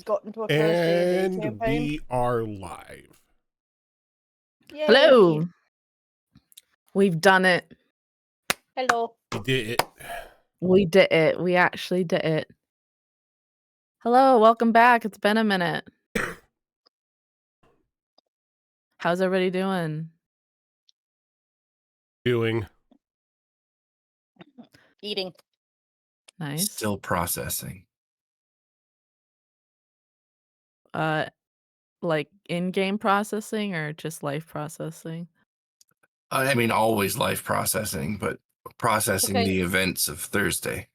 got into a first D&D And campaign. we are live. Yay. Hello. We've done it. Hello. We did it. We did it. We actually did it. Hello, welcome back. It's been a minute. How's everybody doing? Eating. Nice. Still processing. Like in-game processing or just life processing? I mean, always life processing, but processing the events of Thursday.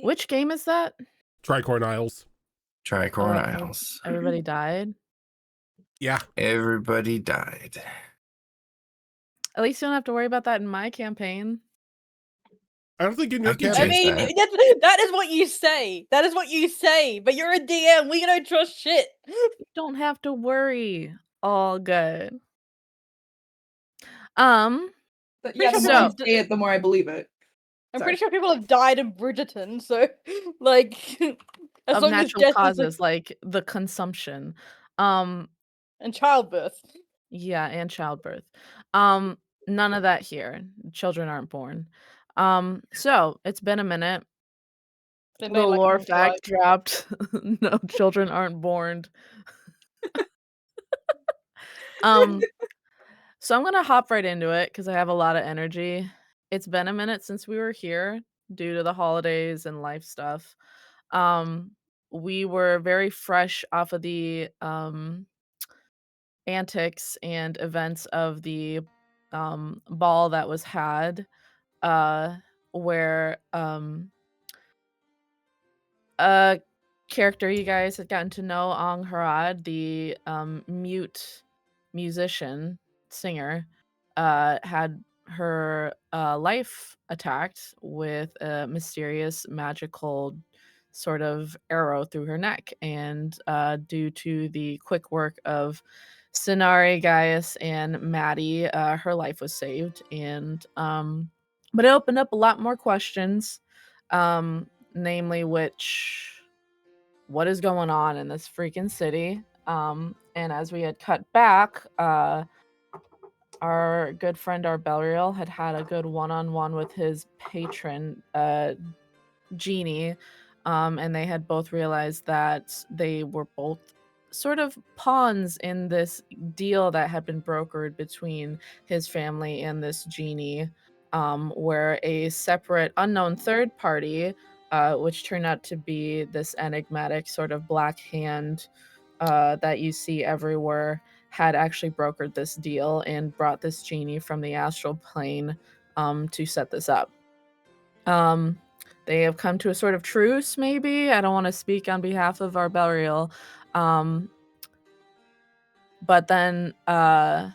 Which game is that? Tricorn Isles. Tricorn Isles. Everybody died? Yeah. Everybody died. At least you don't have to worry about that in my campaign. I don't think in your I can campaign. change I mean, that is what you say. That is what you say. But you're a DM. We don't trust shit. You don't have to worry. All good. But yeah, the more you say it, the more I believe it. I'm pretty sure people have died in Bridgerton, so like as of long natural as death causes, like the consumption. And childbirth. Yeah, and childbirth. None of that here. Children aren't born. So it's been a minute. They The made, like, a lore new fact tribe. dropped. No, children aren't born. So I'm gonna hop right into it because I have a lot of energy. It's been a minute since we were here due to the holidays and life stuff. We were very fresh off of the antics and events of the ball that was had, where a character you guys had gotten to know, Ong Harad, the mute musician singer, had her life attacked with a mysterious magical sort of arrow through her neck, and due to the quick work of Sinari, Gaius, and Maddie, her life was saved. And but it opened up a lot more questions, namely what is going on in this freaking city. And as we had cut back, our good friend Arbelriel had a good one-on-one with his patron, Genie, and they had both realized that they were both sort of pawns in this deal that had been brokered between his family and this Genie, where a separate unknown third party, which turned out to be this enigmatic sort of black hand that you see everywhere, had actually brokered this deal and brought this Genie from the astral plane to set this up. They have come to a sort of truce, maybe. I don't want to speak on behalf of Arbelriel. But then at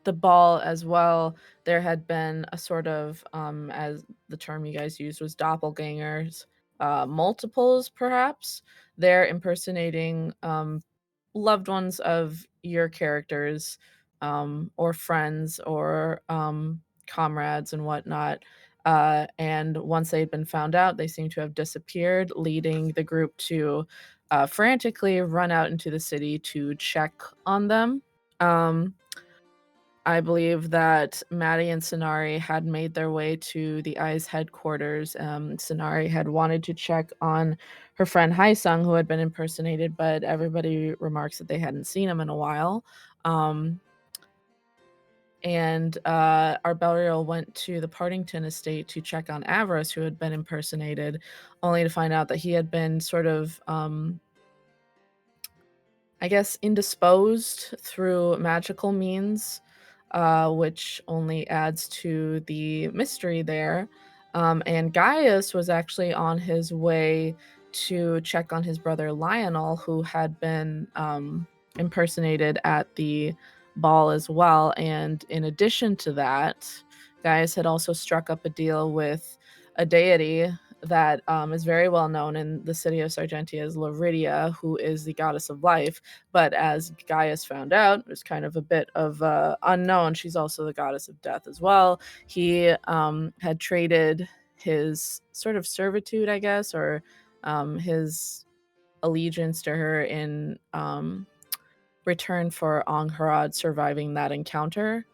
the ball as well, there had been a sort of, as the term you guys used was doppelgangers, multiples perhaps. They're impersonating loved ones of your characters, or friends, or comrades and whatnot. And once they'd been found out, they seem to have disappeared, leading the group to frantically run out into the city to check on them. I believe that Maddie and Sinari had made their way to the Eye's headquarters. Sinari had wanted to check on her friend Haisung, who had been impersonated, but everybody remarks that they hadn't seen him in a while. And Arbelriel went to the Partington estate to check on Avarice, who had been impersonated, only to find out that he had been sort of, I guess, indisposed through magical means, which only adds to the mystery there. And Gaius was actually on his way to check on his brother Lionel, who had been impersonated at the ball as well. And in addition to that, Gaius had also struck up a deal with a deity that is very well known in the city of Sargenty as Loridia, who is the goddess of life. But as Gaius found out, it was kind of a bit of unknown. She's also the goddess of death as well. He had traded his sort of servitude, I guess, or his allegiance to her in return for Angharad surviving that encounter.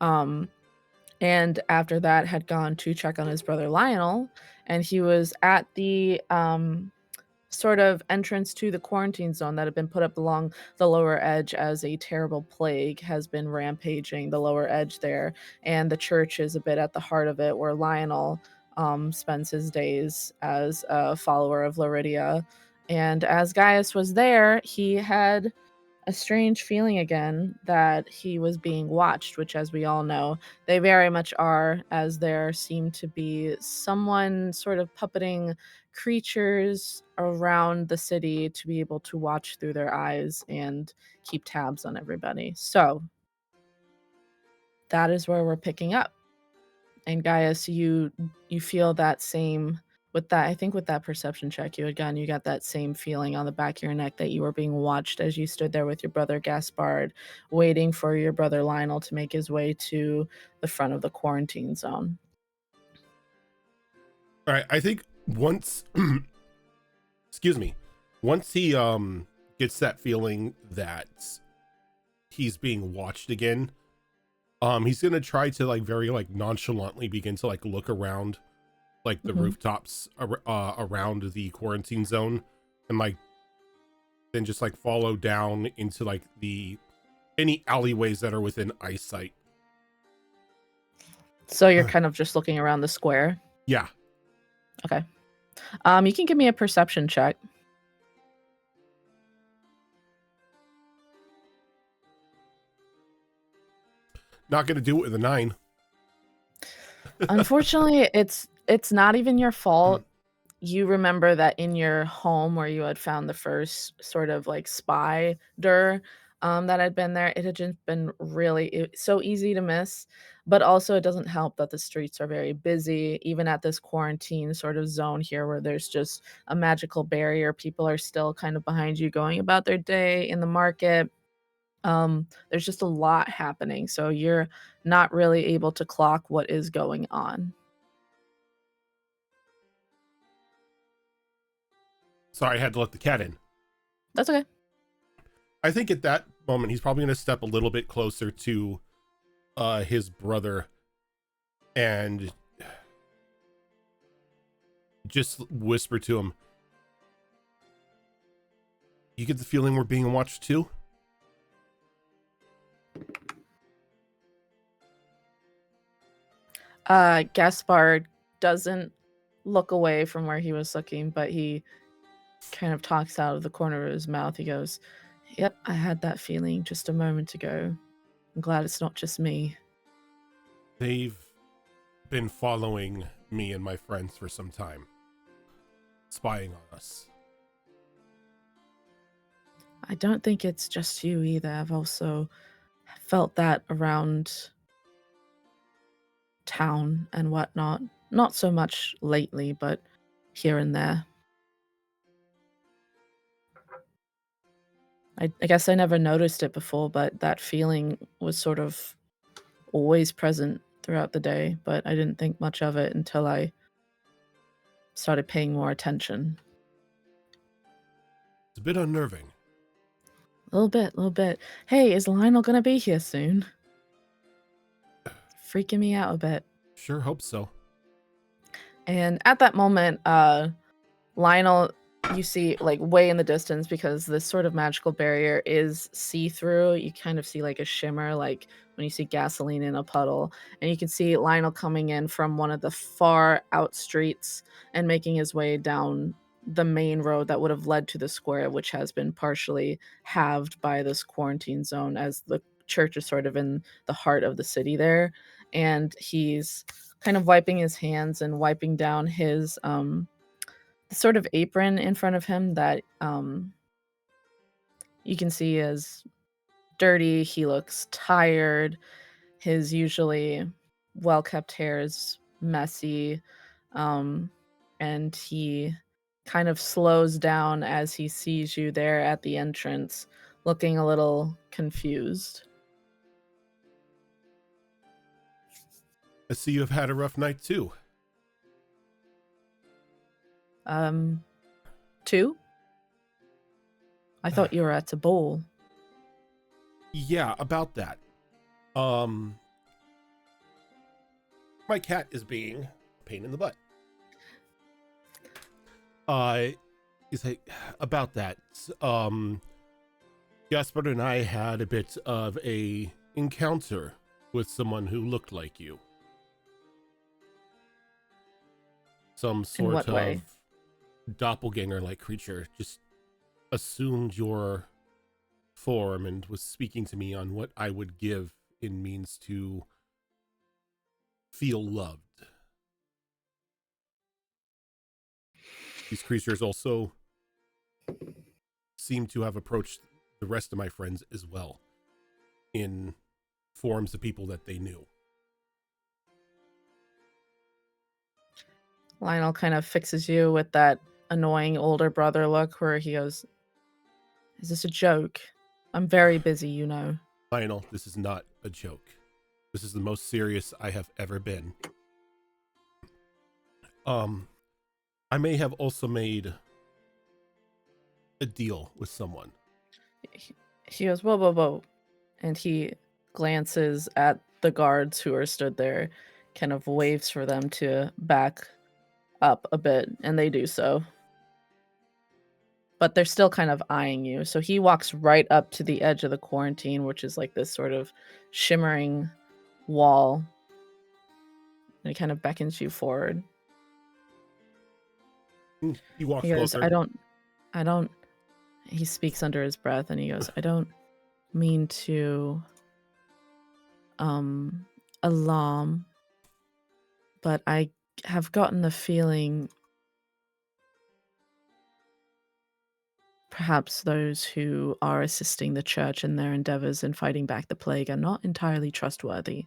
And after that had gone to check on his brother Lionel, and he was at the sort of entrance to the quarantine zone that had been put up along the lower edge as a terrible plague has been rampaging the lower edge there, and the church is a bit at the heart of it, where Lionel spends his days as a follower of Laridia. And as Gaius was there, he had a strange feeling again that he was being watched, which, as we all know, they very much are, as there seemed to be someone sort of puppeting creatures around the city to be able to watch through their eyes and keep tabs on everybody. So that is where we're picking up. And Gaius, you feel that same with that. I think with that perception check you got that same feeling on the back of your neck that you were being watched as you stood there with your brother Gaspard, waiting for your brother Lionel to make his way to the front of the quarantine zone. All right, I think once, excuse me, once he gets that feeling that he's being watched again, he's gonna try to like very like nonchalantly begin to like look around like the rooftops around the quarantine zone, and like then just like follow down into like any alleyways that are within eyesight. So you're kind of just looking around the square. Yeah. Okay. You can give me a perception check. Not gonna do it with a 9. Unfortunately, it's not even your fault. You remember that in your home where you had found the first sort of like spider that had been there, it had just been so easy to miss. But also, it doesn't help that the streets are very busy, even at this quarantine sort of zone here where there's just a magical barrier. People are still kind of behind you going about their day in the market. There's just a lot happening, so you're not really able to clock what is going on. Sorry, I had to let the cat in. That's okay. I think at that moment he's probably going to step a little bit closer to his brother and just whisper to him, "You get the feeling we're being watched too?" Gaspard doesn't look away from where he was looking, but he kind of talks out of the corner of his mouth. He goes, "Yep, I had that feeling just a moment ago. I'm glad it's not just me." They've been following me and my friends for some time, spying on us. I don't think it's just you either. I've also felt that around town and whatnot. Not so much lately, but here and there. I guess I never noticed it before, but that feeling was sort of always present throughout the day, but I didn't think much of it until I started paying more attention. It's a bit unnerving. A little bit. Hey, is Lionel gonna be here soon? Freaking me out a bit. Sure hope so. And at that moment, Lionel, you see like way in the distance, because this sort of magical barrier is see-through. You kind of see like a shimmer, like when you see gasoline in a puddle. And you can see Lionel coming in from one of the far out streets and making his way down the main road that would have led to the square, which has been partially halved by this quarantine zone, as the church is sort of in the heart of the city there. And he's kind of wiping his hands and wiping down his sort of apron in front of him that you can see is dirty. He looks tired. His usually well-kept hair is messy. And he kind of slows down as he sees you there at the entrance, looking a little confused. I see you have had a rough night too. 2? I thought you were at a ball. Yeah, about that. My cat is being a pain in the butt. Is like about that. Jasper and I had a bit of a encounter with someone who looked like you. Some sort of doppelganger-like creature just assumed your form and was speaking to me on what I would give in means to feel loved. These creatures also seem to have approached the rest of my friends as well in forms of people that they knew. Lionel kind of fixes you with that annoying older brother look where he goes, "Is this a joke? I'm very busy, you know." Lionel, this is not a joke. This is the most serious I have ever been. I may have also made a deal with someone. He goes, "Whoa, whoa, whoa." And he glances at the guards who are stood there, kind of waves for them to back up a bit, and they do so. But they're still kind of eyeing you. So he walks right up to the edge of the quarantine, which is like this sort of shimmering wall. And he kind of beckons you forward. He walks He goes, closer. I don't, he speaks under his breath and he goes, "I don't mean to, alarm, but I have gotten the feeling perhaps those who are assisting the church in their endeavors in fighting back the plague are not entirely trustworthy."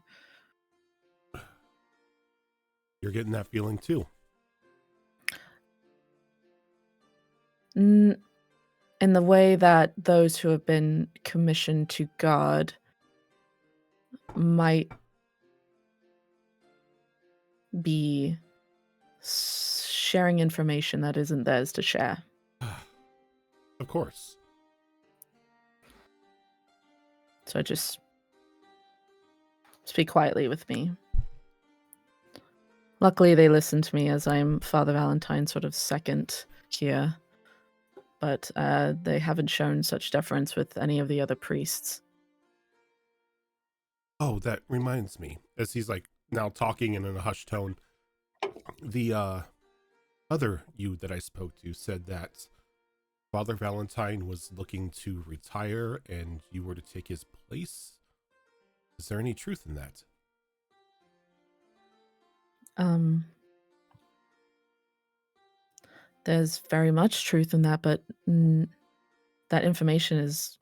You're getting that feeling too. In the way that those who have been commissioned to guard might be sharing information that isn't theirs to share. Of course. So just speak quietly with me. Luckily, they listen to me as I'm Father Valentine's sort of second here, but they haven't shown such deference with any of the other priests. Oh, that reminds me. As he's like now talking in a hushed tone, the other you that I spoke to said that Father Valentine was looking to retire and you were to take his place. Is there any truth in that? There's very much truth in that, but that information is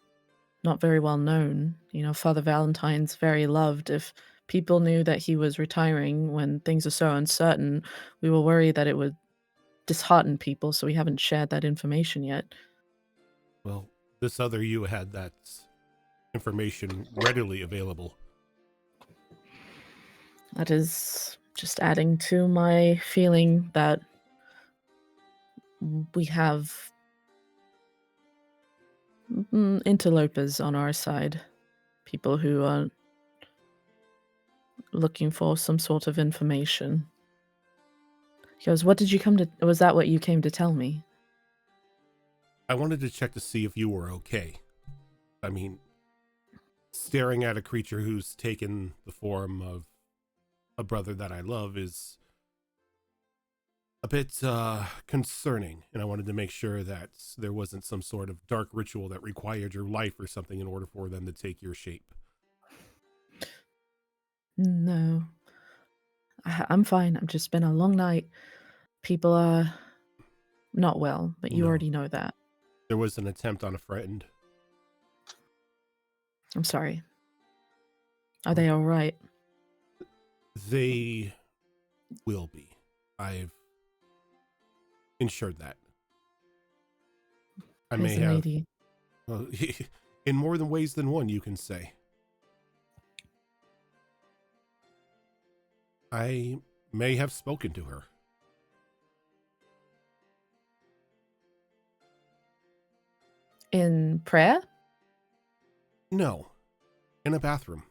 not very well known. You know, Father Valentine's very loved. If people knew that he was retiring when things are so uncertain, we were worried that it would dishearten people, so we haven't shared that information yet. Well, this other you had that information readily available. That is just adding to my feeling that we have interlopers on our side, people who are looking for some sort of information. He goes, "What did you come to? Was that what you came to tell me?" I wanted to check to see if you were okay. I mean, staring at a creature who's taken the form of a brother that I love is a bit concerning, and I wanted to make sure that there wasn't some sort of dark ritual that required your life or something in order for them to take your shape. No, I'm fine. I've just been a long night. People are not well, but you No. already know that. There was an attempt on a friend. I'm sorry. Are they all right? They will be. I've ensured that. I may Praise the have, lady. well, in more than ways than one, you can say. I may have spoken to her. In prayer? No, in a bathroom.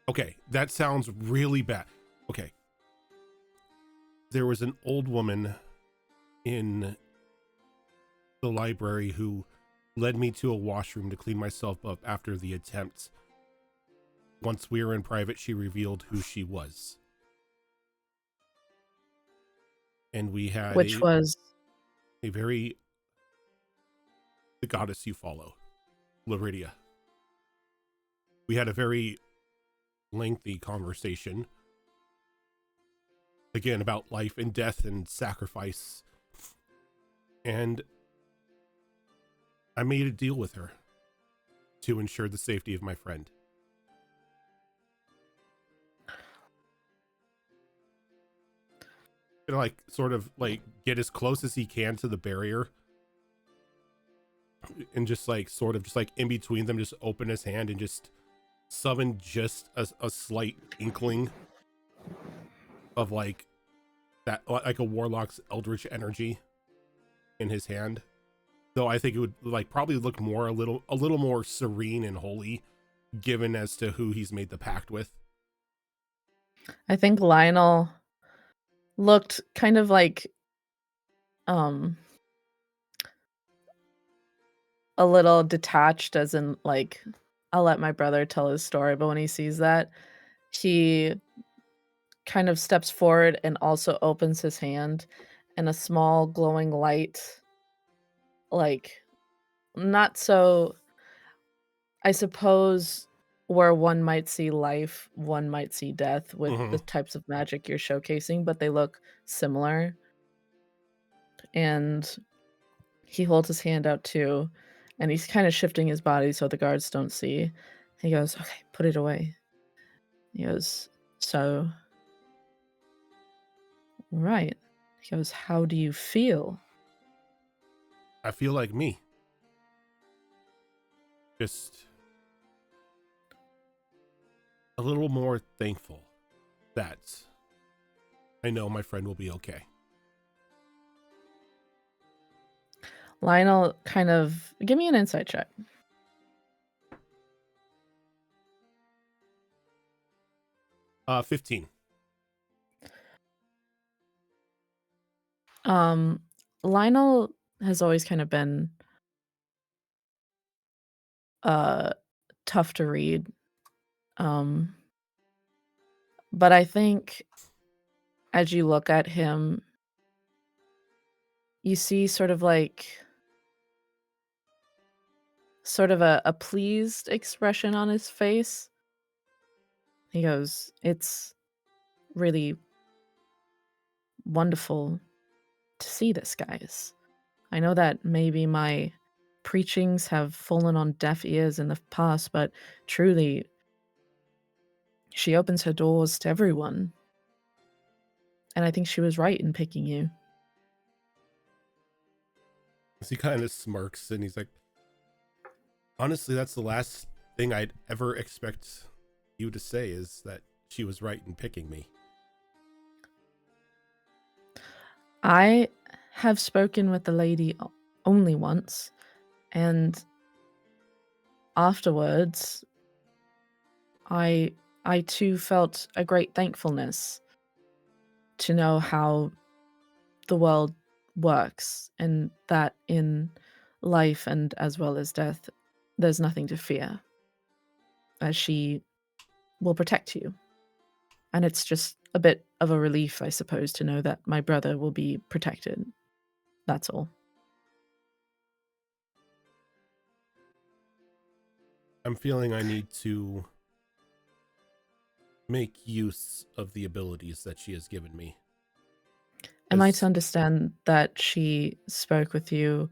Okay, that sounds really bad. Okay. There was an old woman in the library who led me to a washroom to clean myself up after the attempt. Once we were in private, she revealed who she was. And we had Which was the goddess you follow, Laridia. We had a very lengthy conversation, again, about life and death and sacrifice. And I made a deal with her to ensure the safety of my friend. Gonna like sort of like get as close as he can to the barrier and just like sort of just like in between them, just open his hand and just summon just a slight inkling of like that, like a warlock's eldritch energy in his hand. Though I think it would like probably look more a little more serene and holy given as to who he's made the pact with. I think Lionel looked kind of like a little detached, as in like, I'll let my brother tell his story, but when he sees that, he kind of steps forward and also opens his hand, and a small glowing light, like, not so, I suppose, where one might see life, one might see death with the types of magic you're showcasing, but they look similar. And he holds his hand out too, and he's kind of shifting his body so the guards don't see. He goes, "Okay, put it away." He goes, "So, right." He goes, "How do you feel?" I feel like me. Just a little more thankful that I know my friend will be okay. Lionel kind of, give me an insight check. Uh, 15. Lionel has always kind of been tough to read. But I think as you look at him, you see sort of a pleased expression on his face. He goes, "It's really wonderful to see this, guys. I know that maybe my preachings have fallen on deaf ears in the past, but truly, she opens her doors to everyone. And I think she was right in picking you." He kind of smirks and he's like, honestly, that's the last thing I'd ever expect you to say, is that she was right in picking me. I have spoken with the lady only once, and afterwards, I too felt a great thankfulness to know how the world works, and that in life and as well as death, there's nothing to fear, as she will protect you. And it's just a bit of a relief, I suppose, to know that my brother will be protected. That's all. I'm feeling I need to make use of the abilities that she has given me. Am I to understand that she spoke with you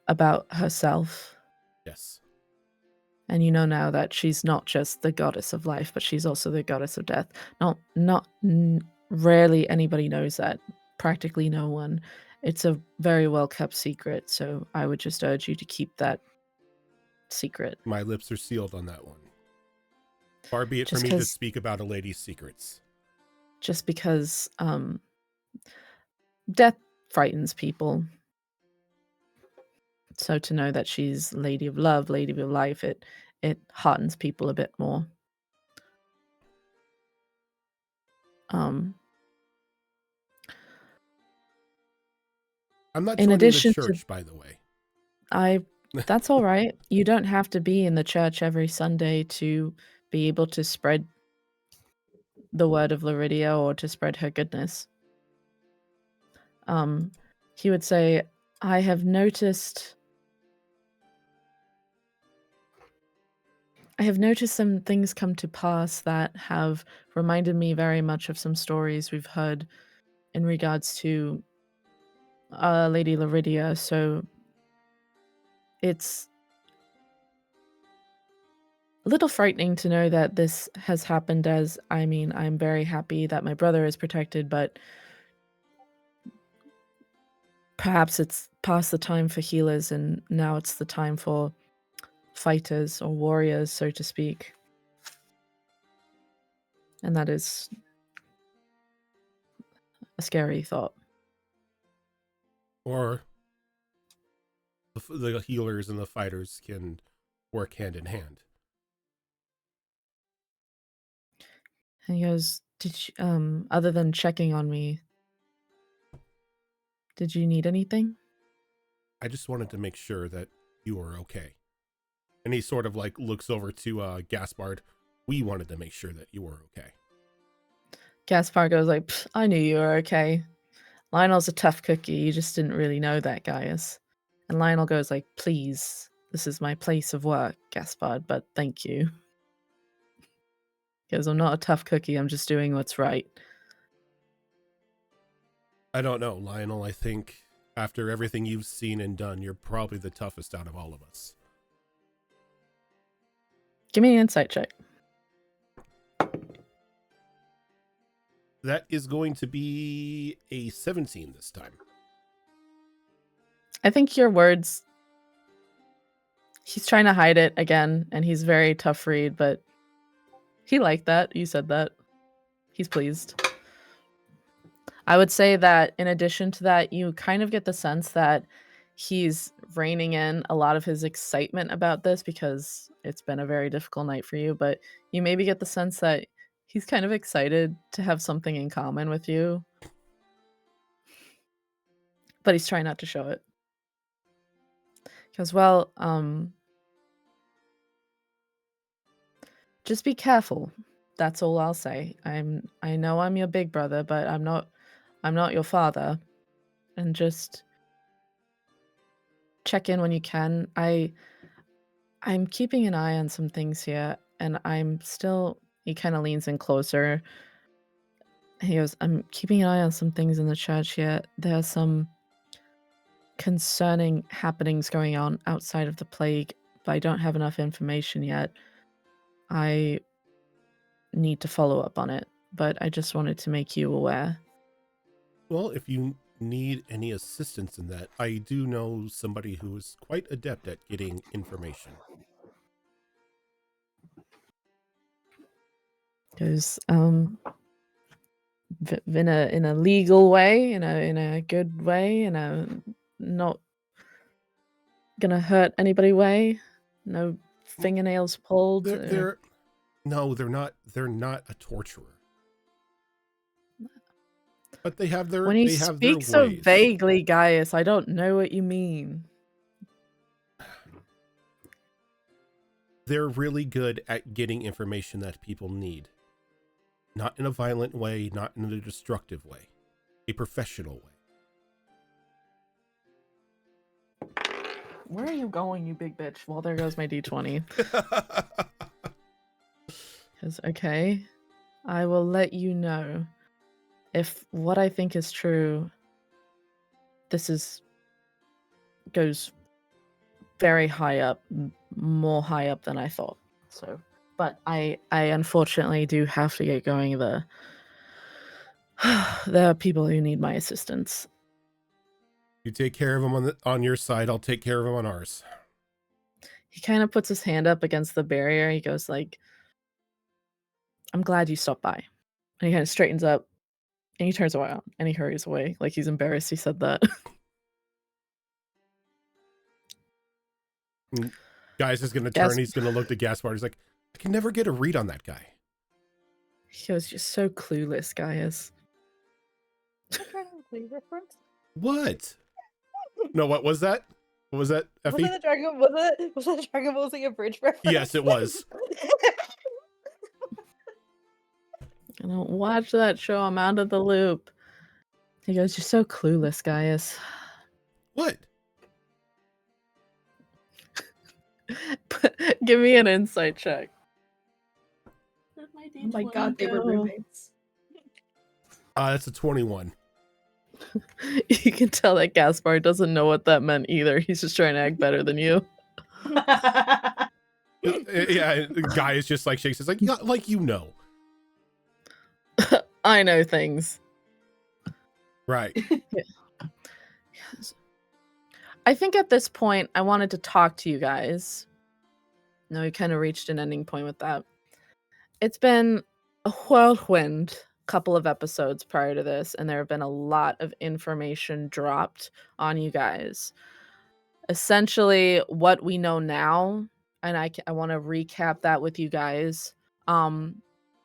about herself? Yes. And you know now that she's not just the goddess of life, but she's also the goddess of death. Rarely anybody knows that. Practically no one. It's a very well kept secret, so I would just urge you to keep that secret. My lips are sealed on that one. Far be it Just for me to 'cause- speak about a lady's secrets. Just because death frightens people. So to know that she's Lady of Love, Lady of Life, it heartens people a bit more. Um, I'm not in joining the addition to church, by the way. that's all right. You don't have to be in the church every Sunday to be able to spread the word of Laridia or to spread her goodness. He would say, I have noticed some things come to pass that have reminded me very much of some stories we've heard in regards to Lady Laridia. So it's a little frightening to know that this has happened, as I mean, I'm very happy that my brother is protected, but perhaps it's past the time for healers and now it's the time for fighters or warriors, so to speak. And that is a scary thought. Or the healers and the fighters can work hand in hand. And he goes, "Did you, other than checking on me, did you need anything?" I just wanted to make sure that you were okay. And he sort of like looks over to Gaspard. We wanted to make sure that you were okay. Gaspard goes like, "I knew you were okay. Lionel's a tough cookie. You just didn't really know that, Gaius." And Lionel goes like, "Please, this is my place of work, Gaspard, but thank you." He goes, "I'm not a tough cookie. I'm just doing what's right." I don't know, Lionel. I think after everything you've seen and done, you're probably the toughest out of all of us. Give me an insight check. That is going to be a 17 this time. I think your words, he's trying to hide it again, and he's very tough read, but he liked that. You said that. He's pleased. I would say that in addition to that, you kind of get the sense that he's reining in a lot of his excitement about this because it's been a very difficult night for you, but you maybe get the sense that he's kind of excited to have something in common with you. But he's trying not to show it. Because, well, just be careful. That's all I'll say. I know I'm your big brother, but I'm not your father. And just check in when you can. I'm keeping an eye on some things here, and I'm still, he kind of leans in closer. He goes, "I'm keeping an eye on some things in the church here. There are some concerning happenings going on outside of the plague, but I don't have enough information yet. I need to follow up on it, but I just wanted to make you aware." Well, if you need any assistance in that, I do know somebody who is quite adept at getting information. Goes, in a legal way, in a good way, in a not gonna hurt anybody way, no fingernails pulled. They're not a torturer. But they have their When you they have their speak so ways. vaguely, Gaius, I don't know what you mean. They're really good at getting information that people need. Not in a violent way, not in a destructive way. A professional way. Where are you going, you big bitch? Well, there goes my D20. Because, okay, I will let you know if what I think is true. This goes very high up, more high up than I thought. So, but I unfortunately do have to get going. There are people who need my assistance. You take care of them on your side, I'll take care of them on ours. He kind of puts his hand up against the barrier. He goes like, "I'm glad you stopped by." And he kind of straightens up and he turns around and he hurries away. Like he's embarrassed he said that. And Gaius is going to Gas- turn. He's going to look to Gaspard. He's like, I can never get a read on that guy. He was just so clueless, Gaius. Reference? What? No, what was that? What was that, Was Effie? that the Dragon? Was that Dragon Ball Z Bridge reference? Yes, it was. I don't watch that show. I'm out of the loop. He goes, "You're so clueless, Gaius." What? Give me an insight check. Oh my god, they were roommates. That's a 21. You can tell that Gaspar doesn't know what that meant either. He's just trying to act better than you. Yeah, the guy is just like shakes. It's like, yeah, like you know. I know things. Right. Yes. I think at this point, I wanted to talk to you guys. No, we kind of reached an ending point with that. It's been a whirlwind couple of episodes prior to this, and there have been a lot of information dropped on you guys. Essentially, what we know now, and I want to recap that with you guys,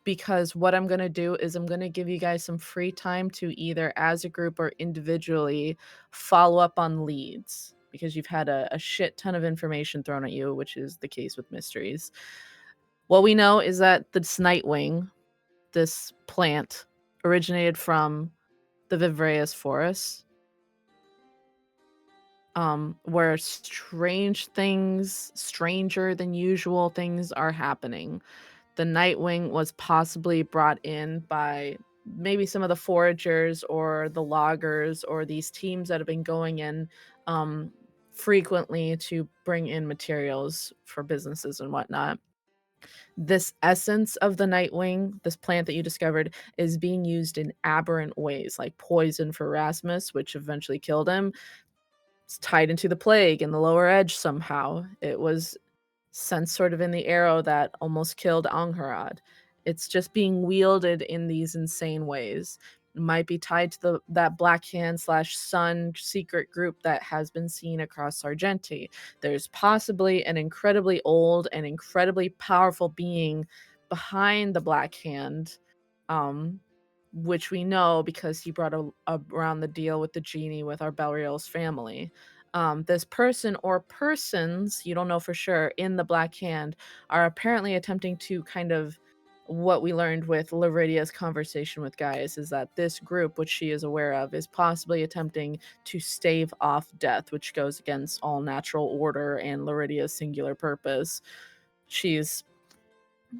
because what I'm going to do is I'm going to give you guys some free time to either as a group or individually follow up on leads, because you've had a shit ton of information thrown at you, which is the case with mysteries. What we know is that this Nightwing, this plant, originated from the Vivraeus forest, where strange things, stranger than usual things are happening. The Nightwing was possibly brought in by maybe some of the foragers or the loggers or these teams that have been going in frequently to bring in materials for businesses and whatnot. This essence of the Nightwing, this plant that you discovered, is being used in aberrant ways, like poison for Rasmus, which eventually killed him. It's tied into the plague in the lower edge somehow. It was sent sort of in the arrow that almost killed Angharad. It's just being wielded in these insane ways. It might be tied to that Black Hand / Sun secret group that has been seen across Sargenty. There's possibly an incredibly old and incredibly powerful being behind the Black Hand, which we know because he brought around the deal with the genie with our Belriel's family. This person or persons, you don't know for sure, in the Black Hand are apparently attempting to kind of, what we learned with Laridia's conversation with Gaius is that this group, which she is aware of, is possibly attempting to stave off death, which goes against all natural order and Laridia's singular purpose. She's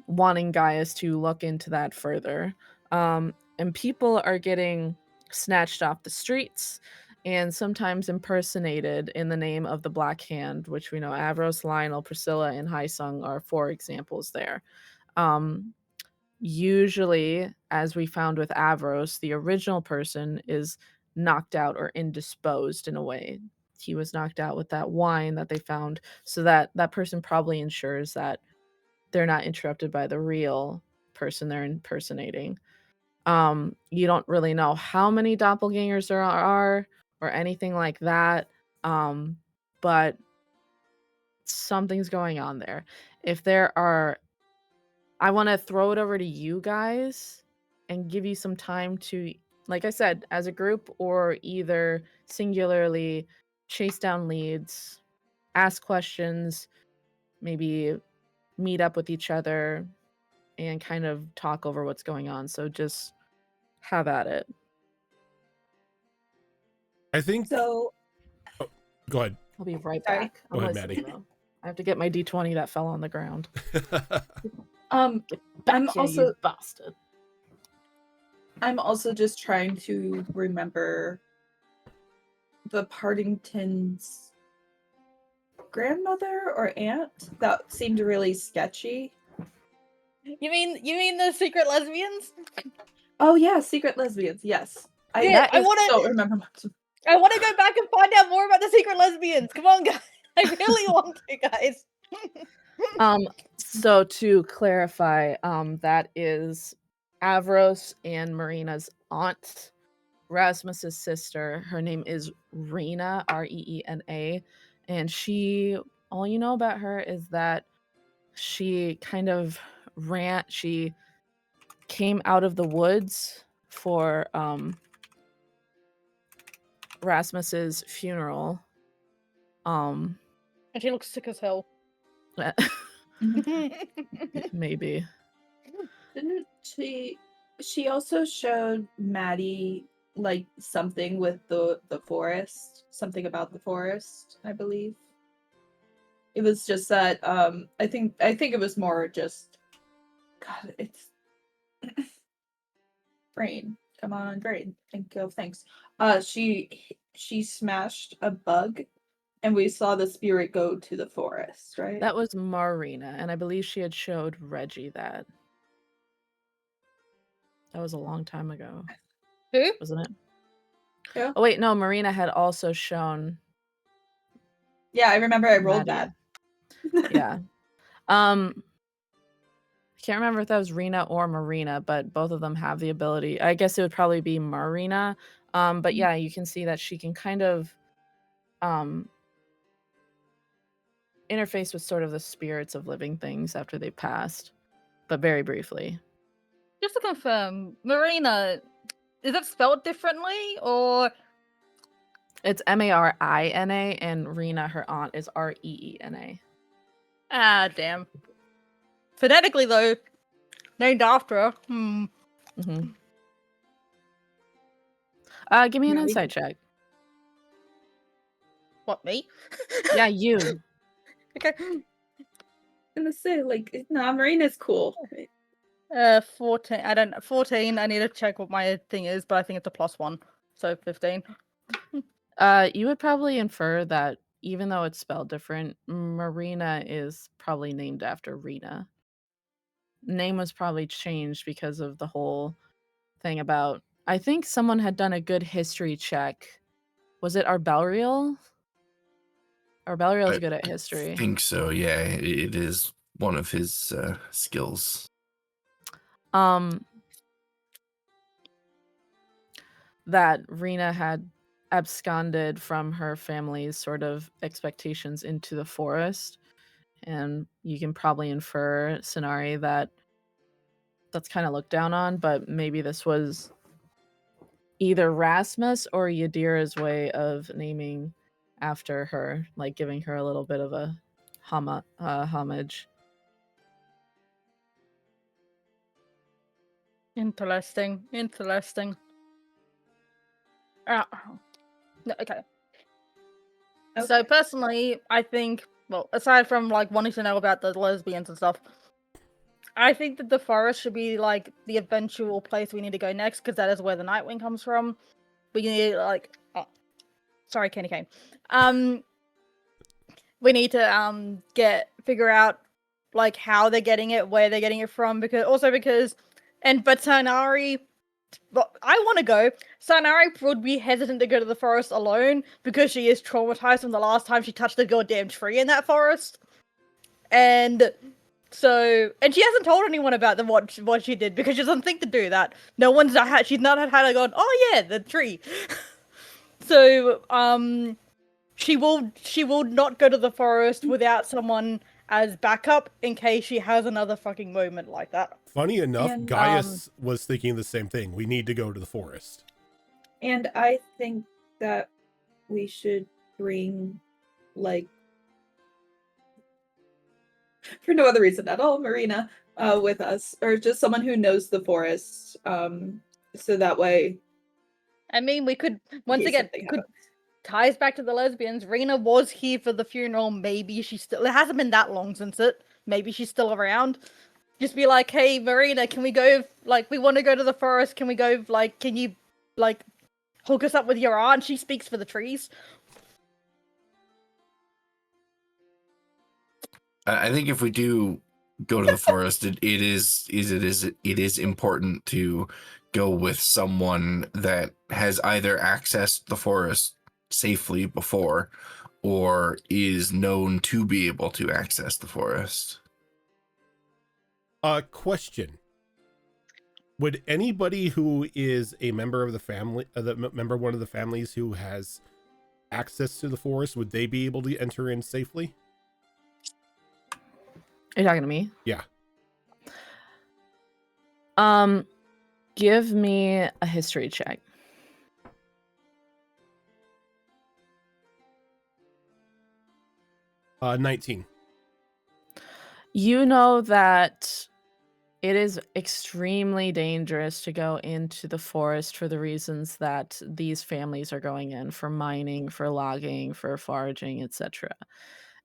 wanting Gaius to look into that further. And people are getting snatched off the streets and sometimes impersonated in the name of the Black Hand, which we know Avros, Lionel, Priscilla, and Haisung are 4 examples there. Usually, as we found with Avros, the original person is knocked out or indisposed in a way. He was knocked out with that wine that they found, so that person probably ensures that they're not interrupted by the real person they're impersonating. You don't really know how many doppelgangers there are or anything like that, but something's going on there. If there are, I want to throw it over to you guys and give you some time to, like I said, as a group or either singularly chase down leads, ask questions, maybe meet up with each other and kind of talk over what's going on. So just have at it. I think. So, Go ahead. I'll be right Sorry. back. I'm Go ahead, listening, Maddie. though. I have to get my D20 that fell on the ground. I'm Back here, also you bastard. I'm also just trying to remember the Partington's grandmother or aunt that seemed really sketchy. You mean the secret lesbians? Oh yeah, secret lesbians. Yes, Yeah, I wanna- don't remember much. I want to go back and find out more about the secret lesbians. Come on, guys. I really want to, guys. So to clarify, that is Avros and Marina's aunt, Rasmus's sister. Her name is Rena, Reena, and she all you know about her is that she kind of she came out of the woods for Rasmus's funeral. And she looks sick as hell. Maybe. Didn't she also showed Maddie like something with the forest, something about the forest, I believe. It was just that I think it was more just, God, it's brain. Come on, brain. Thanks. She smashed a bug and we saw the spirit go to the forest, right? That was Marina, and I believe she had showed Reggie that. That was a long time ago. Who? Wasn't it? Yeah. Oh wait, no, Marina had also shown. Yeah, I remember I rolled Maddie. that. Yeah. I can't remember if that was Rena or Marina, but both of them have the ability. I guess it would probably be Marina. But yeah, you can see that she can kind of interface with sort of the spirits of living things after they've passed, but very briefly. Just to confirm, Marina, is it spelled differently or? It's Marina, and Rena, her aunt, is Reena. Ah, damn. Phonetically, though, named after her. Mm-hmm. Give me an insight check. What, me? Yeah, you. Okay. I'm gonna say, like, nah, Marina's cool. 14. 14. I need to check what my thing is, but I think it's a +1, so 15. You would probably infer that even though it's spelled different, Marina is probably named after Rena. Name was probably changed because of the whole thing about. I think someone had done a good history check. Was it Arbelriel? Arbelriel's good at history. I think so. Yeah, it is one of his skills. That Rena had absconded from her family's sort of expectations into the forest, and you can probably infer, Sonari, that that's kind of looked down on, but maybe this was either Rasmus or Yadira's way of naming after her, like giving her a little bit of a homage. Interesting. Okay. So personally, I think, well, aside from like wanting to know about the lesbians and stuff, I think that the forest should be like the eventual place we need to go next, because that is where the Nightwing comes from. We need like, sorry, Candy Cane. We need to figure out like how they're getting it, where they're getting it from, but Sanari. But I want to go. Sanari would be hesitant to go to the forest alone because she is traumatized from the last time she touched the goddamn tree in that forest. And so, and she hasn't told anyone about what she did because she doesn't think to do that. No one's she's not had her gone, oh yeah, the tree. So, she will not go to the forest without someone as backup in case she has another fucking moment like that. Funny enough, And, Gaius was thinking the same thing. We need to go to the forest. And I think that we should bring, like, for no other reason at all, Marina, with us, or just someone who knows the forest, so that way. I mean, we could ties back to the lesbians. Rena was here for the funeral. Maybe she's still. It hasn't been that long since it. Maybe she's still around. Just be like, hey, Marina, can we go? Like, we want to go to the forest. Can we go? Like, can you, like, hook us up with your aunt? She speaks for the trees. I think if we do go to the forest, it is important to go with someone that has either accessed the forest safely before or is known to be able to access the forest. Question. Would anybody who is a member of the family, member of one of the families who has access to the forest, would they be able to enter in safely? Are you talking to me? Yeah. Give me a history check. 19. You know that it is extremely dangerous to go into the forest for the reasons that these families are going in, for mining, for logging, for foraging, etc.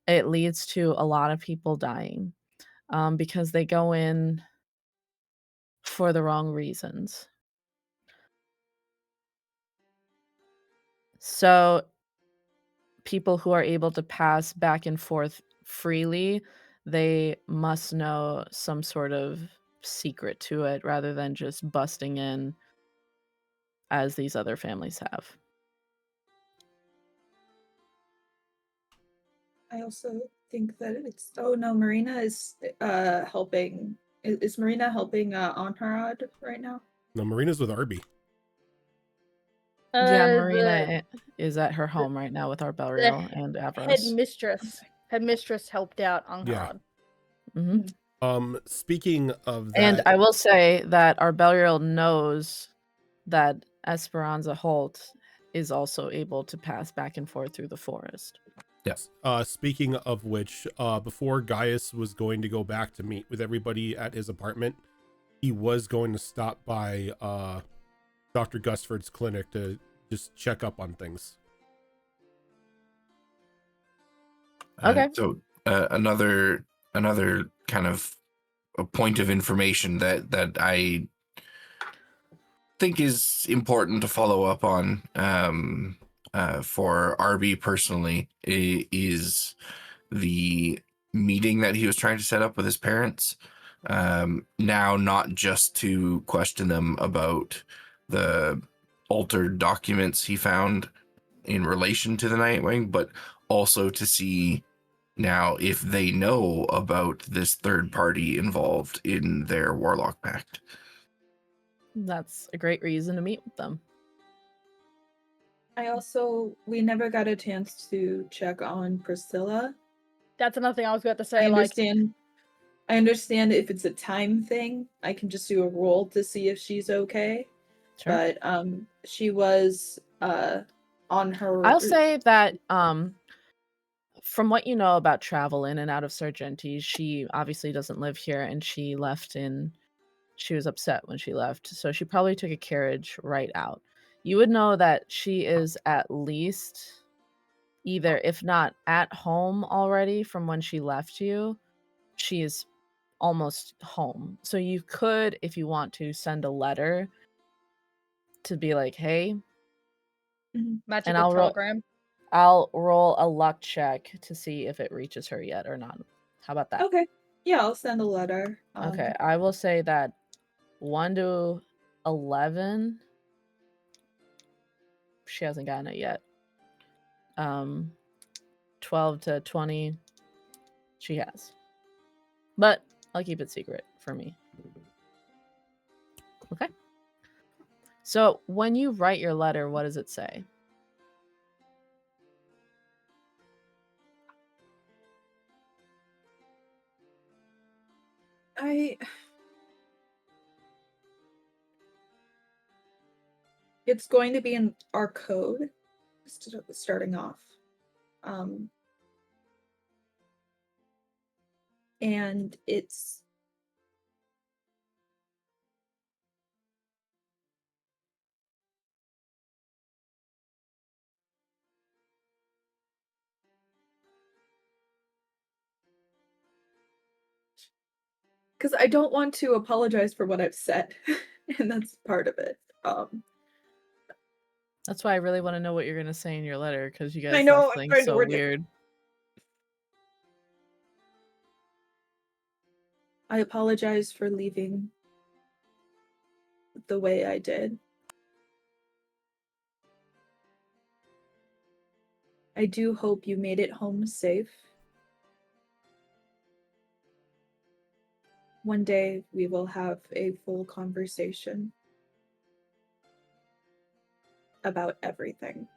It leads to a lot of people dying because they go in for the wrong reasons. So people who are able to pass back and forth freely, they must know some sort of secret to it rather than just busting in as these other families have. I also think that it's. Oh no, Marina is helping. Is Marina helping Anharad right now? No, Marina's with Arby. Yeah, The Marina is at her home right now with Arbelriel and Avros. headmistress helped out Yeah. Anharad. Speaking of that, And I will say that Arbelriel knows that Esperanza Holt is also able to pass back and forth through the forest. yes. Speaking of which, before Gaius was going to go back to meet with everybody at his apartment, he was going to stop by Dr. Gusford's clinic to just check up on things. Okay. So another kind of a point of information that I think is important to follow up on for RB personally is the meeting that he was trying to set up with his parents. Now, not just to question them about the altered documents he found in relation to the Nightwing, but also to see now if they know about this third party involved in their Warlock Pact. That's a great reason to meet with them. We never got a chance to check on Priscilla. That's another thing I was about to say. I understand if it's a time thing, I can just do a roll to see if she's okay. Sure. But she was on her. I'll say that from what you know about travel in and out of Sargenty, she obviously doesn't live here, and she was upset when she left, so she probably took a carriage right out. You would know that she is at least either, if not at home already from when she left you, she is almost home. So you could, if you want to, send a letter to be like, hey, magical telegram. I'll roll a luck check to see if it reaches her yet or not. How about that? Okay. Yeah, I'll send a letter. Okay, I will say that 1 to 11, she hasn't gotten it yet. 12 to 20, she has. But I'll keep it secret for me. Okay. So when you write your letter, what does it say? It's going to be in our code, starting off. And it's because I don't want to apologize for what I've said, and that's part of it. That's why I really want to know what you're going to say in your letter, because you guys I know, left I'm things trying to so word it. weird. I apologize for leaving the way I did. I do hope you made it home safe. One day we will have a full conversation about everything.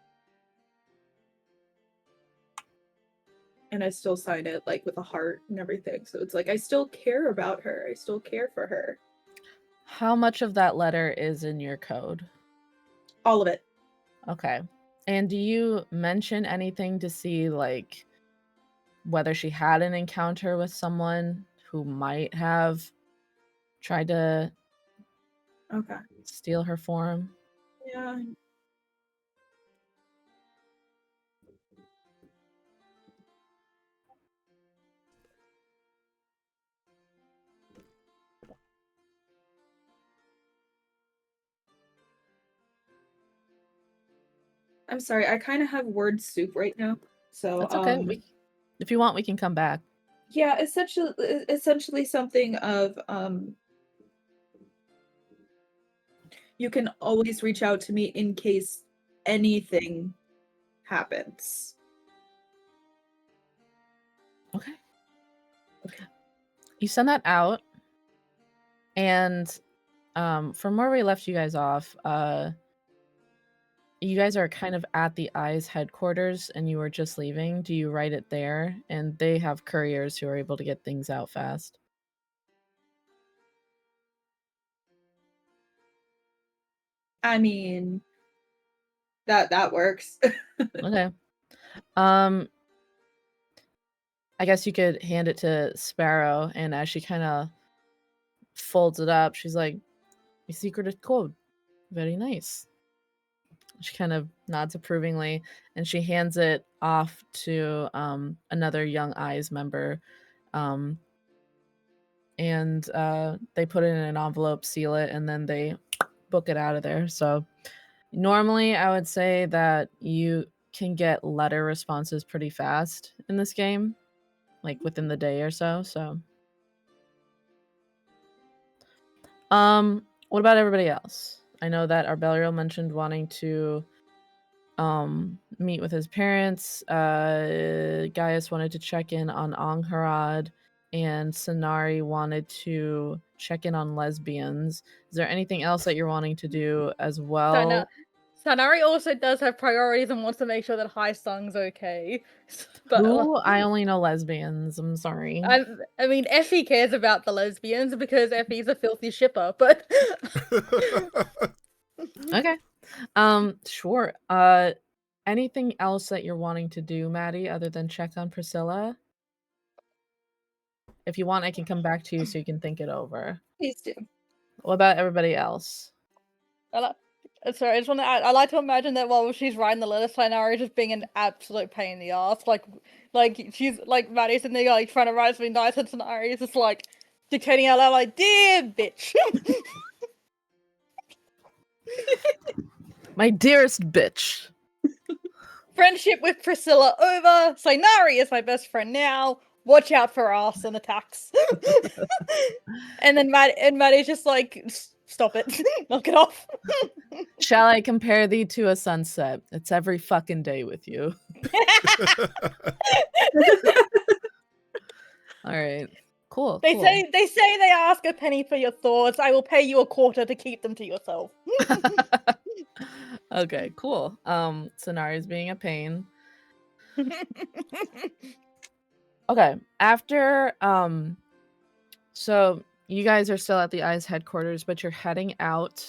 And I still sign it like with a heart and everything. So it's like I still care about her. I still care for her. How much of that letter is in your code? All of it. Okay. And do you mention anything to see like whether she had an encounter with someone who might have tried to Okay. steal her form? Yeah. I'm sorry, I kind of have word soup right now. So That's okay. If you want, we can come back. yeah, essentially something of you can always reach out to me in case anything happens. Okay. You send that out, and from where we left you guys off, you guys are kind of at the Eye's headquarters, and you were just leaving. Do you write it there? And they have couriers who are able to get things out fast. I mean, that works. Okay. I guess you could hand it to Sparrow, and as she kind of folds it up, she's like, "Your secret is code. Very nice." She kind of nods approvingly, and she hands it off to another Young Eyes member. And they put it in an envelope, seal it, and then they book it out of there. So normally I would say that you can get letter responses pretty fast in this game, like within the day or so. So what about everybody else? I know that Arbeliel mentioned wanting to meet with his parents. Gaius wanted to check in on Angharad, and Sanari wanted to check in on lesbians. Is there anything else that you're wanting to do as well? Sanari also does have priorities and wants to make sure that High Sung's okay. But Who? I only know lesbians. I'm sorry. I mean, Effie cares about the lesbians because Effie's a filthy shipper, but Okay. Sure. Anything else that you're wanting to do, Maddie, other than check on Priscilla? If you want, I can come back to you so you can think it over. Please do. What about everybody else? sorry, I just want to add, I like to imagine that while she's writing the letter, Sanari just being an absolute pain in the ass. Like she's like Maddie's in there like trying to write something nice, and Sanari is just like dictating out loud, like, "Dear bitch." My dearest bitch. Friendship with Priscilla over. Sanari is my best friend now. Watch out for arson attacks. And then Maddie's just like, "Stop it. Knock it off." Shall I compare thee to a sunset? It's every fucking day with you. All right. Cool. They cool. say they ask a penny for your thoughts. I will pay you a quarter to keep them to yourself. Okay, cool. Sanari's being a pain. Okay. After so you guys are still at the Eye's headquarters, but you're heading out.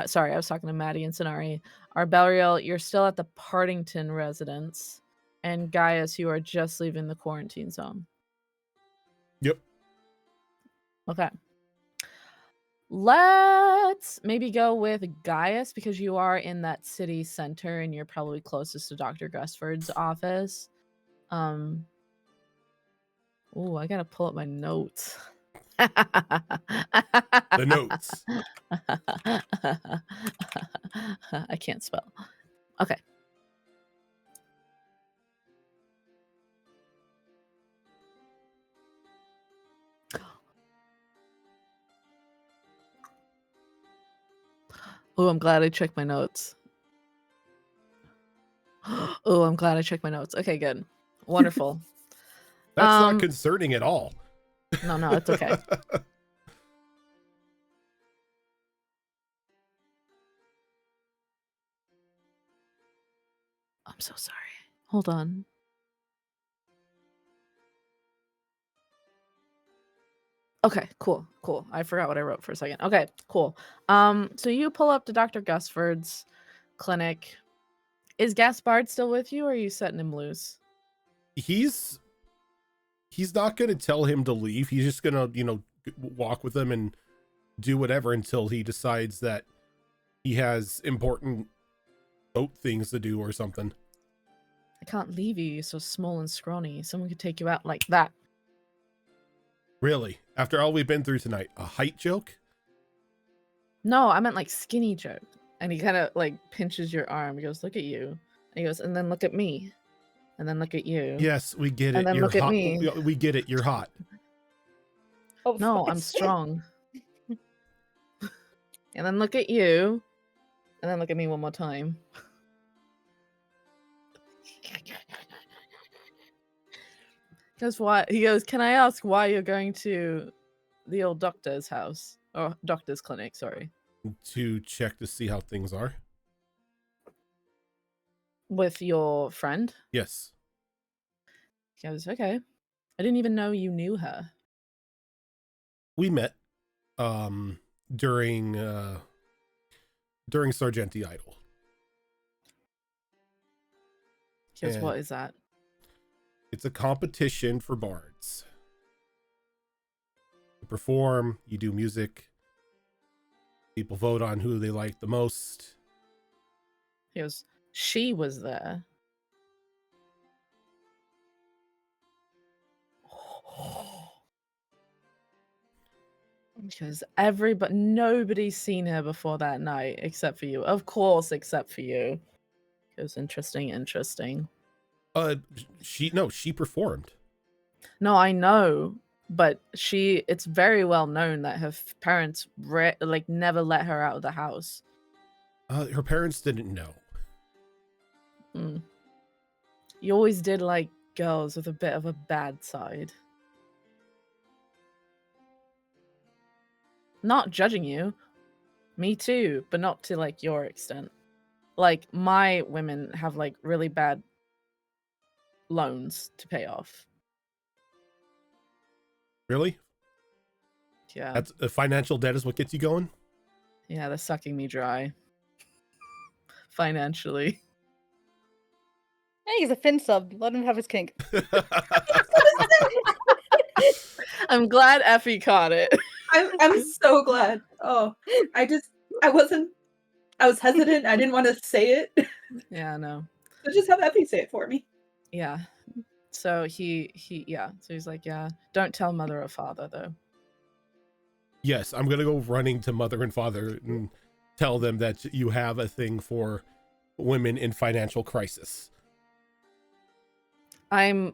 Sorry, I was talking to Maddie and Sanari. Arbeliel, you're still at the Partington residence. And Gaius, you are just leaving the quarantine zone. Yep. Okay. Let's maybe go with Gaius because you are in that city center and you're probably closest to Dr. Gusford's office. Oh, I gotta pull up my notes. The notes. I can't spell. Okay. Oh, I'm glad I checked my notes. Oh, I'm glad I checked my notes. Okay, good. Wonderful. That's not concerning at all. No, it's okay. I'm so sorry. Hold on. Okay, cool. I forgot what I wrote for a second. Okay, cool. So you pull up to Dr. Gusford's clinic. Is Gaspard still with you, or are you setting him loose? He's not going to tell him to leave. He's just going to, walk with him and do whatever until he decides that he has important boat things to do or something. I can't leave you. You're so small and scrawny. Someone could take you out like that. Really? After all we've been through tonight, a height joke? No, I meant like skinny joke. And he kind of like pinches your arm. He goes, look at you. And he goes, and then look at me. And then look at you. Yes, we get it. And then You're look at hot. me. We get it. You're hot. Oh, No, I'm strong. And then look at you. And then look at me one more time. Guess what? He goes, can I ask why you're going to the old doctor's house? Or doctor's clinic, sorry. To check to see how things are. With your friend? Yes. He goes, okay. I didn't even know you knew her. We met during Sargenty Idol. He goes, And what is that? it's a competition for bards. You perform, you do music. People vote on who they like the most. He goes, she was there. Because nobody's seen her before that night except for you. Of course, except for you. It was interesting. She performed. No, I know, but it's very well known that her parents never let her out of the house. Her parents didn't know. You always did like girls with a bit of a bad side. Not judging you. Me too, but not to like your extent. Like my women have like really bad loans to pay off. Really? Yeah. That's financial debt is what gets you going? Yeah, they're sucking me dry. Financially. Hey, he's a fin sub. Let him have his kink. I'm glad Effie caught it. I'm so glad. Oh, I was hesitant. I didn't want to say it. Yeah, no. So just have Effie say it for me. Yeah. So so he's like, yeah, don't tell mother or father though. Yes, I'm gonna go running to mother and father and tell them that you have a thing for women in financial crisis. I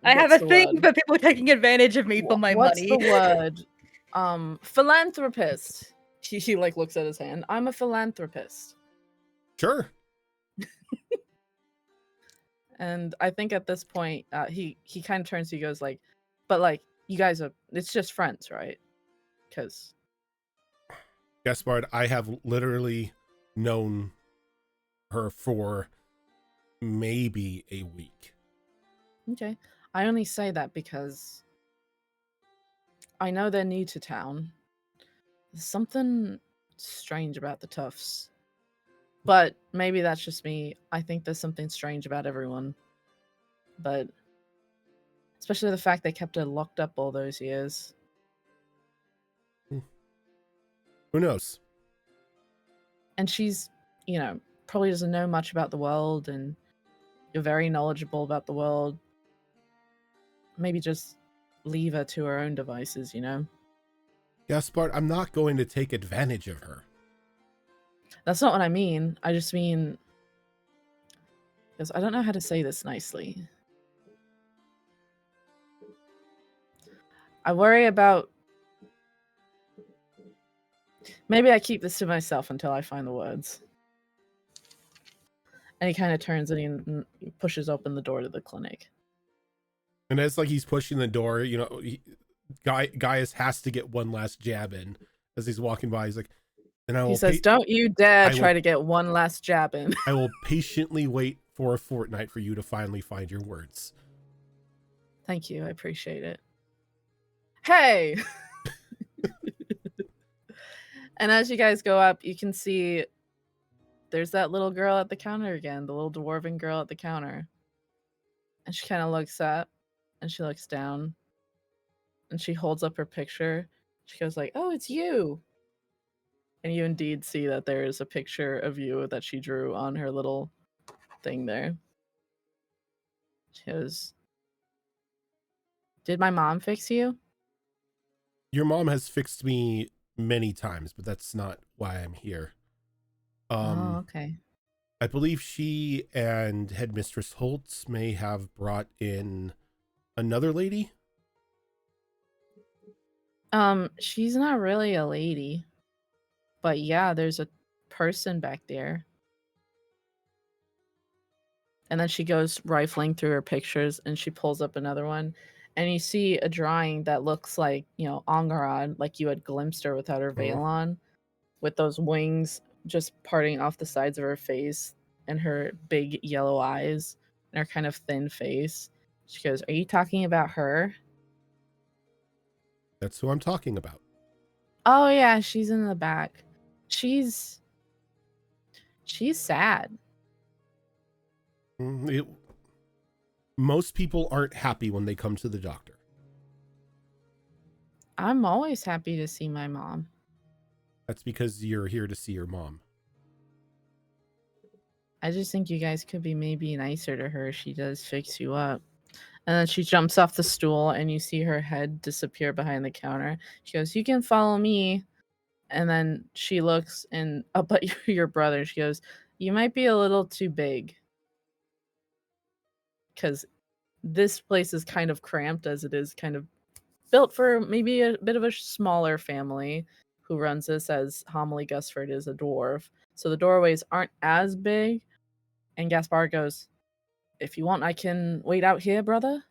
have a thing for people taking advantage of me for my money. What's the word? Philanthropist. He like looks at his hand. I'm a philanthropist. Sure. And I think at this point, he kind of turns to you, goes like, but like you guys it's just friends, right? Because Gaspard, I have literally known her for maybe a week. okay, I only say that because I know they're new to town. There's something strange about the Tufts. But maybe that's just me. I think there's something strange about everyone. But especially the fact they kept her locked up all those years. Who knows? And she's, probably doesn't know much about the world, and you're very knowledgeable about the world. Maybe just leave her to her own devices, Gaspard, I'm not going to take advantage of her. That's not what I mean. I just mean, because I don't know how to say this nicely. I worry about... Maybe I keep this to myself until I find the words. And he kind of turns and he pushes open the door to the clinic. And as like he's pushing the door, Gaius has to get one last jab in as he's walking by. He's like, and he says, don't you dare try to get one last jab in. I will patiently wait for a fortnight for you to finally find your words. Thank you. I appreciate it. Hey! And as you guys go up, you can see there's that little girl at the counter again, the little dwarven girl at the counter. And she kind of looks up and she looks down and she holds up her picture. She goes like, "Oh, it's you." And you indeed see that there is a picture of you that she drew on her little thing there. She goes, "Did my mom fix you?" Your mom has fixed me many times, but that's not why I'm here. Oh, okay. I believe she and Headmistress Holtz may have brought in another lady. She's not really a lady. But yeah, there's a person back there. And then she goes rifling through her pictures and she pulls up another one. And you see a drawing that looks like, Angarad, like you had glimpsed her without her veil on, with those wings just parting off the sides of her face and her big yellow eyes and her kind of thin face. She goes, "Are you talking about her?" That's who I'm talking about. Oh yeah, she's in the back. She's sad. Most people aren't happy when they come to the doctor. I'm always happy to see my mom. That's because you're here to see your mom. I just think you guys could be maybe nicer to her. She does fix you up. And then she jumps off the stool and you see her head disappear behind the counter. She goes, "You can follow me." And then she looks up at your brother. She goes, "You might be a little too big." Because this place is kind of cramped, as it is kind of built for maybe a bit of a smaller family who runs this, as Homily Gusford is a dwarf. So the doorways aren't as big. And Gaspar goes, "If you want, I can wait out here, brother."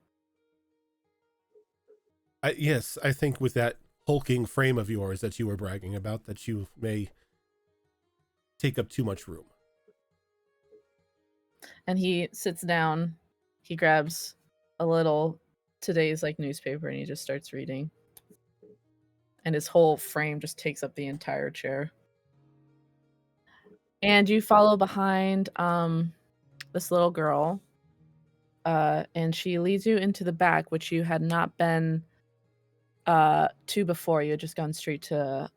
Yes, I think with that hulking frame of yours that you were bragging about, that you may take up too much room. And he sits down. He grabs a little today's newspaper and he just starts reading. And his whole frame just takes up the entire chair. And you follow behind this little girl. And she leads you into the back, which you had not been to before. You had just gone straight to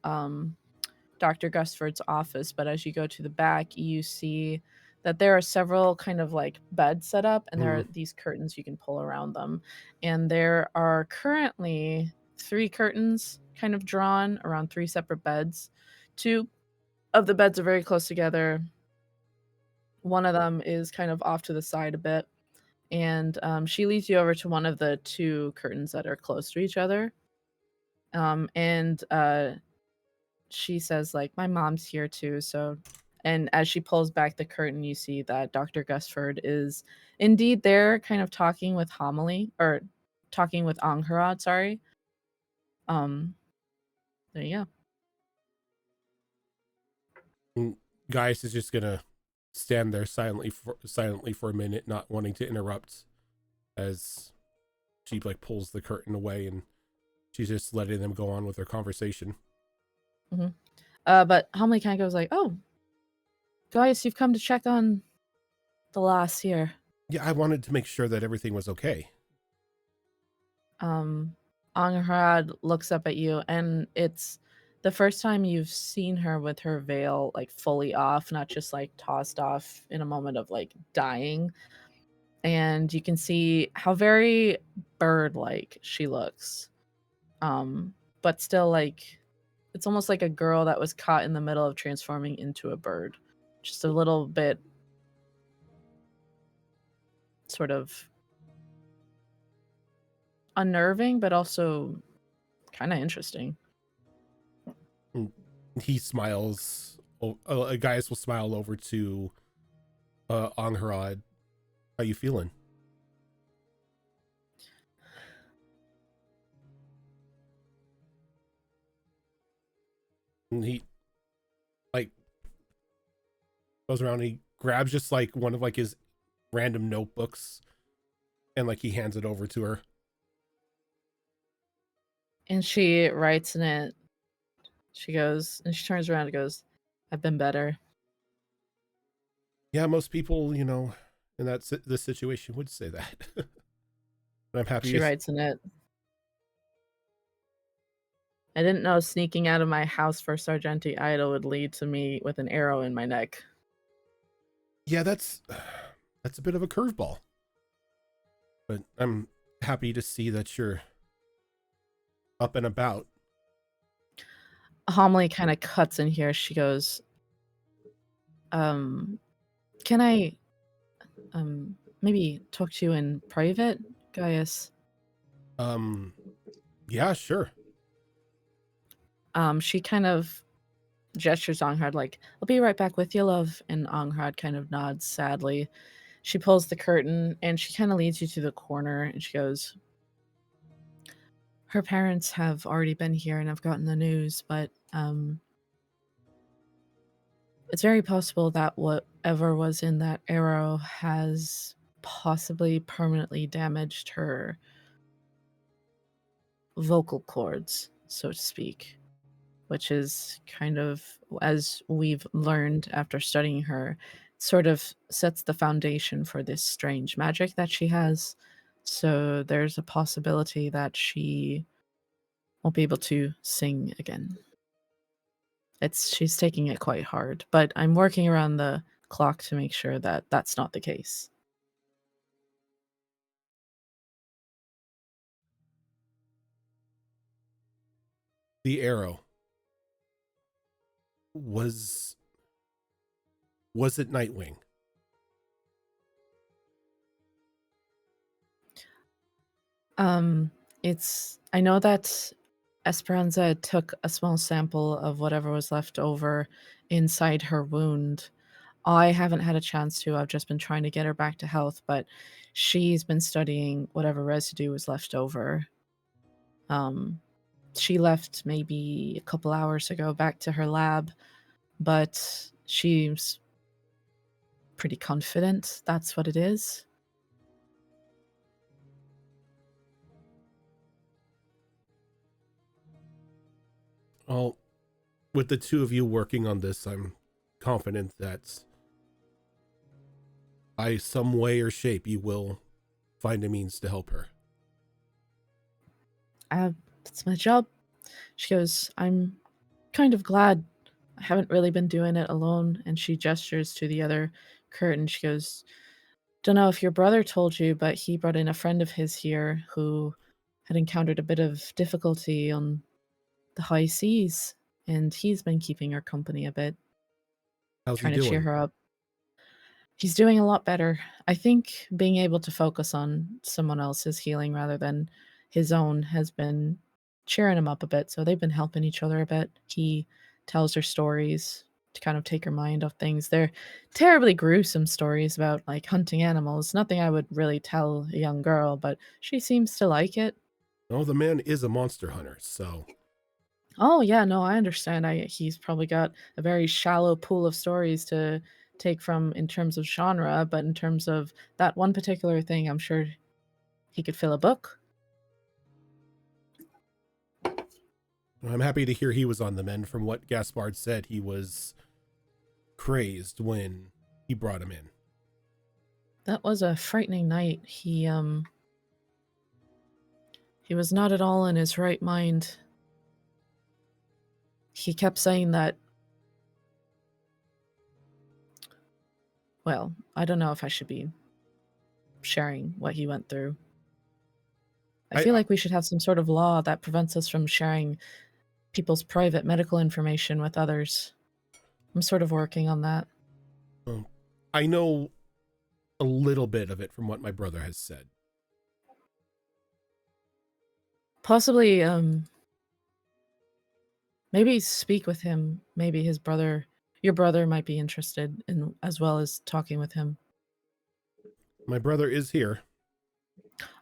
Dr. Gusford's office. But as you go to the back, you see that there are several kind of beds set up, and there are these curtains you can pull around them. And there are currently 3 curtains kind of drawn around 3 separate beds. 2 of the beds are very close together. One of them is kind of off to the side a bit. And she leads you over to one of the 2 curtains that are close to each other. And she says, "My mom's here too." So, and as she pulls back the curtain, you see that Dr. Gusford is indeed there, kind of talking with Homily, or talking with Angharad, sorry. There you go. Gaius is just gonna stand there silently for a minute, not wanting to interrupt, as she pulls the curtain away and she's just letting them go on with their conversation. But Homily kind of goes "Oh, Gaius, you've come to check on the lass here." Yeah, I wanted to make sure that everything was okay. Angharad looks up at you, and it's the first time you've seen her with her veil fully off, not just tossed off in a moment of dying. And you can see how very bird-like she looks. But still it's almost like a girl that was caught in the middle of transforming into a bird. Just a little bit sort of unnerving, but also kind of interesting. He smiles. Gaius will smile over to Angharad. How you feeling? And he goes around and he grabs just one of his random notebooks and he hands it over to her. And she writes in it, She goes, and she turns around and goes, I've been better. Yeah, most people, you know, in this situation would say that. But I'm happy. She writes in it, I didn't know sneaking out of my house for Sargenty idol would lead to me with an arrow in my neck. Yeah, that's a bit of a curveball. But I'm happy to see that you're up and about. Homily kind of cuts in here. She goes, can I maybe talk to you in private, Gaius? Yeah, sure. She kind of gestures Angrad like, I'll be right back with you, love. And Angrad kind of nods sadly. She pulls the curtain and she kind of leads you to the corner and she goes, her parents have already been here and I've gotten the news, but it's very possible that whatever was in that arrow has possibly permanently damaged her vocal cords, so to speak, which is kind of, as we've learned after studying her, sort of sets the foundation for this strange magic that she has. So there's a possibility that she won't be able to sing again. She's taking it quite hard, but I'm working around the clock to make sure that that's not the case. The arrow was it Nightwing? I know that Esperanza took a small sample of whatever was left over inside her wound. I haven't had a chance to. I've just been trying to get her back to health, but she's been studying whatever residue was left over. She left maybe a couple hours ago back to her lab, but she's pretty confident that's what it is. Well, with the two of you working on this, I'm confident that by some way or shape you will find a means to help her. That's my job. She goes, I'm kind of glad I haven't really been doing it alone. And she gestures to the other curtain. She goes, don't know if your brother told you, but he brought in a friend of his here who had encountered a bit of difficulty on the high seas. And he's been keeping her company a bit, How's trying he to cheer doing? her up. He's doing a lot better. I think being able to focus on someone else's healing rather than his own has been cheering him up a bit. So they've been helping each other a bit. He tells her stories to kind of take her mind off things. They're terribly gruesome stories about like hunting animals. Nothing I would really tell a young girl, but she seems to like it. Oh, the man is a monster hunter, so Oh yeah, no, I understand. He's probably got a very shallow pool of stories to take from in terms of genre, but in terms of that one particular thing, I'm sure he could fill a book. I'm happy to hear he was on the mend. From what Gaspard said, he was crazed when he brought him in. That was a frightening night. He was not at all in his right mind. He kept saying that, well, I don't know if I should be sharing what he went through. I feel like we should have some sort of law that prevents us from sharing people's private medical information with others. I'm sort of working on that. I know a little bit of it from what my brother has said. Possibly, maybe speak with him. Maybe your brother might be interested in, as well as talking with him. My brother is here.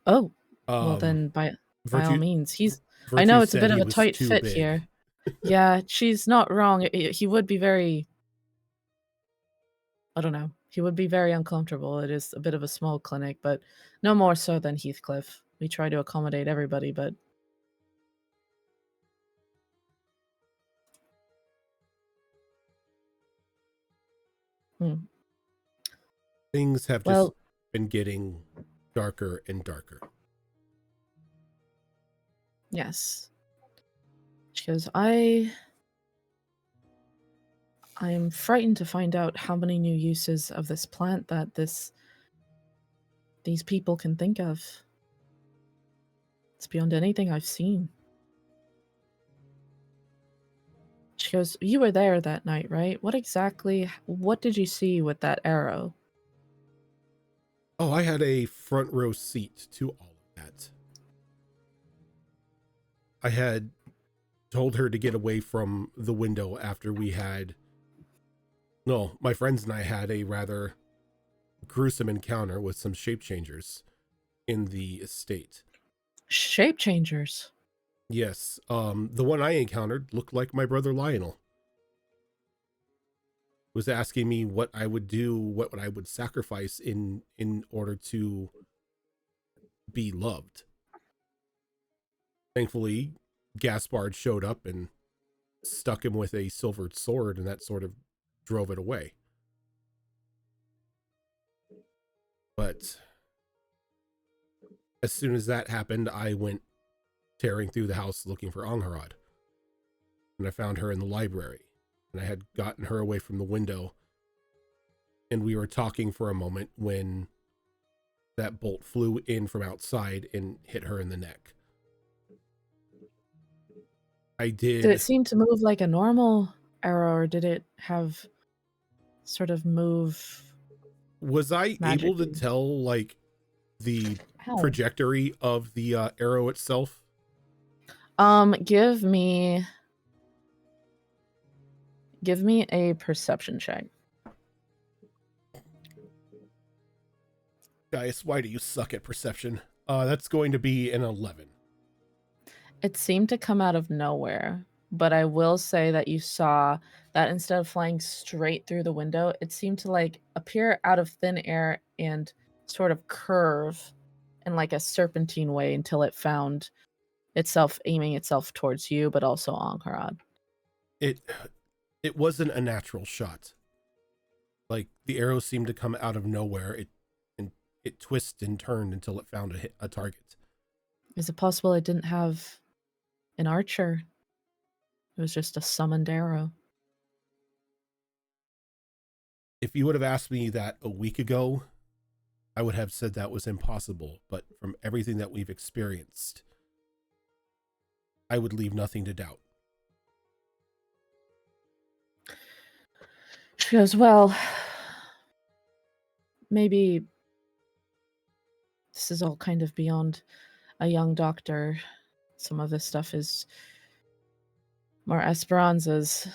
Oh, well then by all means. I Virtue know it's a said bit of he a was tight too fit big. here. Yeah, she's not wrong. He would be very, I don't know. He would be very uncomfortable. It is a bit of a small clinic, but no more so than Heathcliff. We try to accommodate everybody, but Hmm. Things have just Well, been getting darker and darker. yes. She goes, I am frightened to find out how many new uses of this plant that these people can think of. It's beyond anything I've seen. She goes, you were there that night, right? What did you see with that arrow? Oh, I had a front row seat to all of that. I had told her to get away from the window after my friends and I had a rather gruesome encounter with some shape changers in the estate. Shape changers. Yes, the one I encountered looked like my brother Lionel. Was asking me what I would do, what I would sacrifice in order to be loved. Thankfully, Gaspard showed up and stuck him with a silvered sword, and that sort of drove it away. But as soon as that happened, I went tearing through the house looking for Angharad. And I found her in the library. And I had gotten her away from the window. And we were talking for a moment when that bolt flew in from outside and hit her in the neck. Did it seem to move like a normal arrow, or did it have sort of move? Was I able to magically? tell, like, the How? trajectory of the arrow itself? Give me a perception check. Guys, why do you suck at perception? That's going to be an 11. It seemed to come out of nowhere, but I will say that you saw that instead of flying straight through the window, it seemed to like appear out of thin air and sort of curve in like a serpentine way until it found itself aiming itself towards you, but also Angharad. It wasn't a natural shot. Like, the arrow seemed to come out of nowhere. It twisted and turned until it found a target. Is it possible it didn't have an archer? It was just a summoned arrow. If you would have asked me that a week ago, I would have said that was impossible. But from everything that we've experienced, I would leave nothing to doubt. She goes, well, maybe this is all kind of beyond a young doctor. Some of this stuff is more Esperanza's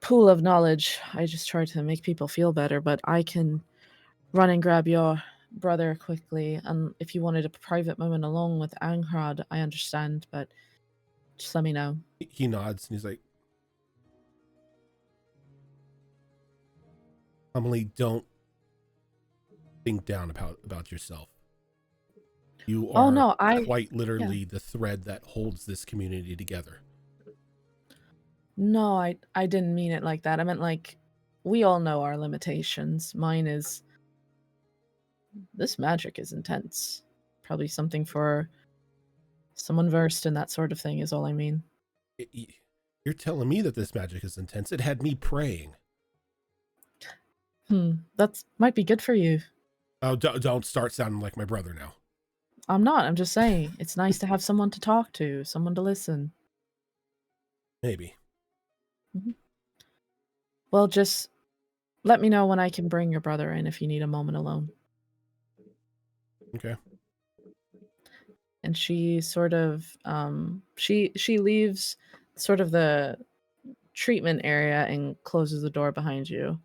pool of knowledge. I just try to make people feel better, but I can run and grab your brother quickly. And if you wanted a private moment alone with Angharad, I understand, but just let me know. He nods and he's like, Emily, don't think down about yourself. You are quite literally the thread that holds this community together. No, I didn't mean it like that. I meant like, we all know our limitations. Mine is, this magic is intense. Probably something for someone versed in that sort of thing is all I mean. You're telling me that this magic is intense. It had me praying. That might be good for you. Oh, don't start sounding like my brother now. I'm not. I'm just saying. It's nice to have someone to talk to, someone to listen. Maybe. Mm-hmm. Well, just let me know when I can bring your brother in if you need a moment alone. Okay. And she sort of, she leaves sort of the treatment area and closes the door behind you.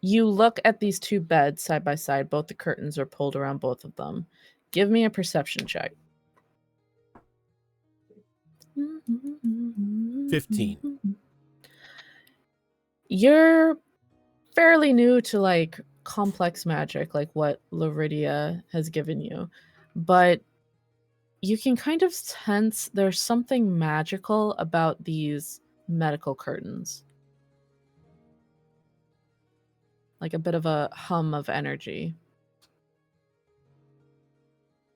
You look at these two beds side by side. Both the curtains are pulled around both of them. Give me a perception check. 15. You're fairly new to like complex magic, like what Loridia has given you, but You can kind of sense there's something magical about these medical curtains. Like a bit of a hum of energy.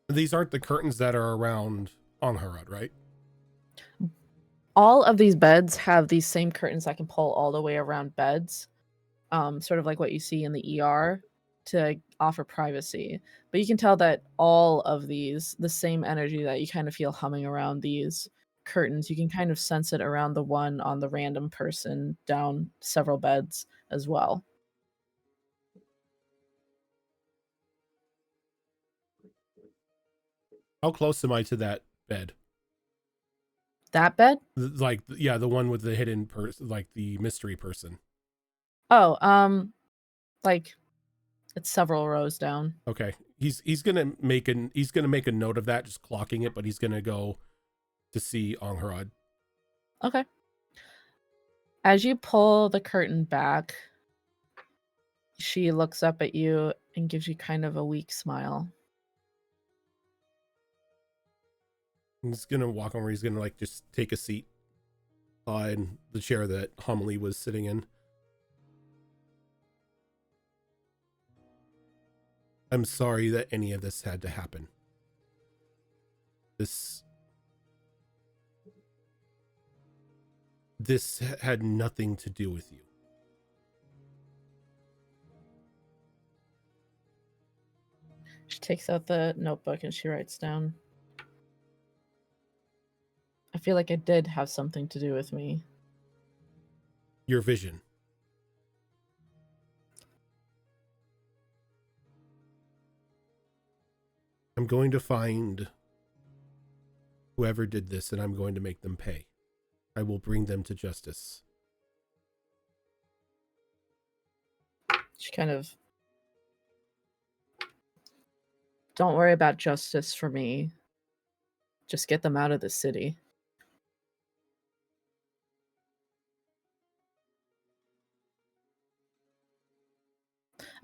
These aren't the curtains that are around Angharad, right? All of these beds have these same curtains that can pull all the way around beds, sort of like what you see in the ER to offer privacy. But you can tell that all of these, the same energy that you kind of feel humming around these curtains, you can kind of sense it around the one on the random person down several beds as well. How close am I to that bed? That bed? Like, yeah, the one with the hidden person, like the mystery person. Oh, like it's several rows down. Okay, he's gonna make a note of that, just clocking it, but he's gonna go to see Angharad. Okay. As you pull the curtain back, she looks up at you and gives you kind of a weak smile. He's gonna walk over. He's gonna like just take a seat in the chair that Homily was sitting in. I'm sorry that any of this had to happen. This had nothing to do with you. She takes out the notebook and she writes down, I feel like it did have something to do with me. Your vision. I'm going to find whoever did this and I'm going to make them pay. I will bring them to justice. She kind of, don't worry about justice for me. Just get them out of the city.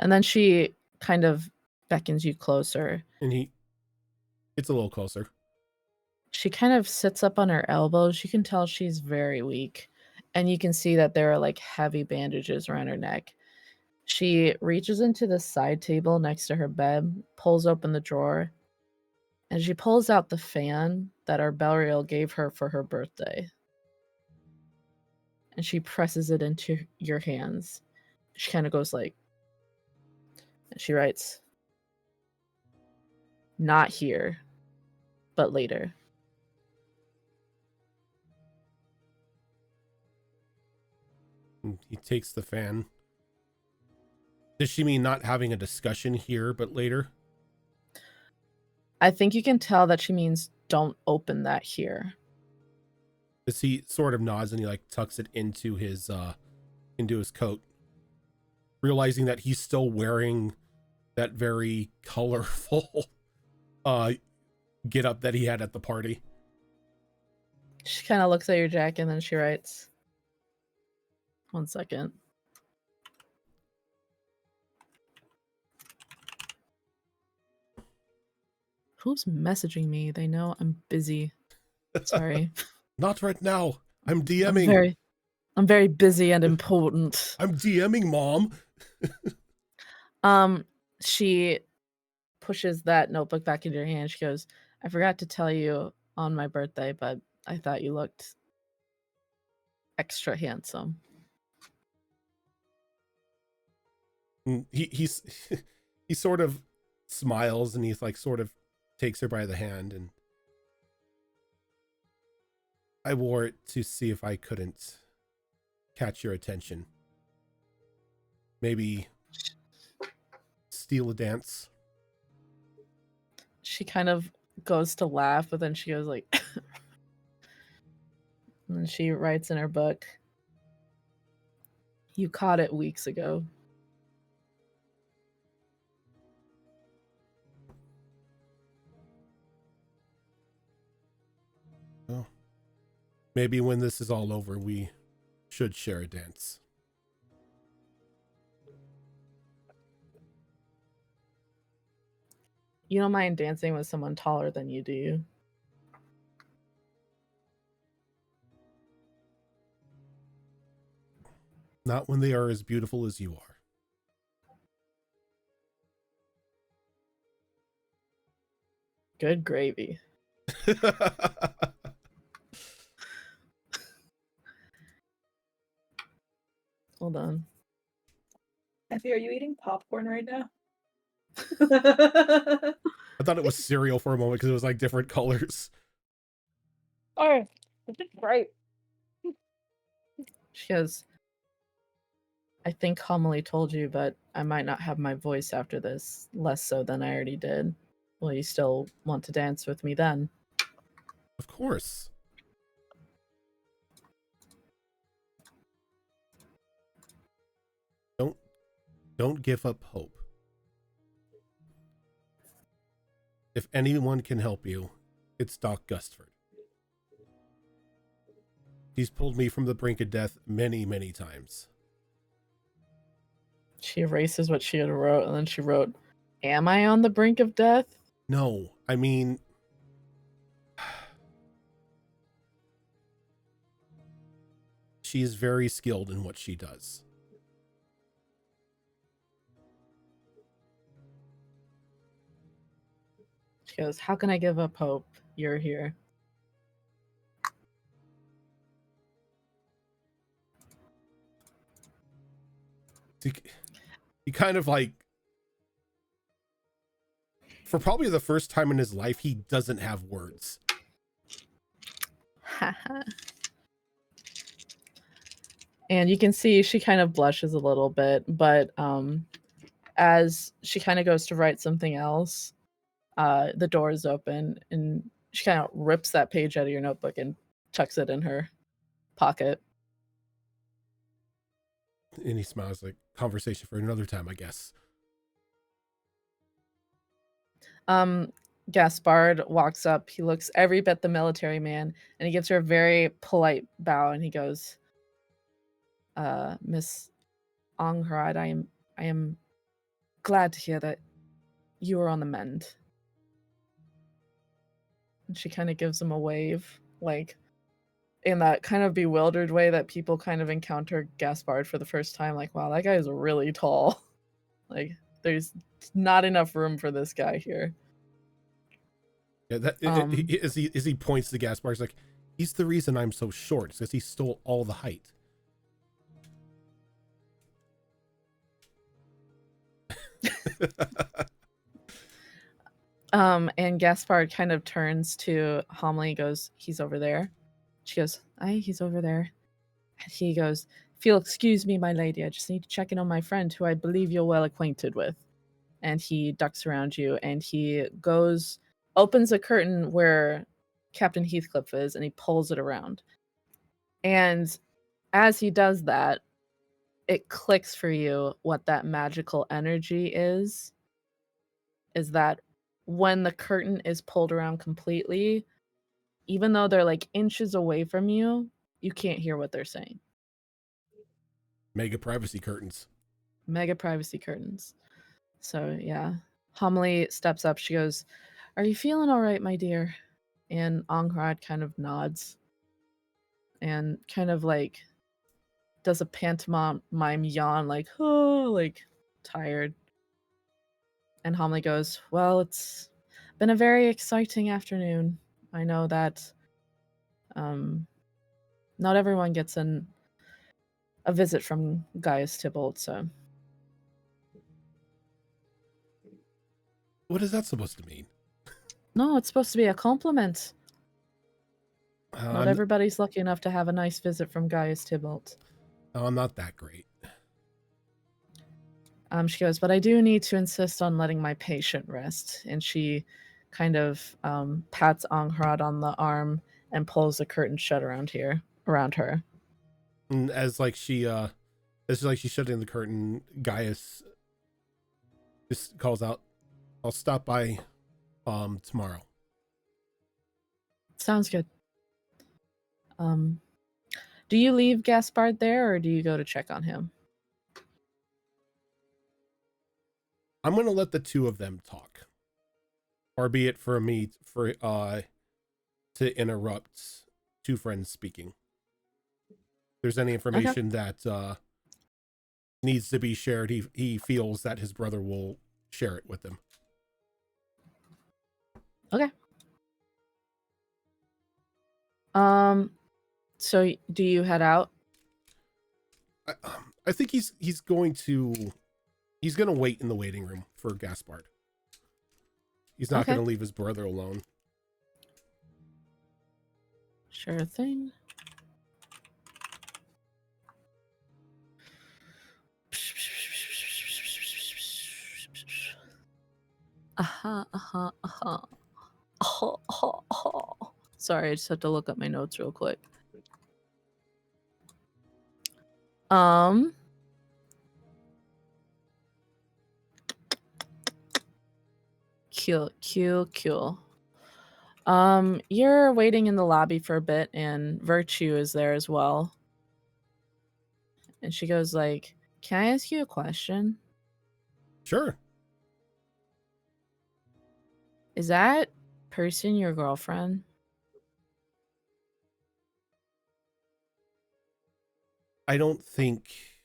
And then she kind of beckons you closer. And it's a little closer. She kind of sits up on her elbows. You can tell she's very weak. And you can see that there are like heavy bandages around her neck. She reaches into the side table next to her bed, pulls open the drawer, and she pulls out the fan that our Belriel gave her for her birthday. And she presses it into your hands. She kind of goes like, and she writes, not here, but later. And he takes the fan. Does she mean not having a discussion here, but later? I think you can tell that she means don't open that here. As he sort of nods and he like tucks it into his coat, realizing that he's still wearing that very colorful get up that he had at the party. She kind of looks at your jacket and then she writes, 1 second. Who's messaging me? They know I'm busy. Sorry. Not right now. I'm DMing. I'm very busy and important. I'm DMing, Mom. She pushes that notebook back into your hand. She goes, I forgot to tell you on my birthday, but I thought you looked extra handsome. He sort of smiles and he's like sort of takes her by the hand, and I wore it to see if I couldn't catch your attention. Maybe steal a dance. She kind of goes to laugh, but then she goes like, and then she writes in her book, you caught it weeks ago. Well, maybe when this is all over, we should share a dance. You don't mind dancing with someone taller than you, do you? Not when they are as beautiful as you are. Good gravy. Hold on. Effie, are you eating popcorn right now? I thought it was cereal for a moment because it was like different colors. Oh, this is great. She goes, I think Homily told you, but I might not have my voice after this, less so than I already did. Will you still want to dance with me then? Of course. Don't give up hope. If anyone can help you, it's Doc Gustford. He's pulled me from the brink of death many, many times. She erases what she had wrote, and then she wrote, Am I on the brink of death? No, I mean... She is very skilled in what she does. She goes, How can I give up hope? You're here. He kind of like... For probably the first time in his life, he doesn't have words. And you can see she kind of blushes a little bit, but as she kind of goes to write something else, the door is open and she kind of rips that page out of your notebook and tucks it in her pocket. And he smiles like, conversation for another time, I guess. Gaspard walks up. He looks every bit the military man, and he gives her a very polite bow, and he goes, Miss Angrad, I am glad to hear that you are on the mend. And she kind of gives him a wave, like in that kind of bewildered way that people kind of encounter Gaspard for the first time, like, wow, that guy is really tall. Like, there's not enough room for this guy here. Yeah, as he points to Gaspar, he's like, he's the reason I'm so short, because he stole all the height. And Gaspard kind of turns to Homily and goes, he's over there. She goes, aye, he's over there. And he goes, if you'll excuse me, my lady, I just need to check in on my friend who I believe you're well acquainted with. And he ducks around you and he goes, opens a curtain where Captain Heathcliff is, and he pulls it around. And as he does that, it clicks for you what that magical energy is that when the curtain is pulled around completely, even though they're like inches away from you, you can't hear what they're saying. Mega privacy curtains. Mega privacy curtains. So yeah, Homily steps up. She goes, are you feeling all right, my dear? And Angrad kind of nods and kind of like does a pantomime yawn, like, oh, like tired. And Homily goes, well, it's been a very exciting afternoon. I know that not everyone gets a visit from Gaius Tybalt, so. What is that supposed to mean? No, it's supposed to be a compliment. Not everybody's lucky enough to have a nice visit from Gaius Tybalt. Oh, I'm not that great. She goes, but I do need to insist on letting my patient rest. And she kind of pats Angrad on the arm and pulls the curtain shut around her. And as she's shutting the curtain, Gaius just calls out, I'll stop by tomorrow. Sounds good. Do you leave Gaspard there, or do you go to check on him? I'm gonna let the two of them talk, far be it for me to interrupt two friends speaking. If there's any information that needs to be shared, he feels that his brother will share it with him. Okay. So do you head out? I think he's going to wait in the waiting room for Gaspard. He's not Okay. going to leave his brother alone. Sure thing. Sorry, I just had to look up my notes real quick. Cool. You're waiting in the lobby for a bit, and Virtue is there as well. And she goes like, "Can I ask you a question? Sure. Is that person your girlfriend?" I don't think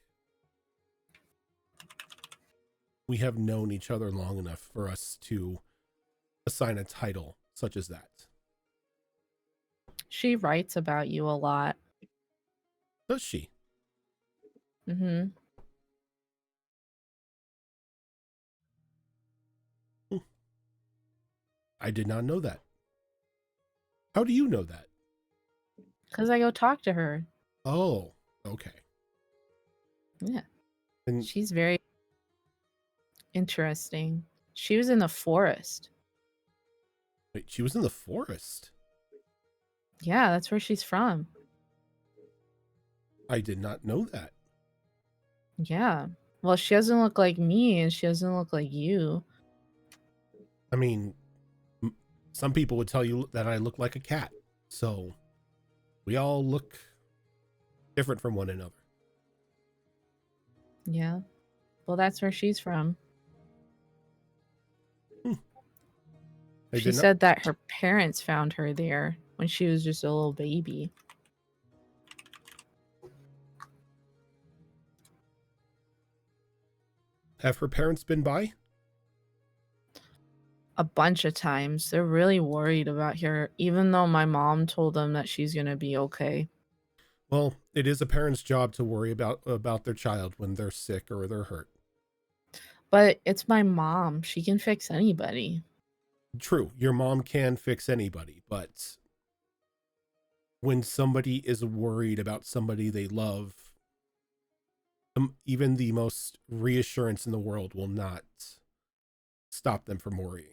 we have known each other long enough for us to assign a title such as that. She writes about you a lot. Does she? Mm-hmm. I did not know that. How do you know that? Because I go talk to her. Oh, okay. Yeah. And She's very interesting. She was in the forest. wait, she was in the forest. Yeah, that's where she's from. I did not know that. Yeah. Well, she doesn't look like me, and she doesn't look like you. I mean, some people would tell you that I look like a cat. So we all look different from one another. Yeah. Well, that's where she's from. I She did not. said that her parents found her there when she was just a little baby. Have her parents been by? A bunch of times. They're really worried about her, even though my mom told them that she's going to be okay. Well, it is a parent's job to worry about their child when they're sick or they're hurt. But it's my mom. She can fix anybody. True, your mom can fix anybody, but when somebody is worried about somebody they love, even the most reassurance in the world will not stop them from worrying.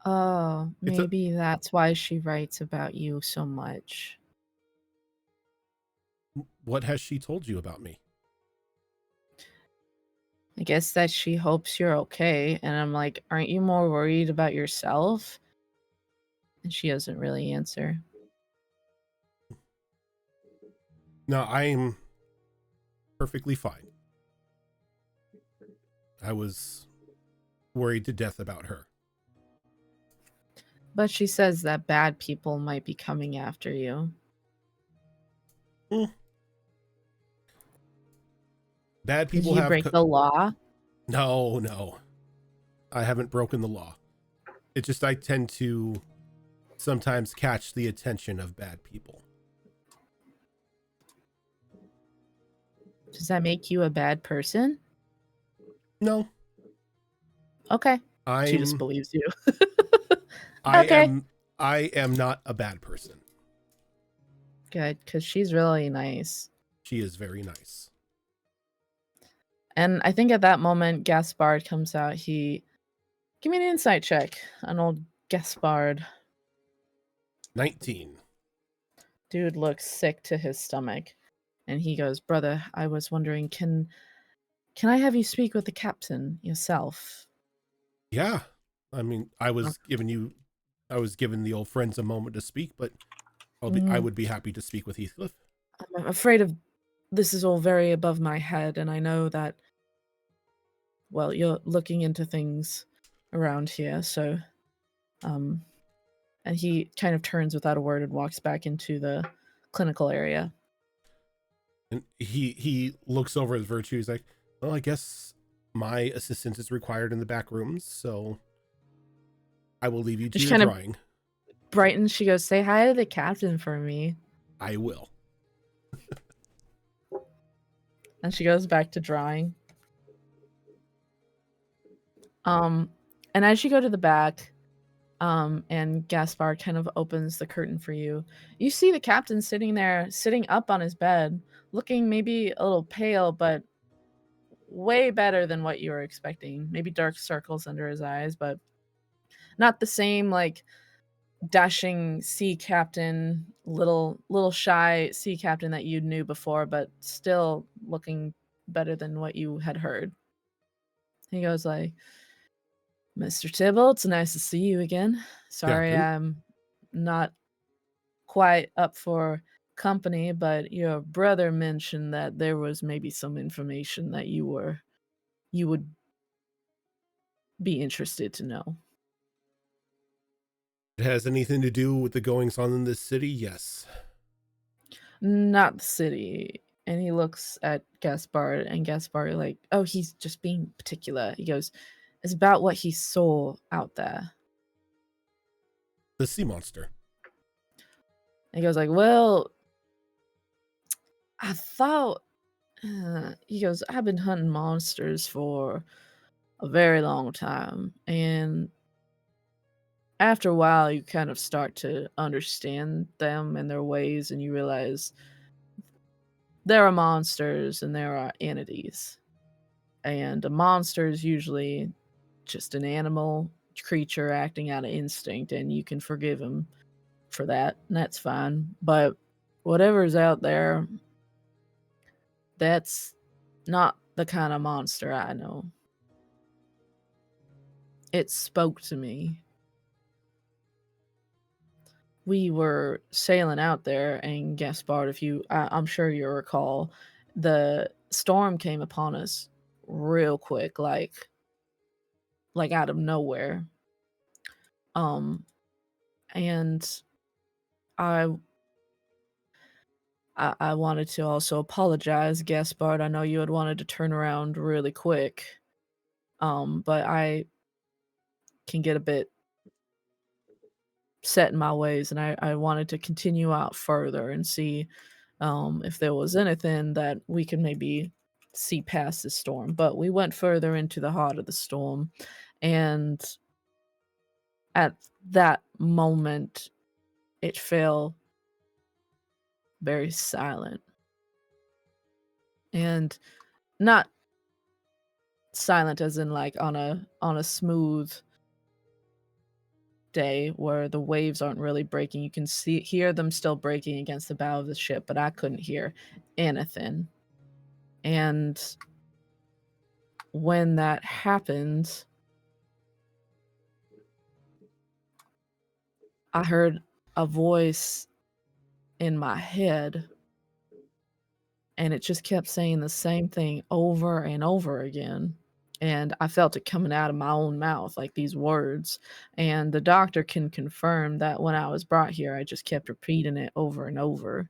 Oh, It's a maybe that's why she writes about you so much. What has she told you about me? I guess that she hopes you're okay. And I'm like, aren't you more worried about yourself? And she doesn't really answer. No, I'm perfectly fine. I was worried to death about her. But she says that bad people might be coming after you. Bad people Did you have break the law? No. I haven't broken the law. It's just I tend to sometimes catch the attention of bad people. Does that make you a bad person? No. Okay. She just I'm believes you. I Okay. am not a bad person. Good, because she's really nice. She is very nice. And I think at that moment, Gaspard comes out. Give me an insight check on old Gaspard. 19. Dude looks sick to his stomach. And he goes, "Brother, I was wondering, can I have you speak with the captain yourself?" Yeah. I mean, I was given the old friends a moment to speak, but I would be happy to speak with Heathcliff. I'm afraid of this is all very above my head, and I know that, well, you're looking into things around here, so and he kind of turns without a word and walks back into the clinical area. And he looks over at Virtue. He's like, well, I guess my assistance is required in the back rooms, so I will leave you to She your kind of drawing. brightens. She goes, "Say hi to the captain for me." I will. And she goes back to drawing. And as you go to the back, and Gaspar kind of opens the curtain for you, you see the captain sitting there, sitting up on his bed, looking maybe a little pale, but way better than what you were expecting. Maybe dark circles under his eyes, but not the same like dashing sea captain, little shy sea captain that you knew before, but still looking better than what you had heard. He goes like, "Mr. Tibble, it's nice to see you again. Sorry Captain? I'm not quite up for company, but your brother mentioned that there was maybe some information that you would be interested to know." It has anything to do with the goings on in this city? Yes. "Not the city." And he looks at Gaspard, and Gaspard like, "Oh, he's just being particular." He goes, "It's about what he saw out there." The sea monster. And he goes like, "Well, I thought," he goes, "I've been hunting monsters for a very long time, and after a while you kind of start to understand them and their ways, and you realize there are monsters and there are entities. And a monster is usually just an animal creature acting out of instinct, and you can forgive him for that, and that's fine. But whatever's out there, that's not the kind of monster I know. It spoke to me. We were sailing out there, and Gaspard, if I'm sure you recall, the storm came upon us real quick, like out of nowhere. And I I wanted to also apologize, Gaspard. I know you had wanted to turn around really quick, but I can get a bit set in my ways, and I wanted to continue out further and see if there was anything that we could maybe see past the storm. But we went further into the heart of the storm, and at that moment, it fell very silent. And not silent as in like on a smooth day where the waves aren't really breaking. You can hear them still breaking against the bow of the ship, but I couldn't hear anything. And when that happened, I heard a voice in my head, and it just kept saying the same thing over and over again. And I felt it coming out of my own mouth, like these words. And the doctor can confirm that when I was brought here, I just kept repeating it over and over.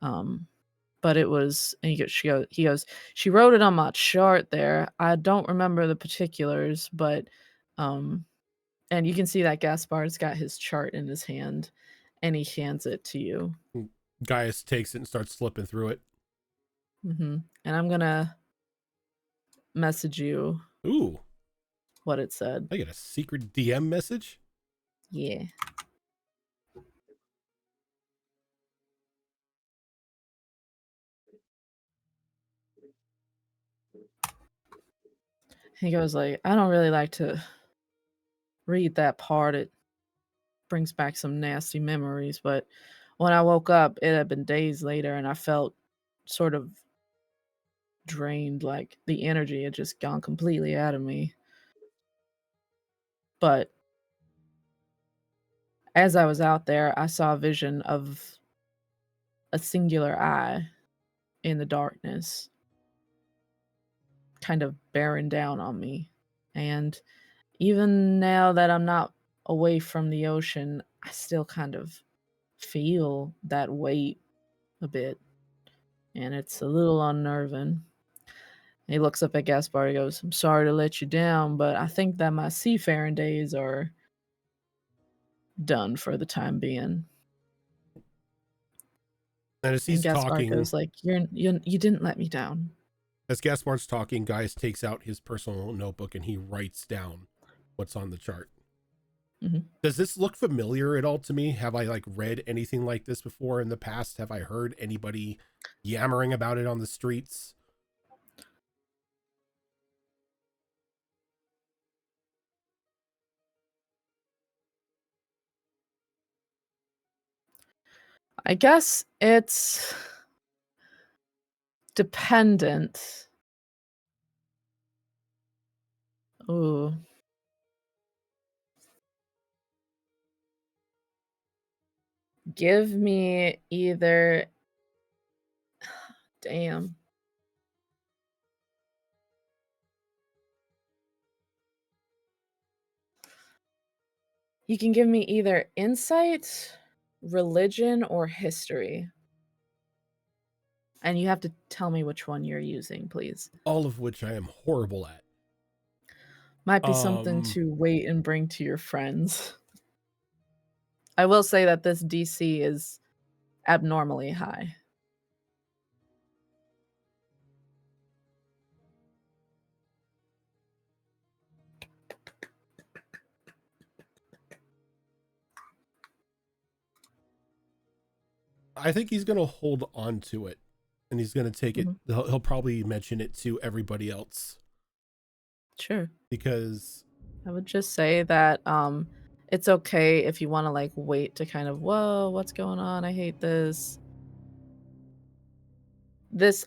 But it was, and he goes, "She wrote it on my chart there. I don't remember the particulars, but, and you can see that Gaspard's got his chart in his hand, and he hands it to you. Gaius takes it and starts flipping through it. And I'm gonna message you Ooh, what it said. I get a secret DM message? Yeah. He goes like, "I don't really like to read that part. It brings back some nasty memories, but when I woke up, it had been days later, and I felt sort of drained, like the energy had just gone completely out of me. But as I was out there, I saw a vision of a singular eye in the darkness, kind of bearing down on me. And even now that I'm not away from the ocean, I still kind of feel that weight a bit. and it's a little unnerving. He looks up at Gaspar and goes, I'm sorry to let you down, but I think that my seafaring days are done for the time being. And as And he's Gaspar talking, goes like, you didn't let me down. as Gaspar's talking, Gaius takes out his personal notebook and he writes down what's on the chart. Mhm. Does this look familiar at all to me? Have I like read anything like this before in the past? Have I heard anybody yammering about it on the streets? I guess it's dependent. Ooh. Give me either. Damn. You can give me either insight, religion, or history. And you have to tell me which one you're using, please. All of which I am horrible at. Might be something to wait and bring to your friends. I will say that this DC is abnormally high. I think he's going to hold on to it and he's going to take it. He'll probably mention it to everybody else. Sure. Because I would just say that it's okay if you want to like wait to kind of, whoa, what's going on? I hate this.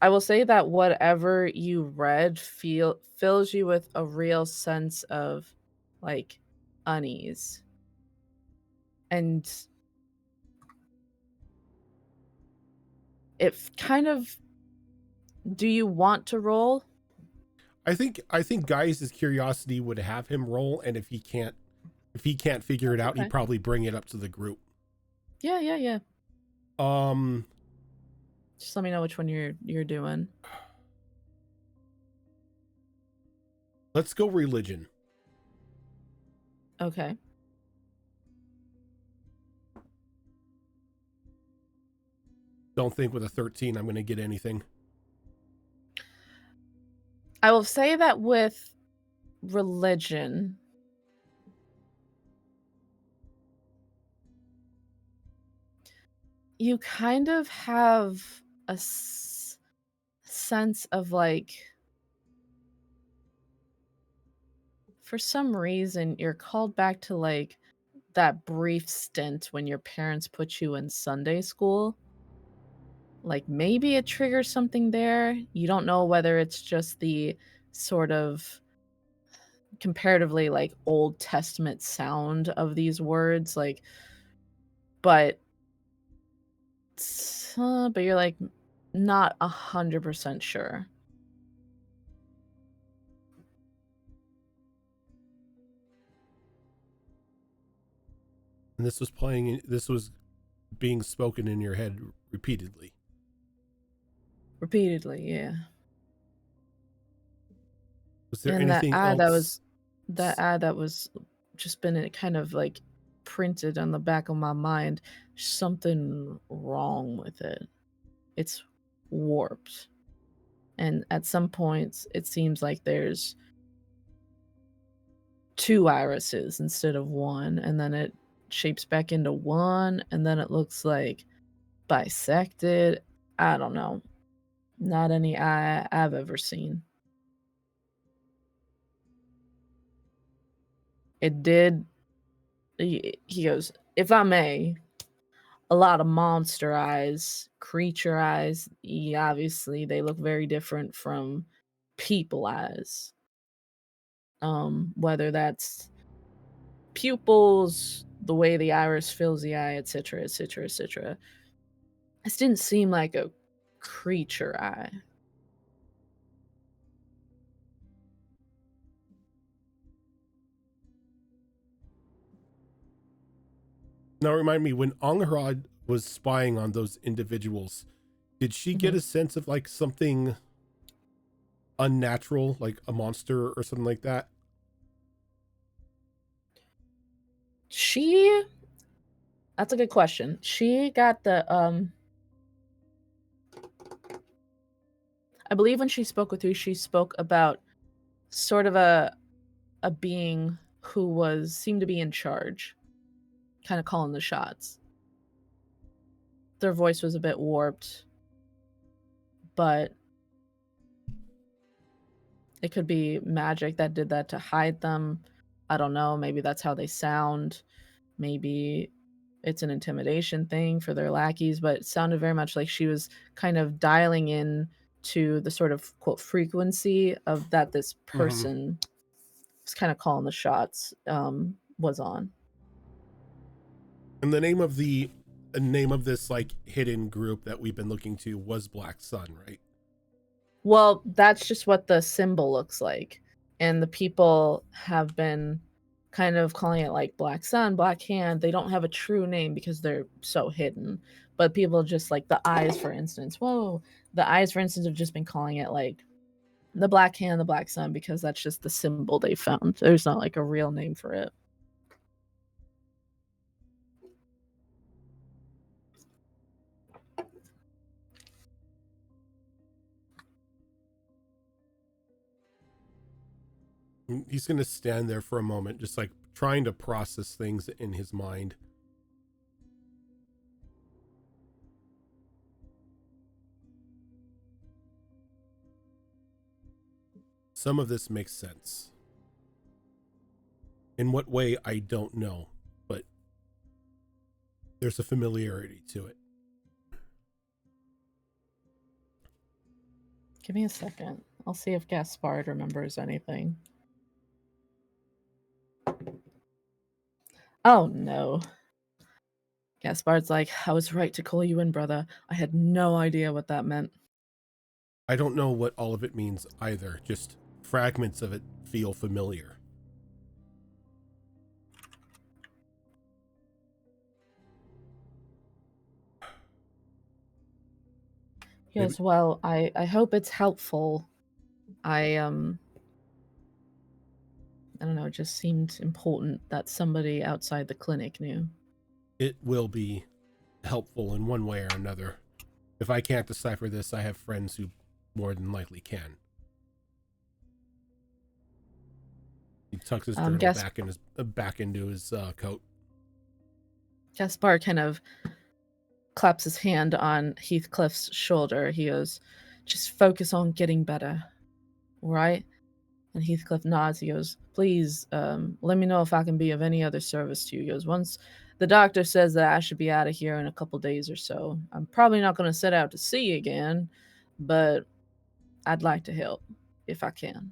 I will say that whatever you read fills you with a real sense of like unease. And it kind of, do you want to roll? I think Gaius' curiosity would have him roll, and if he can't figure it out, he'd probably bring it up to the group. Yeah. Just let me know which one you're doing. Let's go religion. Okay. Don't think with a 13 I'm going to get anything. I will say that with religion, you kind of have a sense of like, for some reason, you're called back to like that brief stint when your parents put you in Sunday school. Like maybe it triggers something there. You don't know whether it's just the sort of comparatively like Old Testament sound of these words, like, but you're like not 100% sure. And this was being spoken in your head repeatedly. Yeah. Was there anything else? That ad that was just been kind of like printed on the back of my mind. Something wrong with it. It's warped. And at some points, it seems like there's 2 irises instead of 1, and then it shapes back into 1, and then it looks like bisected. I don't know. Not any eye I've ever seen. It did. He goes, if I may, a lot of monster eyes, creature eyes. Obviously, they look very different from people eyes. Whether that's pupils, the way the iris fills the eye, etc., etc., etc. This didn't seem like a creature eye. Now remind me, when Angharad was spying on those individuals, Did she get a sense of like something unnatural, like a monster or something like that? That's a good question. She got the I believe when she spoke with you, she spoke about sort of a being who seemed to be in charge, kind of calling the shots. Their voice was a bit warped, but it could be magic that did that to hide them. I don't know. Maybe that's how they sound. Maybe it's an intimidation thing for their lackeys, but it sounded very much like she was kind of dialing in to the sort of quote frequency of that this person was kind of calling the shots was on. And the name of this like hidden group that we've been looking to was Black Sun, right? Well, that's just what the symbol looks like. And the people have been kind of calling it like Black Sun, Black Hand. They don't have a true name because they're so hidden. But people just like the eyes, for instance. Whoa. The eyes, for instance, have just been calling it like the Black Hand, the Black Sun, because that's just the symbol they found. There's not like a real name for it. He's going to stand there for a moment, just like trying to process things in his mind. Some of this makes sense. In what way, I don't know, but there's a familiarity to it. Give me a second. I'll see if Gaspard remembers anything. Oh, no. Gaspard's like, I was right to call you in, brother. I had no idea what that meant. I don't know what all of it means either. Just fragments of it feel familiar. He goes, well, I hope it's helpful. I don't know, it just seemed important that somebody outside the clinic knew. It will be helpful in one way or another. If I can't decipher this, I have friends who more than likely can. He tucks his journal back into his coat. Gaspard kind of claps his hand on Heathcliff's shoulder. He goes, just focus on getting better, right? And Heathcliff nods. He goes, please, let me know if I can be of any other service to you. He goes, once the doctor says that I should be out of here in a couple days or so, I'm probably not going to set out to sea again, but I'd like to help if I can.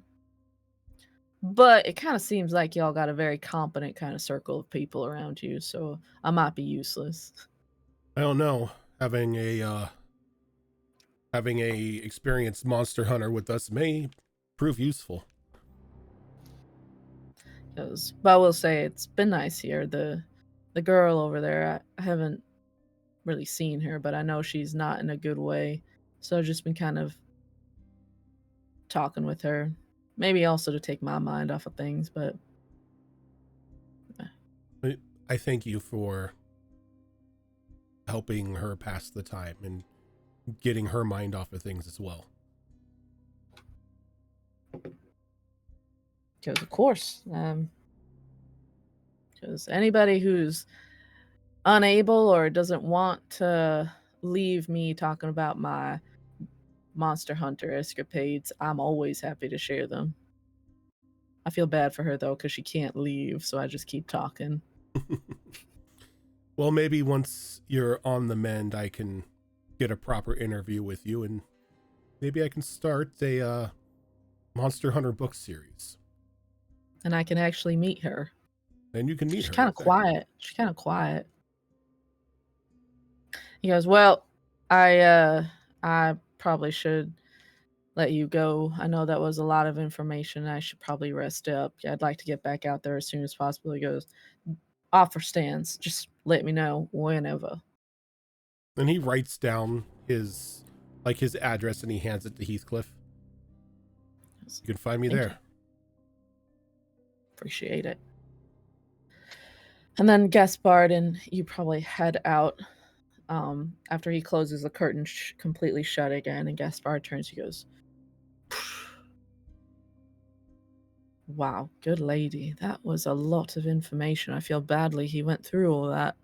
But it kind of seems like y'all got a very competent kind of circle of people around you, so I might be useless. I don't know. Having a experienced monster hunter with us may prove useful. But I will say it's been nice here. The girl over there, I haven't really seen her, but I know she's not in a good way. So I've just been kind of talking with her. Maybe also to take my mind off of things, but I thank you for helping her pass the time and getting her mind off of things as well. Because of course, because anybody who's unable or doesn't want to leave me talking about my monster hunter escapades, I'm always happy to share them. I feel bad for her though, because she can't leave, so I just keep talking. Well, maybe once you're on the mend, I can get a proper interview with you, and maybe I can start a Monster Hunter book series. And I can actually meet her. And you can meet her. She's kind of quiet. She's kind of quiet. He goes, well, I probably should let you go. I know that was a lot of information. I should probably rest up. I'd like to get back out there as soon as possible. He goes, offer stands. Just let me know whenever. And he writes down his like his address, and he hands it to Heathcliff. You can find me Thank there. you. Appreciate it. And then Gaspard and you probably head out after he closes the curtain completely shut again, and Gaspard turns, he goes, wow, good lady. That was a lot of information. I feel badly he went through all that.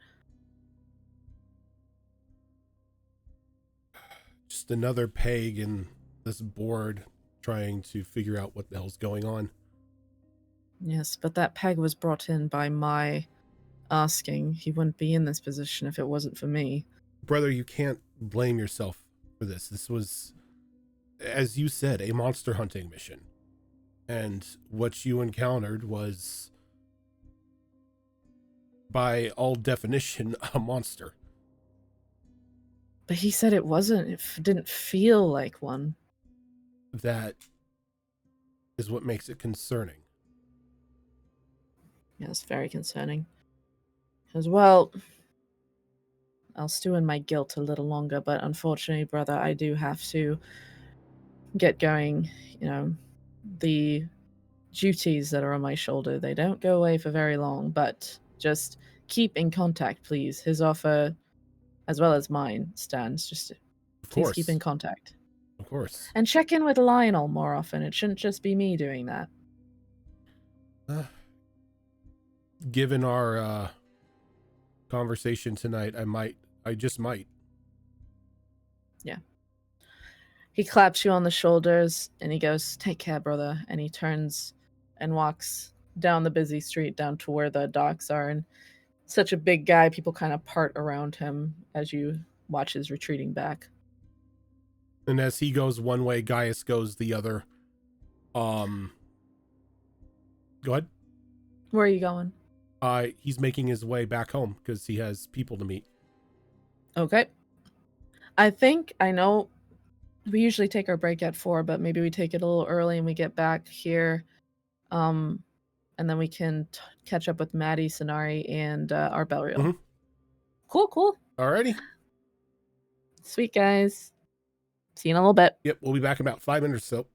Just another peg in this board trying to figure out what the hell's going on. Yes, but that peg was brought in by my asking. He wouldn't be in this position if it wasn't for me. Brother, you can't blame yourself for this. This was, as you said, a monster hunting mission. And what you encountered was, by all definition, a monster. But he said it wasn't. It didn't feel like one. That is what makes it concerning. Yes, very concerning. Because, well, I'll stew in my guilt a little longer, but unfortunately, brother, I do have to get going. You know, the duties that are on my shoulder, they don't go away for very long, but just keep in contact, please. His offer, as well as mine, stands. Just Of please course. keep in contact. Of course. And check in with Lionel more often. It shouldn't just be me doing that. Given our conversation tonight, I just might. Yeah. He claps you on the shoulders and he goes, take care, brother. And he turns and walks down the busy street down to where the docks are. And such a big guy, people kind of part around him as you watch his retreating back. And as he goes one way, Gaius goes the other. Go ahead. Where are you going? He's making his way back home because he has people to meet. Okay. I know we usually take our break at 4, but maybe we take it a little early and we get back here. And then we can catch up with Maddie, Sonari, and our Belriel. Mhm. Cool. Alrighty. Sweet, guys. See you in a little bit. Yep, we'll be back in about 5 minutes or so.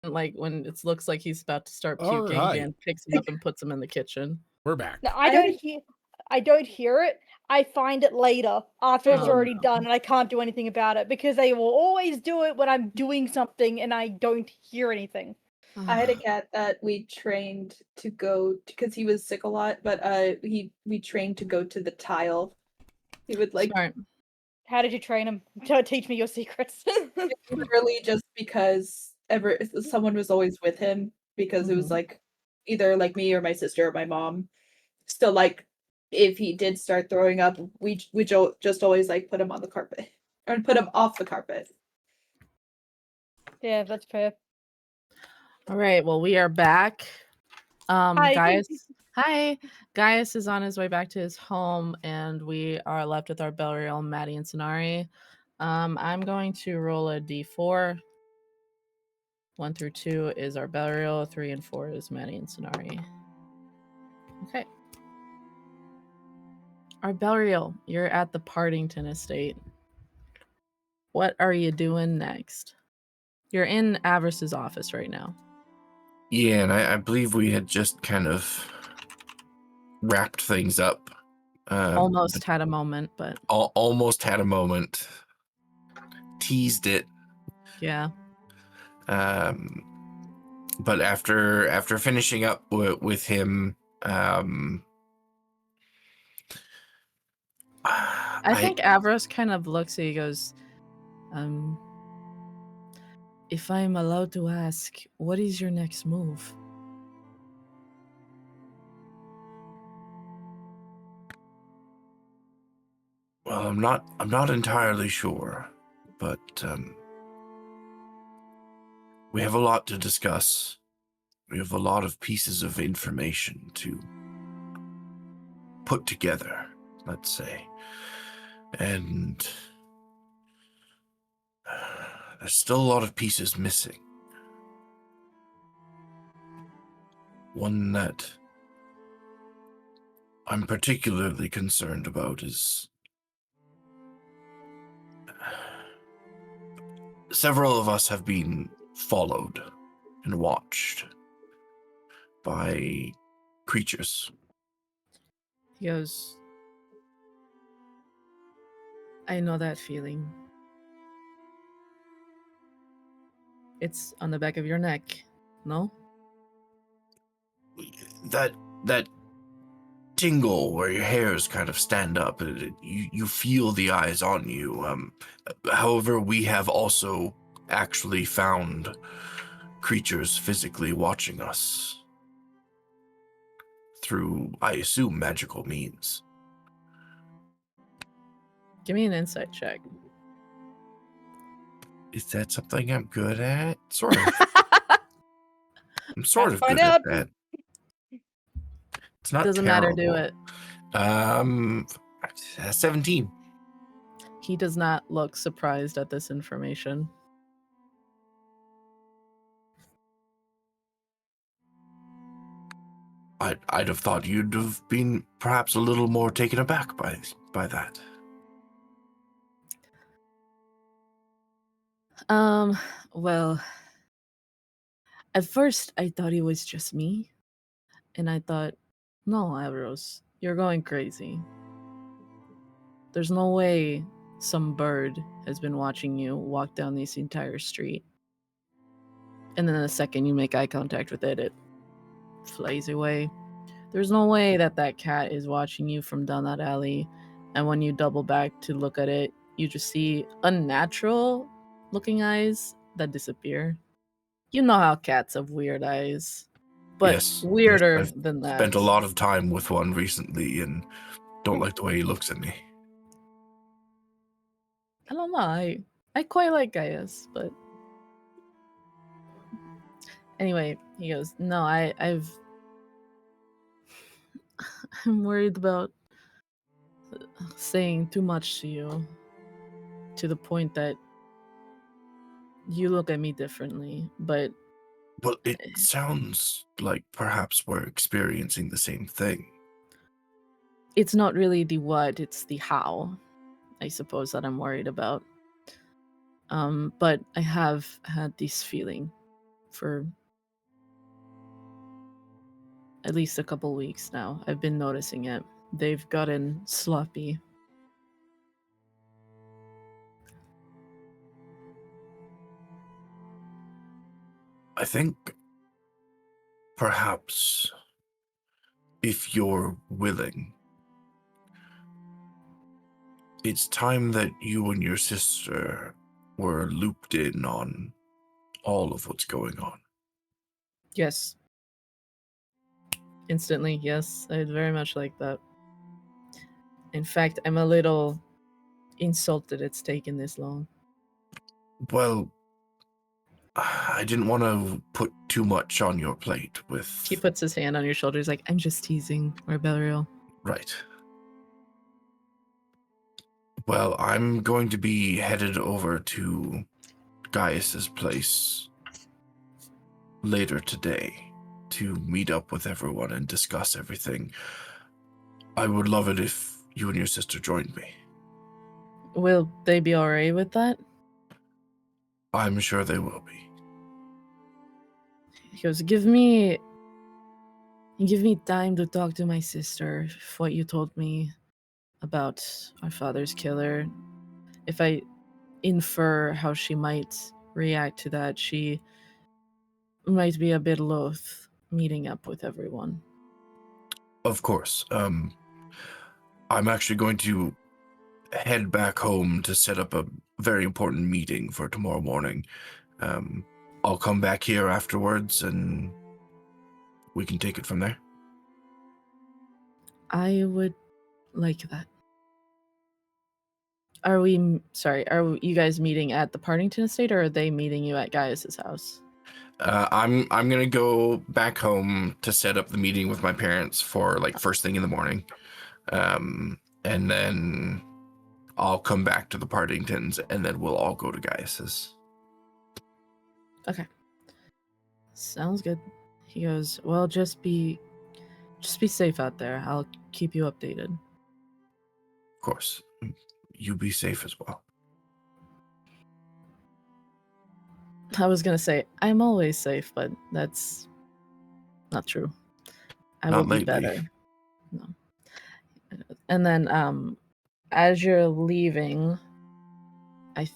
like when it looks like he's about to start All puking, right. Dan picks him up and puts him in the kitchen. We're back. No, I don't hear it. I find it later after it's Oh, already no. done, and I can't do anything about it because they will always do it when I'm doing something and I don't hear anything. I had a cat that we trained to go because he was sick a lot, but we trained to go to the tile. He would like Smart. How did you train him? Don't teach me your secrets. literally just because someone was always with him because it was Mhm. like either like me or my sister or my mom. Still like if he did start throwing up, we just always like put him on the carpet or put him off the carpet. Yeah, that's fair. All right, well, we are back. Hi. Hi. Gaius is on his way back to his home, and we are left with our Belriel, Maddie, and Sonari. I'm going to roll a d4. 1 through 2 is our Belriel, 3 and 4 is Maddie and Sonari. Okay. Our Belriel, you're at the Partington estate. What are you doing next? You're in Avris's office right now. Yeah, and I believe we had just kind of wrapped things up. Almost had a moment, but Almost had a moment. Teased it. yeah. But after finishing up with him, I think Avros kind of looks at you, goes, if I'm allowed to ask, what is your next move? Well, I'm not entirely sure, but we have a lot to discuss. We have a lot of pieces of information to put together, let's say. And there's still a lot of pieces missing. One that I'm particularly concerned about is several of us have been followed and watched by creatures. He goes, I know that feeling. It's on the back of your neck, no? That tingle where your hairs kind of stand up, you feel the eyes on you. However, we have also actually found creatures physically watching us through, I assume, magical means. Give me an insight check. Is that something I'm good at? Sort of. I'm sort Let's of find good out. at that. It's not Doesn't matter, do it. 17. He does not look surprised at this information. I'd have thought you'd have been perhaps a little more taken aback by that. Well, at first I thought it was just me. And I thought, no, Avros, you're going crazy. There's no way some bird has been watching you walk down this entire street. And then the second you make eye contact with it, it flies away. There's no way that that cat is watching you from down that alley. And when you double back to look at it, you just see unnatural looking eyes that disappear. You know how cats have weird eyes. But Yes, weirder I've than that. spent a lot of time with one recently and don't like the way he looks at me. I don't know. I quite like Gaius, but anyway, he goes, no, I've I'm worried about saying too much to you to the point that you look at me differently, but Well, it sounds like perhaps we're experiencing the same thing. it's not really the what, it's the how, I suppose, that I'm worried about. But I have had this feeling for at least a couple weeks now. I've been noticing it. They've gotten sloppy. I think perhaps if you're willing, it's time that you and your sister were looped in on all of what's going on. Yes. Instantly, yes. I'd very much like that. In fact, I'm a little insulted it's taken this long. Well, I didn't want to put too much on your plate with... He puts his hand on your shoulder. He's like, I'm just teasing, Rebellial. Right. Well, I'm going to be headed over to Gaius's place later today to meet up with everyone and discuss everything. I would love it if you and your sister joined me. Will they be alright with that? I'm sure they will be. He goes, give me time to talk to my sister. What you told me about our father's killer. If I infer how she might react to that, she might be a bit loath meeting up with everyone. Of course. I'm actually going to head back home to set up a very important meeting for tomorrow morning. I'll come back here afterwards and we can take it from there. I would like that. Are you guys meeting at the Partington estate, or are they meeting you at Gaius's house? I'm gonna go back home to set up the meeting with my parents for like first thing in the morning. And then I'll come back to the Partingtons and then we'll all go to Gaius's. Okay. Sounds good. He goes, well, just be safe out there. I'll keep you updated. Of course. You be safe as well. I was gonna say, I'm always safe, but that's not true. I Not will be lately. better. No. And then as you're leaving, I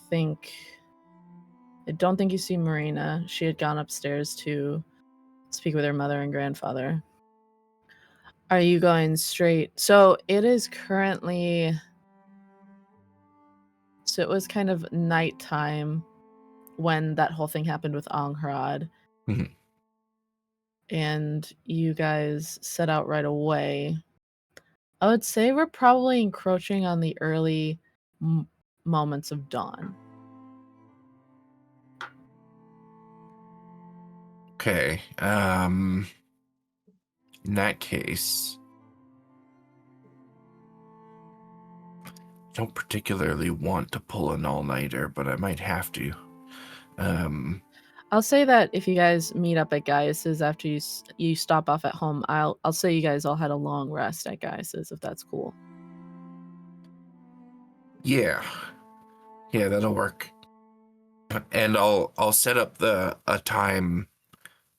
don't think you see Marina. She had gone upstairs to speak with her mother and grandfather. Are you going straight? So it is currently... So it was kind of nighttime when that whole thing happened with Angharad. Mhm. And you guys set out right away. I would say we're probably encroaching on the early moments of dawn. Okay. In that case, I don't particularly want to pull an all-nighter, but I might have to. I'll say that if you guys meet up at Gaius's after you stop off at home, I'll say you guys all had a long rest at Gaius's, if that's cool. Yeah, that'll work. And I'll set up a time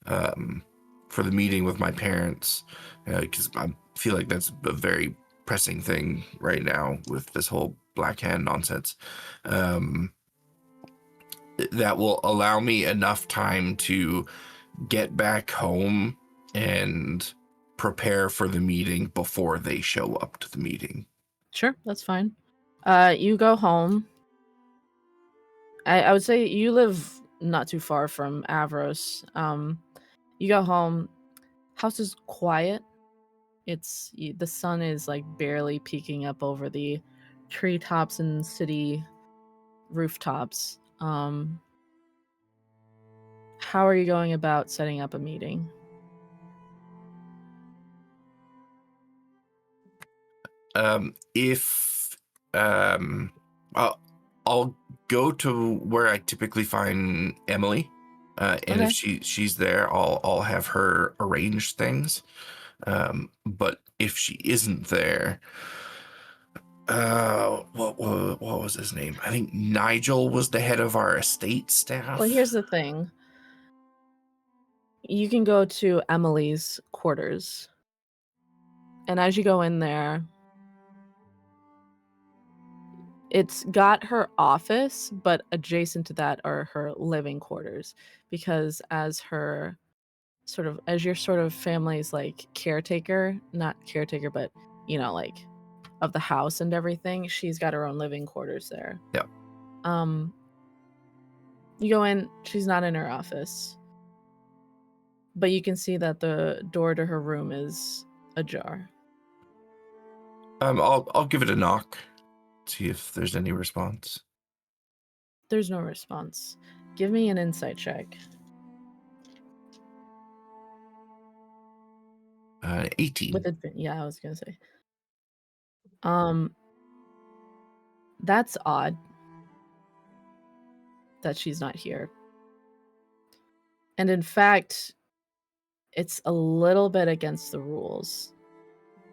for the meeting with my parents, because I feel like that's a very pressing thing right now with this whole Black Hand nonsense. That will allow me enough time to get back home and prepare for the meeting before they show up to the meeting. Sure, that's fine. You go home. I would say you live not too far from Avros. You go home. House is quiet. The sun is like barely peeking up over the treetops and city rooftops. How are you going about setting up a meeting? I'll go to where I typically find Emily, and Okay. if she's there, I'll have her arrange things. But if she isn't there, what was his name? I think Nigel was the head of our estate staff. Well, here's the thing. You can go to Emily's quarters. And as you go in there, it's got her office, but adjacent to that are her living quarters. Because as her as your sort of family's like caretaker, not caretaker, but like of the house and everything, she's got her own living quarters there. Yeah. You go in, she's not in her office. But you can see that the door to her room is ajar. I'll give it a knock, see if there's any response. There's no response. Give me an insight check. 18. Yeah, I was gonna say. That's odd that she's not here. And in fact, it's a little bit against the rules.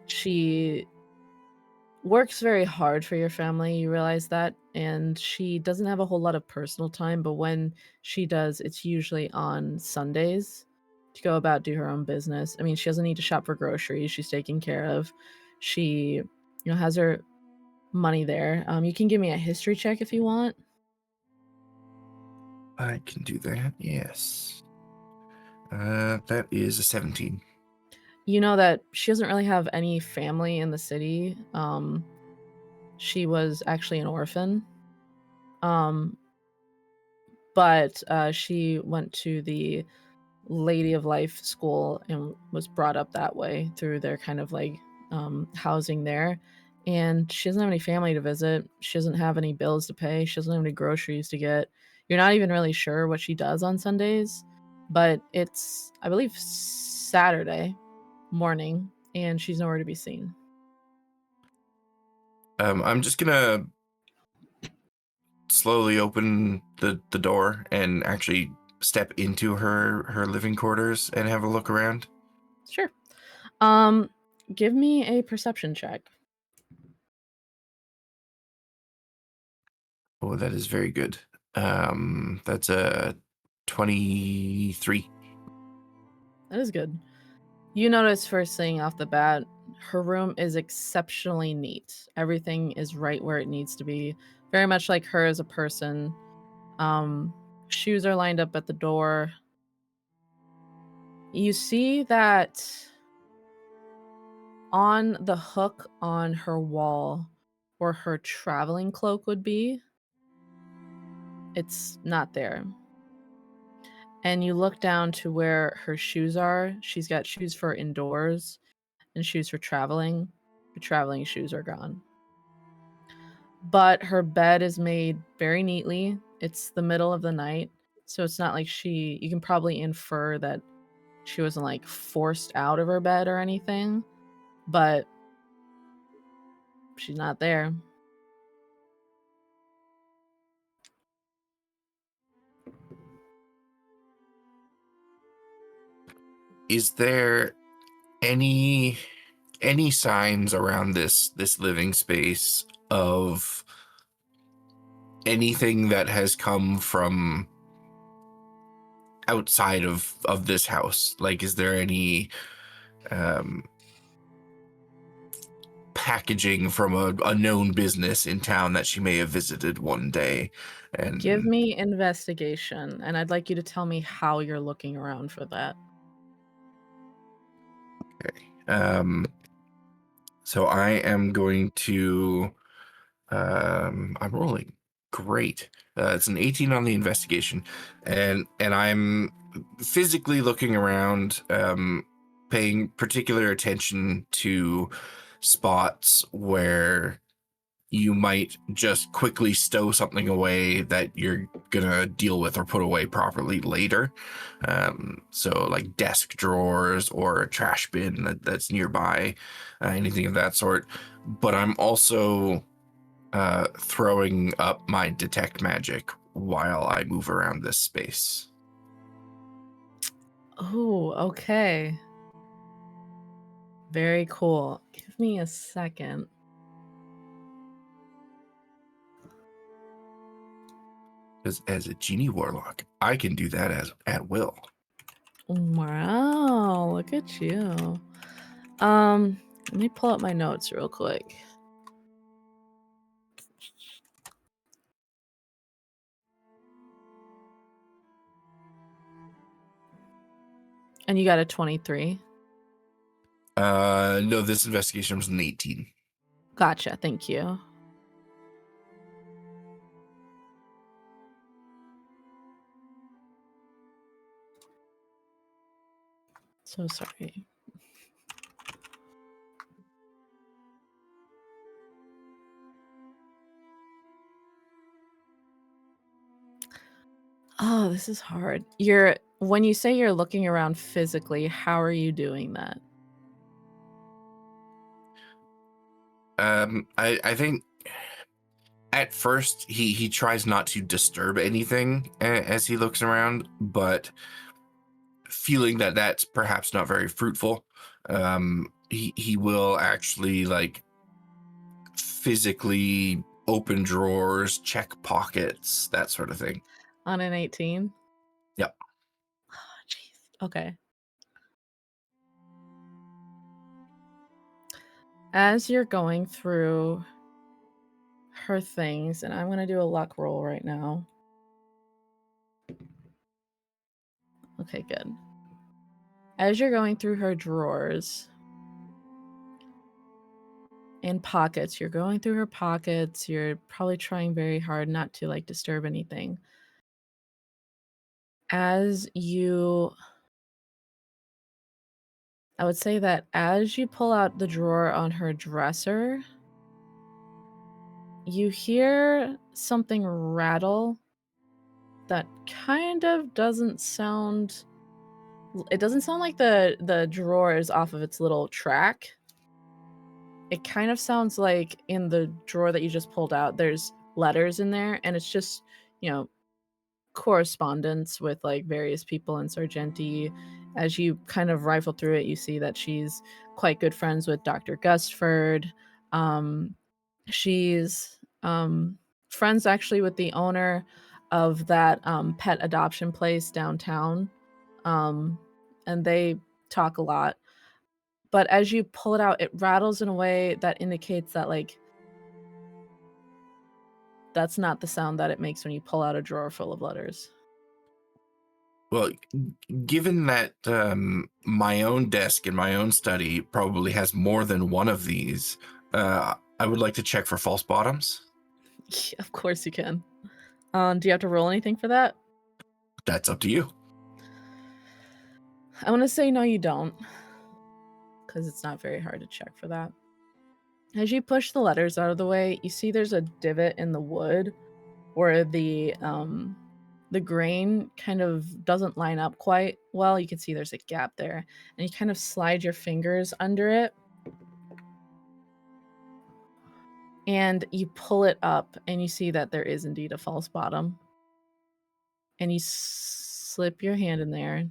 She works very hard for your family, you realize that, and she doesn't have a whole lot of personal time, but when she does, it's usually on Sundays to go about do her own business. I mean, she doesn't need to shop for groceries, she's taken care of. She, has her money there. You can give me a history check if you want. I can do that, yes. That is a 17. You know that she doesn't really have any family in the city. She was actually an orphan. But she went to the Lady of Life school and was brought up that way through their kind of like housing there. And she doesn't have any family to visit. She doesn't have any bills to pay. She doesn't have any groceries to get. You're not even really sure what she does on Sundays, but it's, I believe, Saturday morning, and she's nowhere to be seen. I'm just gonna slowly open the door and actually step into her living quarters and have a look around. Sure. Give me a perception check. Oh, that is very good. That's a 23. That is good. You notice first thing off the bat, her room is exceptionally neat. Everything is right where it needs to be. Very much like her as a person. Shoes are lined up at the door. You see that on the hook on her wall where her traveling cloak would be, it's not there. And you look down to where her shoes are. She's got shoes for indoors and shoes for traveling. Her traveling shoes are gone. But her bed is made very neatly. It's the middle of the night, so it's not like you can probably infer that she wasn't like forced out of her bed or anything, but she's not there. Is there any signs around this living space of anything that has come from outside of this house? Like, is there any packaging from a known business in town that she may have visited one day? And Give me investigation, and I'd like you to tell me how you're looking around for that. okay. So I am going to I'm rolling great. It's an 18 on the investigation, and I'm physically looking around, paying particular attention to spots where you might just quickly stow something away that you're gonna deal with or put away properly later. So like desk drawers or a trash bin that's nearby, anything of that sort. But I'm also throwing up my detect magic while I move around this space. Oh, okay. Very cool. Give me a second. As a genie warlock, I can do that at will. Wow, look at you. Let me pull up my notes real quick. And you got a 23. No, this investigation was an 18. Gotcha, thank you. So sorry. Oh, this is hard. When you say you're looking around physically, how are you doing that? I think at first he tries not to disturb anything as he looks around, but feeling that that's perhaps not very fruitful, he will actually like physically open drawers, check pockets, that sort of thing. On an 18? Yep. Oh, jeez. Okay. As you're going through her things, and I'm going to do a luck roll right now. Okay, good. As you're going through her drawers and pockets, you're going through her pockets, you're probably trying very hard not to like disturb anything. I would say that as you pull out the drawer on her dresser, you hear something rattle that kind of doesn't sound... It doesn't sound like the drawer is off of its little track. It kind of sounds like in the drawer that you just pulled out, there's letters in there, and it's just, correspondence with like various people in Sargenty. As you kind of rifle through it, you see that she's quite good friends with Dr. Gustford. She's friends actually with the owner of that pet adoption place downtown. And they talk a lot. But as you pull it out, it rattles in a way that indicates that like that's not the sound that it makes when you pull out a drawer full of letters. Well, given that my own desk in my own study probably has more than one of these, I would like to check for false bottoms. Of course you can. Do you have to roll anything for that? That's up to you. I want to say no, you don't, because it's not very hard to check for that. As you push the letters out of the way, you see there's a divot in the wood where the grain kind of doesn't line up quite well. You can see there's a gap there, and you kind of slide your fingers under it, and you pull it up, and you see that there is indeed a false bottom. And you slip your hand in there,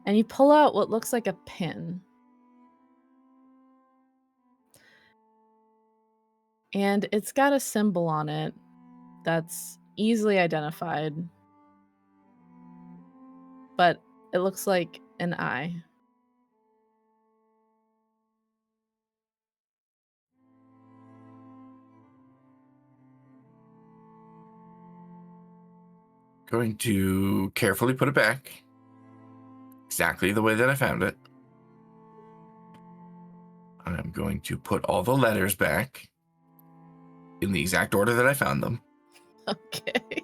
and you pull out what looks like a pin. And it's got a symbol on it that's easily identified, but it looks like an eye. Going to carefully put it back exactly the way that I found it. I'm going to put all the letters back in the exact order that I found them. Okay.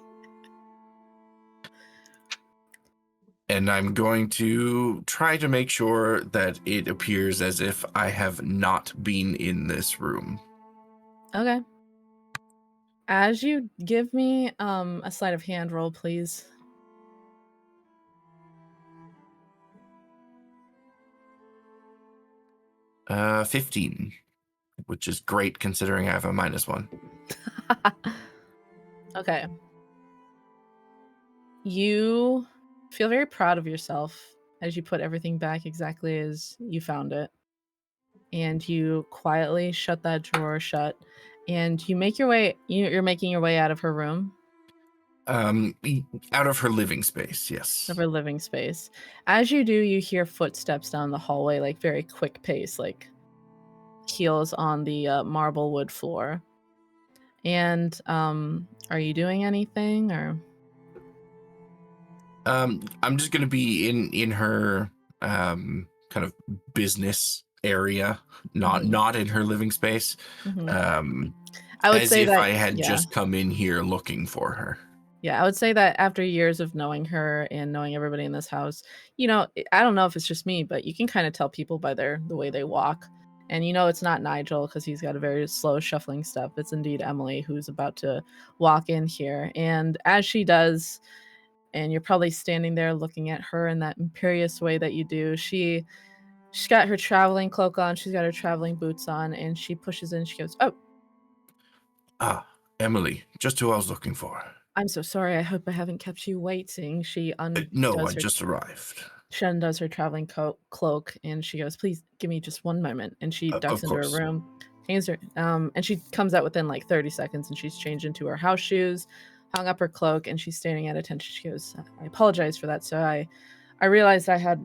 And I'm going to try to make sure that it appears as if I have not been in this room. Okay. As you give me a sleight of hand roll, please. Uh, 15, which is great considering I have a -1. Okay. You feel very proud of yourself as you put everything back exactly as you found it. And you quietly shut that drawer shut, and you make your way, you're making your way out of her room. Out of her living space, yes. Of her living space. As you do, you hear footsteps down the hallway, like very quick pace, like heels on the marble wood floor. And are you doing anything or? I'm just gonna be in her kind of business area, not in her living space. I would as say if that I had yeah. just come in here looking for her. Yeah, I would say that after years of knowing her and knowing everybody in this house, you know, I don't know if it's just me, but you can kind of tell people by the way they walk. And you know it's not Nigel because he's got a very slow shuffling step. It's indeed Emily who's about to walk in here. And as she does, and you're probably standing there looking at her in that imperious way that you do, she's got her traveling cloak on, she's got her traveling boots on, and she pushes in, she goes, "Oh, Emily, just who I was looking for." I'm so sorry. I hope I haven't kept you waiting." She No, I undoes her just arrived. She undoes her traveling cloak and she goes, "Please give me just 1 moment." And she ducks Of into her course. room, hands her, and she comes out within like 30 seconds and she's changed into her house shoes, hung up her cloak, and she's standing at attention. She goes, "I apologize for that. So I realized I had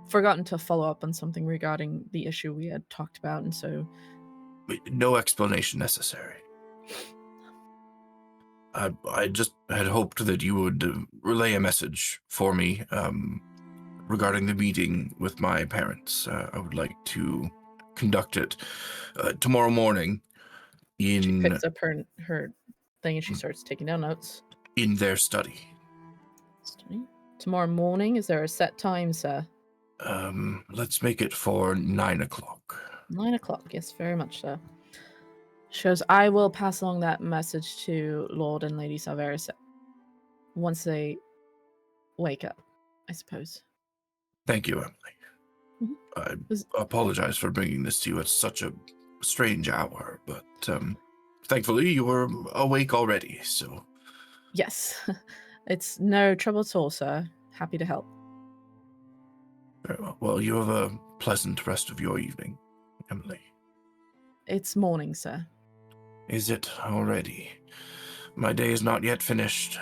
forgotten to follow up on something regarding the issue we had talked about, and so." No explanation necessary. I just had hoped that you would relay a message for me regarding the meeting with my parents. I would like to conduct it tomorrow morning She in picks up her thing and she starts taking down notes. in their study. Tomorrow morning? Is there a set time, sir? Let's make it for 9 o'clock. 9 o'clock, yes, very much so. Shows I will pass along that message to Lord and Lady Salveris once they wake up, I suppose. Thank you, Emily. I apologize for bringing this to you at such a strange hour, but thankfully you were awake already, so... Yes, it's no trouble at all, sir. Happy to help. Very well. Well, you have a pleasant rest of your evening, Emily. It's morning, sir. Is it already? My day is not yet finished.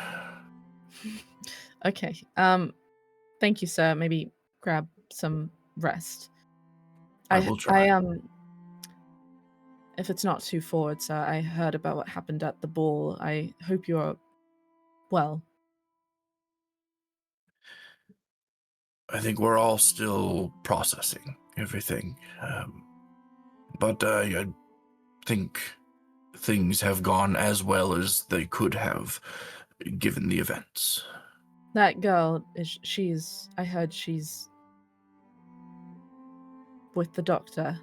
Okay. Thank you, sir. Maybe grab some rest. I will try. If it's not too forward, sir, I heard about what happened at the ball. I hope you're well. I think we're all still processing everything. But I think things have gone as well as they could have, given the events. That girl, I heard she's with the doctor.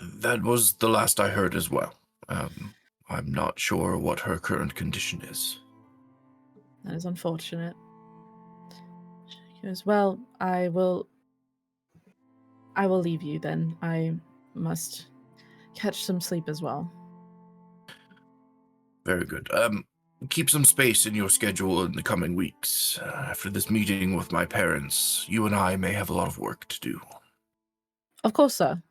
That was the last I heard as well. I'm not sure what her current condition is. That is unfortunate. She goes, "Well, I will leave you then. I must catch some sleep as well." Very good. Keep some space in your schedule in the coming weeks. After this meeting with my parents, you and I may have a lot of work to do. Of course, sir.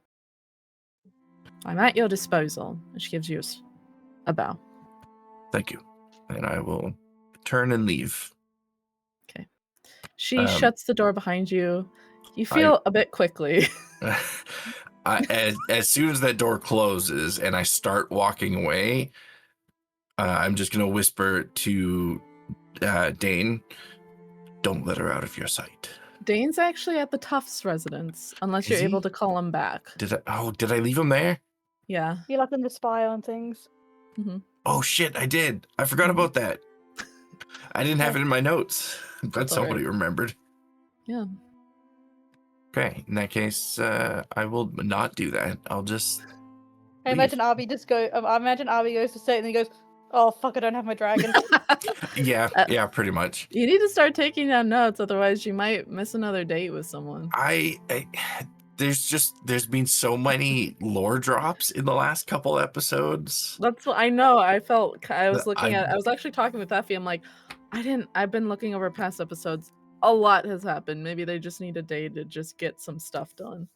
I'm at your disposal. And she gives you a bow. Thank you. And I will turn and leave. Okay. She shuts the door behind you. You feel a bit quickly. As soon as that door closes and I start walking away, I'm just going to whisper to Dane, don't let her out of your sight. Dane's actually at the Tufts residence, unless Is you're he? able to call him back. Did I leave him there? Yeah. You let them to spy on things. Mm-hmm. Oh shit, I did. I forgot about that. I didn't have it in my notes, but somebody remembered. Yeah. Okay, in that case, I will not do that. I'll just. I imagine Arby goes to say it and he goes, "Oh fuck, I don't have my dragon." Yeah, pretty much. You need to start taking down notes, otherwise you might miss another date with someone. There's been so many lore drops in the last couple episodes. That's what I know. I was actually talking with Effie. I'm like, I've been looking over past episodes. A lot has happened. Maybe they just need a day to just get some stuff done.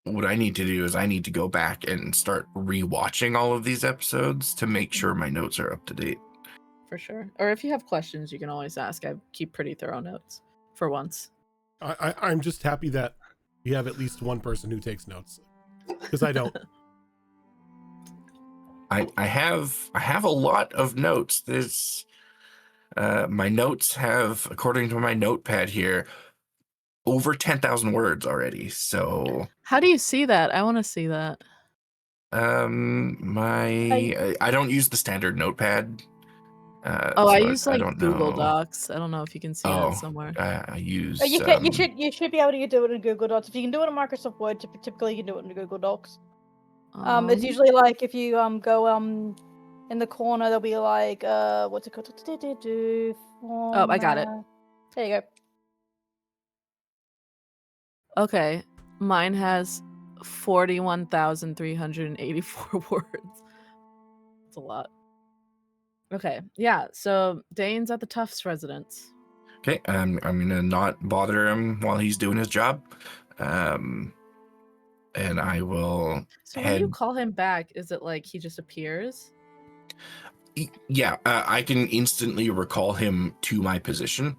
what I need to do is I need to go back and start rewatching all of these episodes to make sure my notes are up to date. For sure. Or if you have questions, you can always ask. I keep pretty thorough notes for once. I'm just happy that you have at least one person who takes notes, because I don't. I have a lot of notes. There's my notes have, according to my notepad here, over 10,000 words already. So How do you see that? I want to see that. I don't use the standard notepad. Oh, I so use I like don't Google know. Docs. I don't know if you can see that somewhere. I use. You can. You should be able to do it in Google Docs. If you can do it in Microsoft Word, typically you can do it in Google Docs. It's usually like if you go in the corner, there'll be like what's it called? Oh, I got it. There you go. Okay, mine has 41,384 words. It's a lot. Okay, yeah. So Dane's at the Tufts residence. Okay, I'm gonna not bother him while he's doing his job, and I will. So when you call him back, is it like he just appears? Yeah, I can instantly recall him to my position.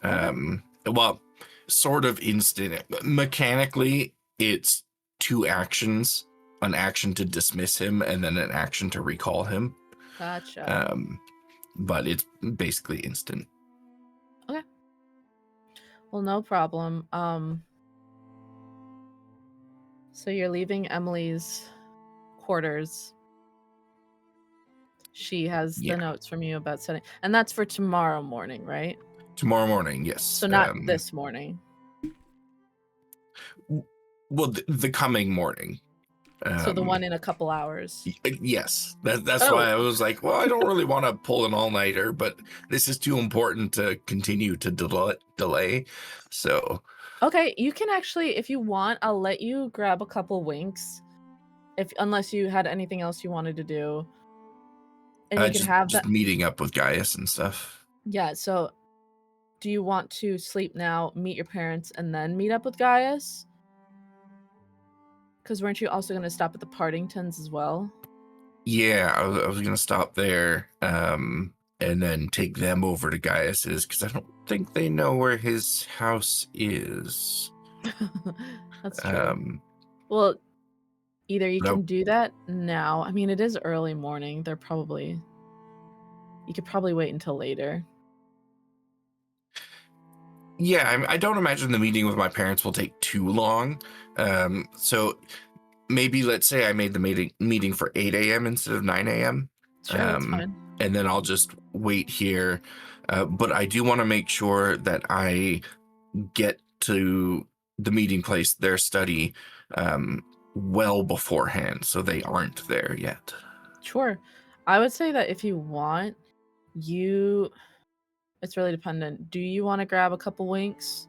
Well, sort of instant. Mechanically, it's 2 actions: an action to dismiss him, and then an action to recall him. Gotcha. But it's basically instant. Okay. Well, no problem. So you're leaving Emily's quarters. She has the notes from you about setting, and that's for tomorrow morning, right? Tomorrow morning, yes. So not this morning. Well, the coming morning. So the one in a couple hours. Yes, that's why I was like, well, I don't really want to pull an all-nighter, but this is too important to continue to delay. So okay, you can actually, if you want, I'll let you grab a couple winks, unless you had anything else you wanted to do, and you can have just meeting up with Gaius and stuff. Yeah. So, do you want to sleep now, meet your parents, and then meet up with Gaius? Because weren't you also going to stop at the Partingtons as well? Yeah, I was going to stop there, and then take them over to Gaius's, because I don't think they know where his house is. That's true. Well, either you can do that now. I mean, it is early morning. You could probably wait until later. Yeah, I don't imagine the meeting with my parents will take too long. So maybe let's say I made the meeting for 8 a.m. instead of 9 a.m. Sure, that's fine. And then I'll just wait here. But I do want to make sure that I get to the meeting place, their study, well beforehand, so they aren't there yet. Sure. I would say that if you want, it's really dependent. Do you want to grab a couple winks?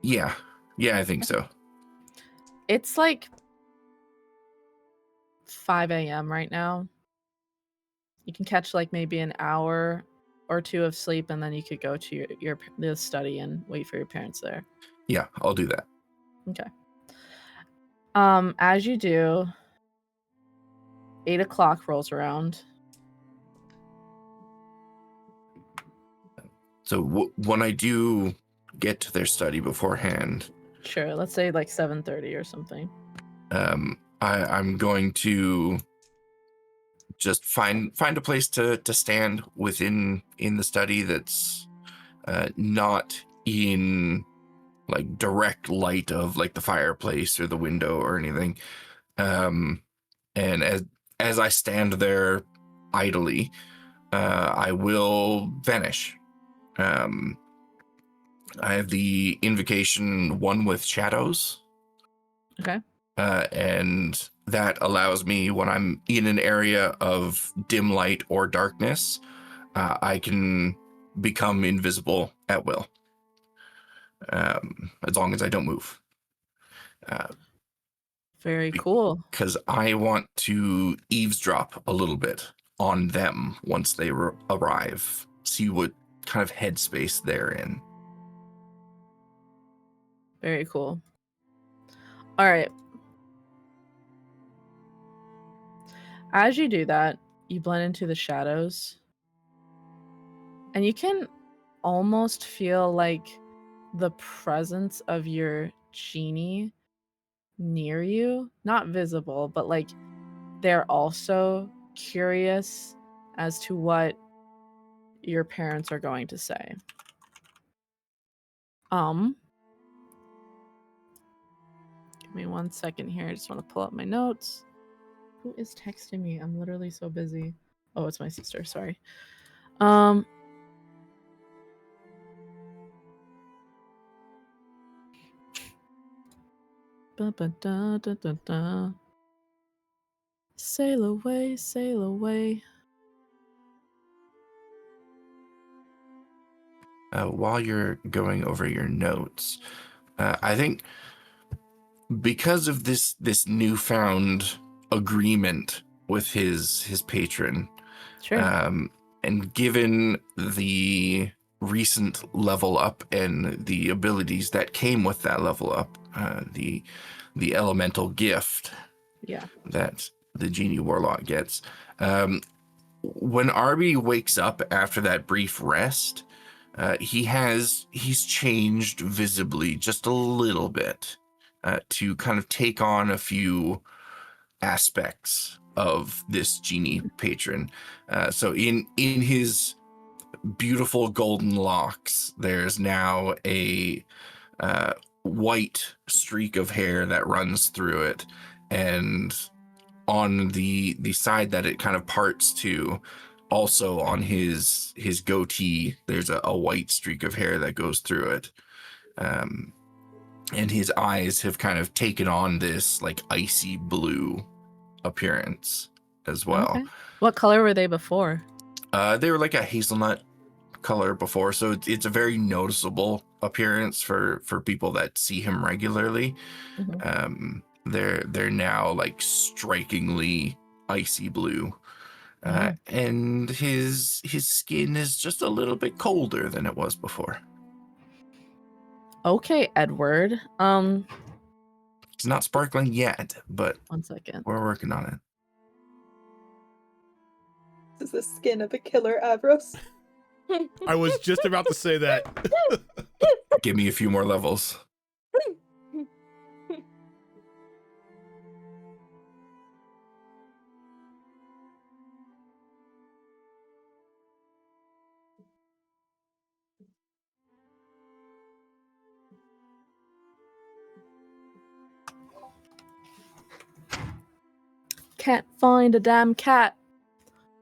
Yeah, I think so. It's like 5 a.m. right now. You can catch like maybe an hour or 2 of sleep, and then you could go to the study and wait for your parents there. Yeah, I'll do that. Okay. As you do, 8 o'clock rolls around. So when I do get to their study beforehand, sure, let's say like 7:30 or something. I'm going to just find a place to stand in the study that's not in like direct light of like the fireplace or the window or anything. And as I stand there idly, I will vanish. I have the invocation One with Shadows. Okay. And that allows me, when I'm in an area of dim light or darkness, I can become invisible at will, as long as I don't move. Very cool. Because I want to eavesdrop a little bit on them once they arrive, see what kind of headspace they're in. Very cool. All right. As you do that, you blend into the shadows. And you can almost feel like the presence of your genie near you. Not visible, but like they're also curious as to what your parents are going to say. Give me 1 second here. I just want to pull up my notes. Who is texting me? I'm literally so busy. Oh, it's my sister. Sorry. Ba-ba-da-da-da-da. Sail away, sail away. While you're going over your notes, I think because of this newfound agreement with his patron, Sure. and given the recent level up and the abilities that came with that level up, the elemental gift Yeah. that the genie warlock gets, when Arby wakes up after that brief rest, he's changed visibly just a little bit, to kind of take on a few aspects of this genie patron. So in his beautiful golden locks, there's now a white streak of hair that runs through it, and on the side that it kind of parts to, also on his goatee, there's a white streak of hair that goes through it. And his eyes have kind of taken on this like icy blue appearance as well. Okay. What color were they before? They were like a hazelnut color before, so it's a very noticeable appearance for people that see him regularly. Mhm. They're now like strikingly icy blue. And his skin is just a little bit colder than it was before. Okay, Edward. It's not sparkling yet, but 1 second. we're working on it. This is the skin of a killer Avros. I was just about to say that. Give me a few more levels. Can't find a damn cat.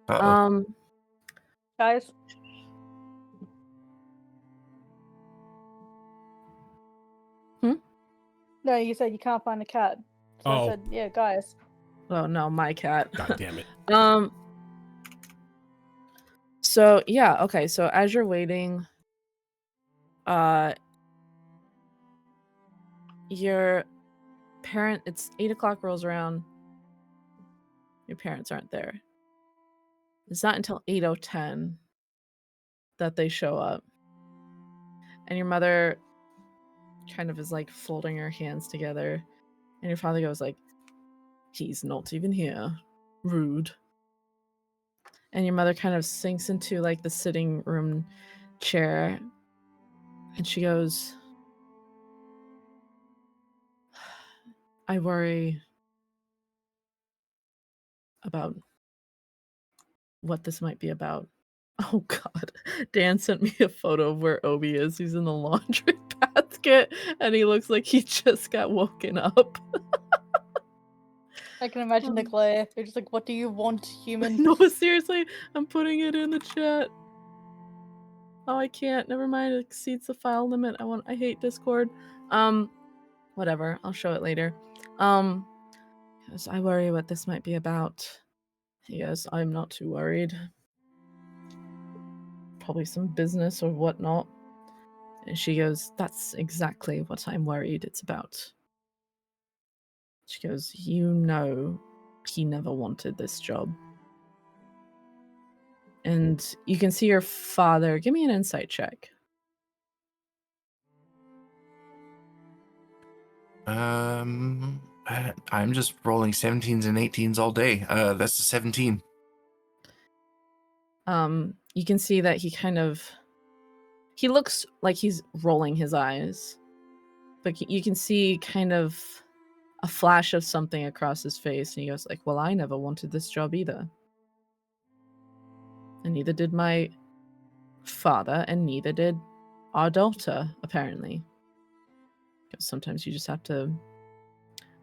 Uh-oh. Guys, no, you said you can't find a cat. So I Oh. said, yeah, guys. Oh no, my cat. God damn it. So yeah, okay. So as you're waiting, your parent. It's 8 o'clock rolls around. Your parents aren't there. It's not until 8:10 that they show up, and your mother kind of is like folding her hands together, and your father goes like, "He's not even here. Rude." And your mother kind of sinks into like the sitting room chair, and she goes, "I worry about what this might be about." Oh god. Dan sent me a photo of where Obi is. He's in the laundry basket and he looks like he just got woken up. I can imagine the glare. They're just like, what do you want, human? No, seriously, I'm putting it in the chat. Oh, I can't. Never mind. It exceeds the file limit. I hate Discord. Whatever. I'll show it later. Because I worry what this might be about. He goes, I'm not too worried. Probably some business or whatnot. And she goes, that's exactly what I'm worried it's about. She goes, you know he never wanted this job. And you can see your father. Give me an insight check. I'm just rolling 17s and 18s all day. That's a 17. You can see that he looks like he's rolling his eyes, but you can see kind of a flash of something across his face, and he goes like, well, I never wanted this job either. And neither did my father, and neither did our daughter, apparently. Because sometimes you just have to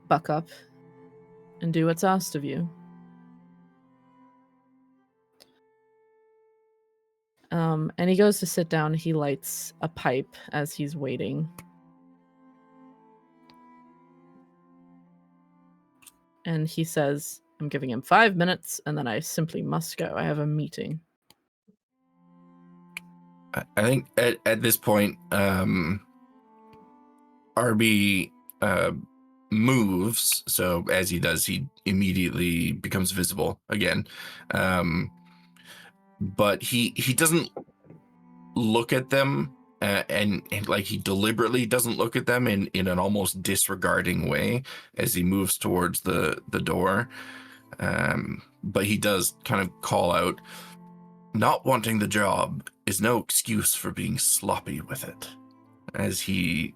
buck up and do what's asked of you. And he goes to sit down. He lights a pipe as he's waiting. And he says, I'm giving him 5 minutes, and then I simply must go. I have a meeting. I think at this point, RB moves. So as he does, he immediately becomes visible again. But he doesn't look at them, and like he deliberately doesn't look at them in an almost disregarding way as he moves towards the door. But he does kind of call out, not wanting the job is no excuse for being sloppy with it, as he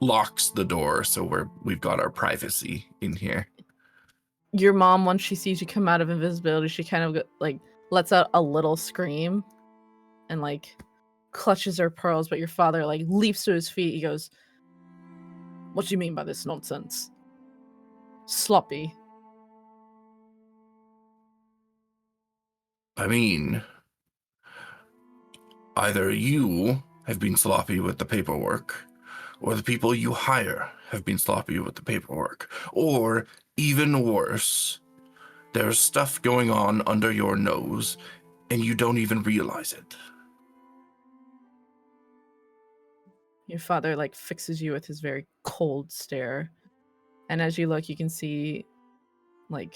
locks the door so we've got our privacy in here. Your mom, once she sees you come out of invisibility, she kind of like lets out a little scream and like clutches her pearls, but your father like leaps to his feet. He goes, what do you mean by this nonsense? Sloppy. I mean, either you have been sloppy with the paperwork, or the people you hire have been sloppy with the paperwork, or even worse, there's stuff going on under your nose and you don't even realize it. Your father like fixes you with his very cold stare, and as you look, you can see like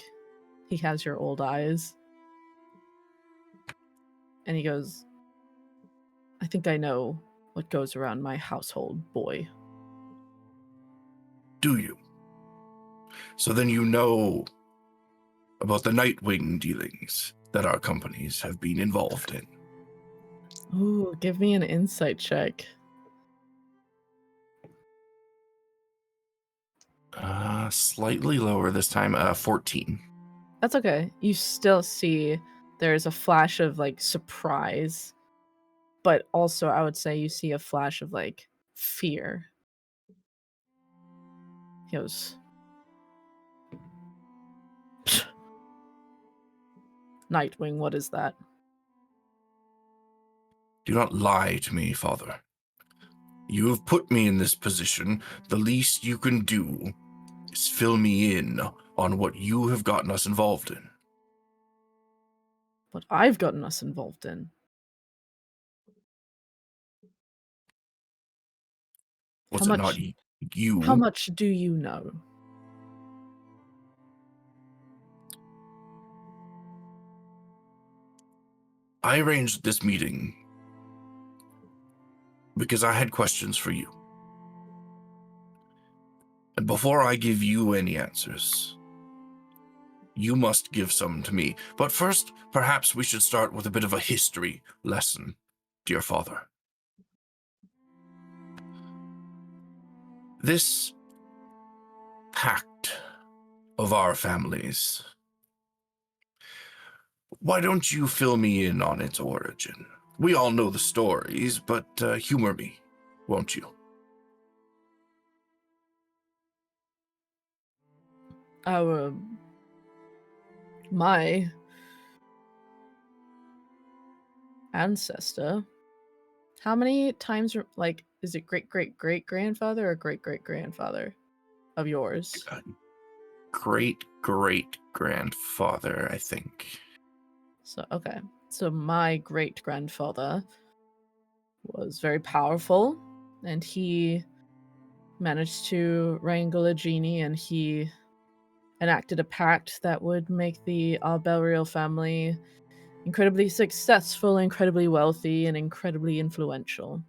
he has your old eyes, and he goes, I think I know what goes around my household, boy. Do you? So then you know about the Nightwing dealings that our companies have been involved in. Ooh, give me an insight check. Slightly lower this time, 14. That's okay. You still see there's a flash of like surprise, but also I would say you see a flash of like fear. He goes, Nightwing, what is that? Do not lie to me, Father. You have put me in this position. The least you can do is fill me in on what you have gotten us involved in. What I've gotten us involved in. Was it not you? How much do you know? I arranged this meeting because I had questions for you. And before I give you any answers, you must give some to me. But first, perhaps we should start with a bit of a history lesson, dear Father. This pact of our families, why don't you fill me in on its origin? We all know the stories, but humor me, won't you? My ancestor. How many times, like, is it great-great-great-grandfather or great-great-grandfather of yours? Great-great-grandfather, I think. So, okay. So my great-grandfather was very powerful, and he managed to wrangle a genie, and he enacted a pact that would make the Arbelriel family incredibly successful, incredibly wealthy, and incredibly influential.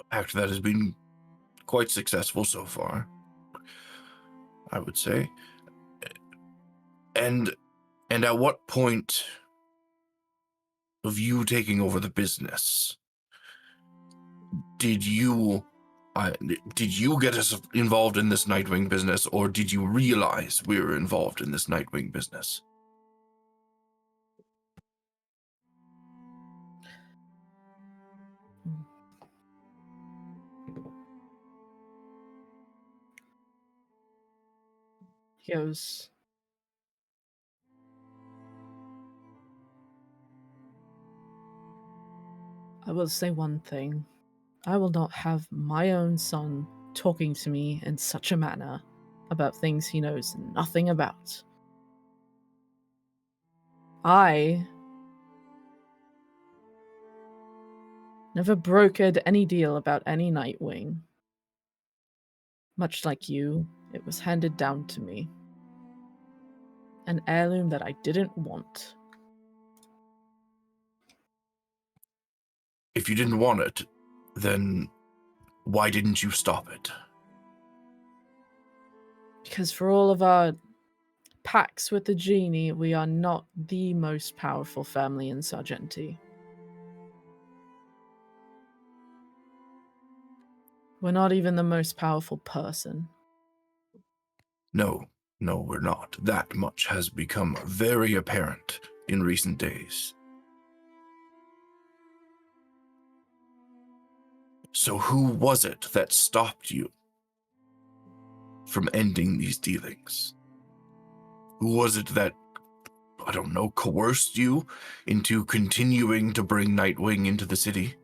A pact that has been quite successful so far, I would say. And at what point of you taking over the business did you get us involved in this Nightwing business, or did you realize we were involved in this Nightwing business? He goes, I will say one thing. I will not have my own son talking to me in such a manner about things he knows nothing about. I never brokered any deal about any Nightwing. Much like you, it was handed down to me. An heirloom that I didn't want. If you didn't want it, then why didn't you stop it? Because for all of our pacts with the genie, we are not the most powerful family in Sargenty. We're not even the most powerful person. No, we're not. That much has become very apparent in recent days. So who was it that stopped you from ending these dealings? Who was it that, I don't know, coerced you into continuing to bring Nightwing into the city?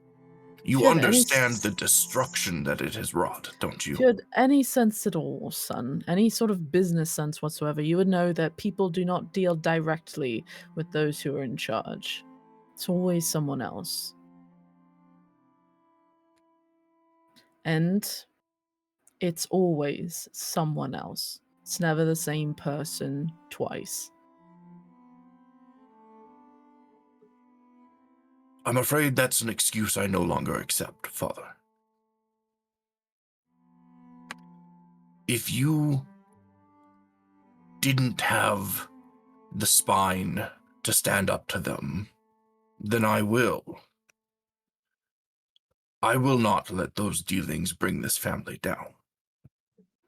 You understand the destruction that it has wrought, don't you? If you had any sense at all, son, any sort of business sense whatsoever, you would know that people do not deal directly with those who are in charge. It's always someone else. And it's always someone else. It's never the same person twice. I'm afraid that's an excuse I no longer accept, Father. If you didn't have the spine to stand up to them, then I will. I will not let those dealings bring this family down.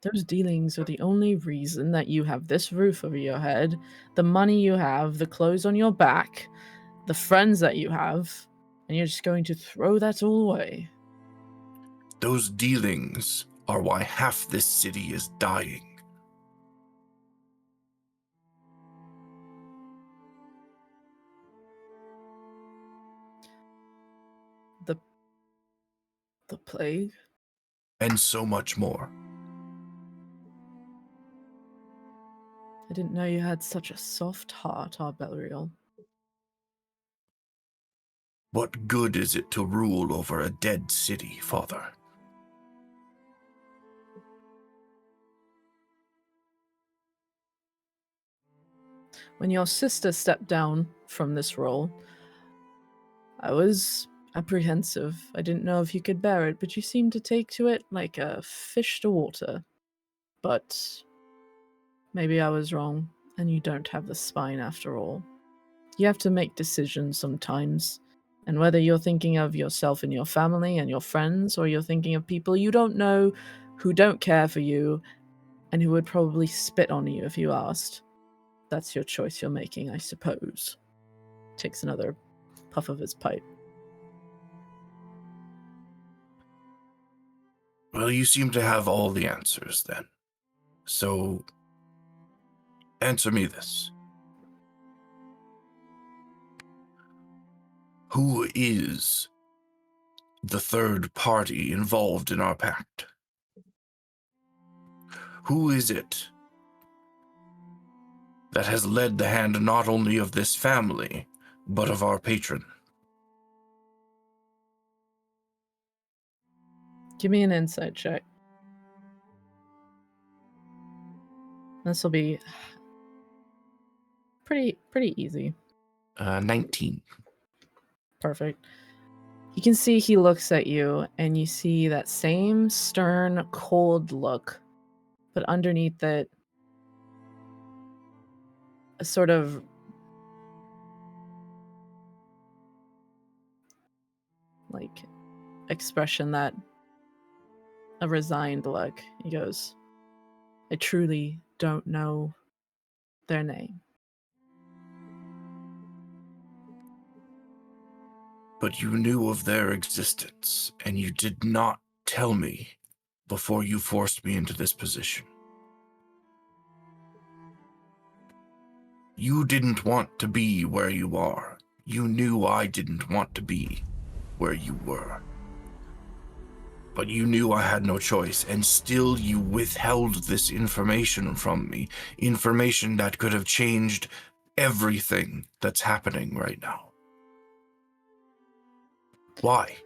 Those dealings are the only reason that you have this roof over your head, the money you have, the clothes on your back, the friends that you have, and you're just going to throw that all away. Those dealings are why half this city is dying. The plague? And so much more. I didn't know you had such a soft heart, Arbelriel. What good is it to rule over a dead city, Father? When your sister stepped down from this role, I was apprehensive. I didn't know if you could bear it, but you seemed to take to it like a fish to water. But maybe I was wrong, and you don't have the spine after all. You have to make decisions sometimes, and whether you're thinking of yourself and your family and your friends, or you're thinking of people you don't know who don't care for you and who would probably spit on you if you asked, that's your choice you're making, I suppose. Takes another puff of his pipe. Well, you seem to have all the answers then. So, answer me this. Who is the third party involved in our pact? Who is it that has led the hand not only of this family, but of our patron? Give me an insight check. This will be pretty easy. 19. Perfect. You can see he looks at you, and you see that same stern, cold look, but underneath it, a sort of like expression that a resigned look. He goes, I truly don't know their name. But you knew of their existence, and you did not tell me before you forced me into this position. You didn't want to be where you are. You knew I didn't want to be where you were. But you knew I had no choice, and still you withheld this information from me. Information that could have changed everything that's happening right now. Why?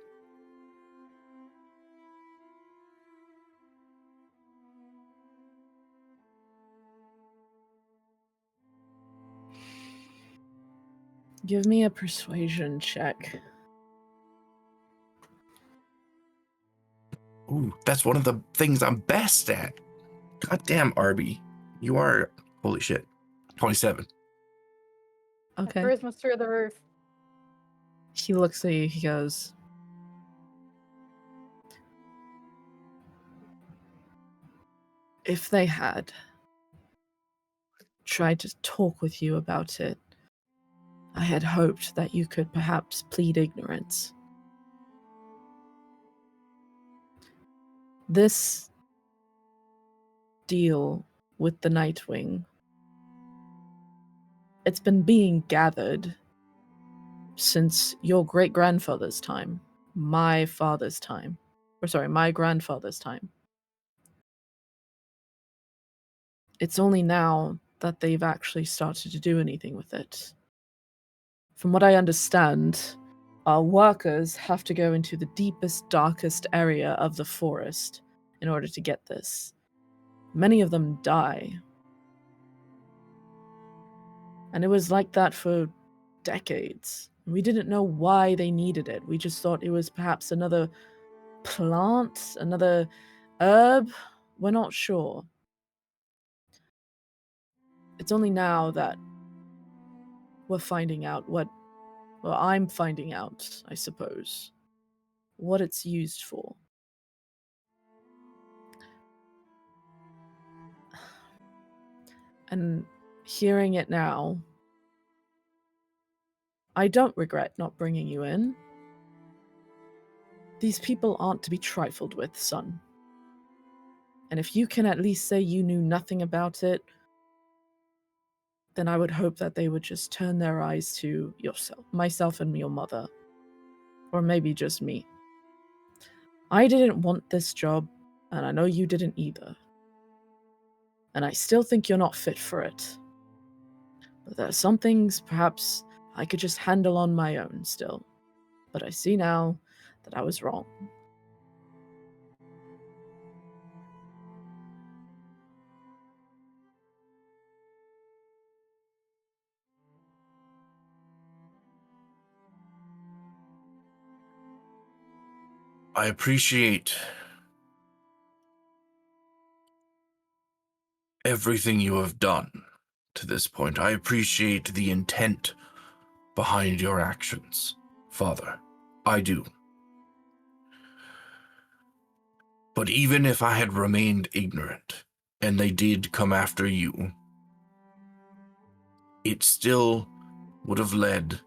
Give me a persuasion check. Ooh, that's one of the things I'm best at. Goddamn, Arby. You are, holy shit, 27. Okay. Charisma's through the roof. He looks at you, he goes, if they had tried to talk with you about it, I had hoped that you could perhaps plead ignorance. This deal with the Nightwing, it's been being gathered since your great-grandfather's time, my grandfather's time. It's only now that they've actually started to do anything with it. From what I understand, our workers have to go into the deepest, darkest area of the forest in order to get this. Many of them die. And it was like that for decades. We didn't know why they needed it. We just thought it was perhaps another plant, another herb. We're not sure. It's only now that we're finding out I'm finding out, I suppose, what it's used for. And hearing it now, I don't regret not bringing you in. These people aren't to be trifled with, son. And if you can at least say you knew nothing about it, then I would hope that they would just turn their eyes to myself and your mother. Or maybe just me. I didn't want this job, and I know you didn't either. And I still think you're not fit for it. But there are some things perhaps I could just handle on my own still. But I see now that I was wrong. I appreciate everything you have done to this point. I appreciate the intent behind your actions, Father. I do. But even if I had remained ignorant, and they did come after you, it still would have led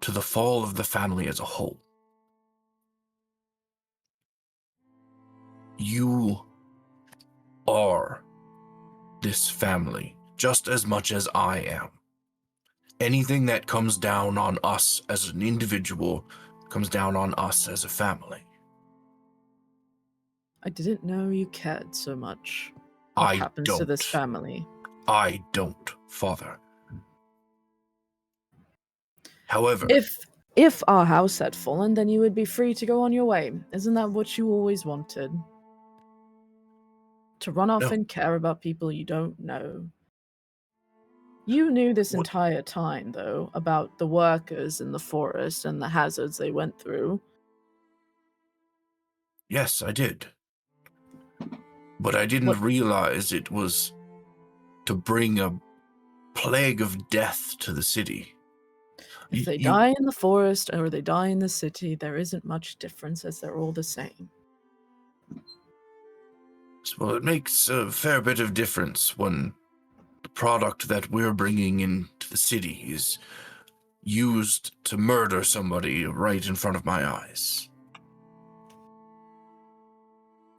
to the fall of the family as a whole. You are this family just as much as I am. Anything that comes down on us as an individual comes down on us as a family. I didn't know you cared so much. What happens to this family? I don't, Father. However, If our house had fallen, then you would be free to go on your way. Isn't that what you always wanted? To run off No. and care about people you don't know. You knew this What? entire time, though, about the workers in the forest and the hazards they went through. Yes, I did. But I didn't What- realize it was to bring a plague of death to the city. If they You, die in the forest or they die in the city, there isn't much difference, as they're all the same. well, it makes a fair bit of difference when the product that we're bringing into the city is used to murder somebody right in front of my eyes.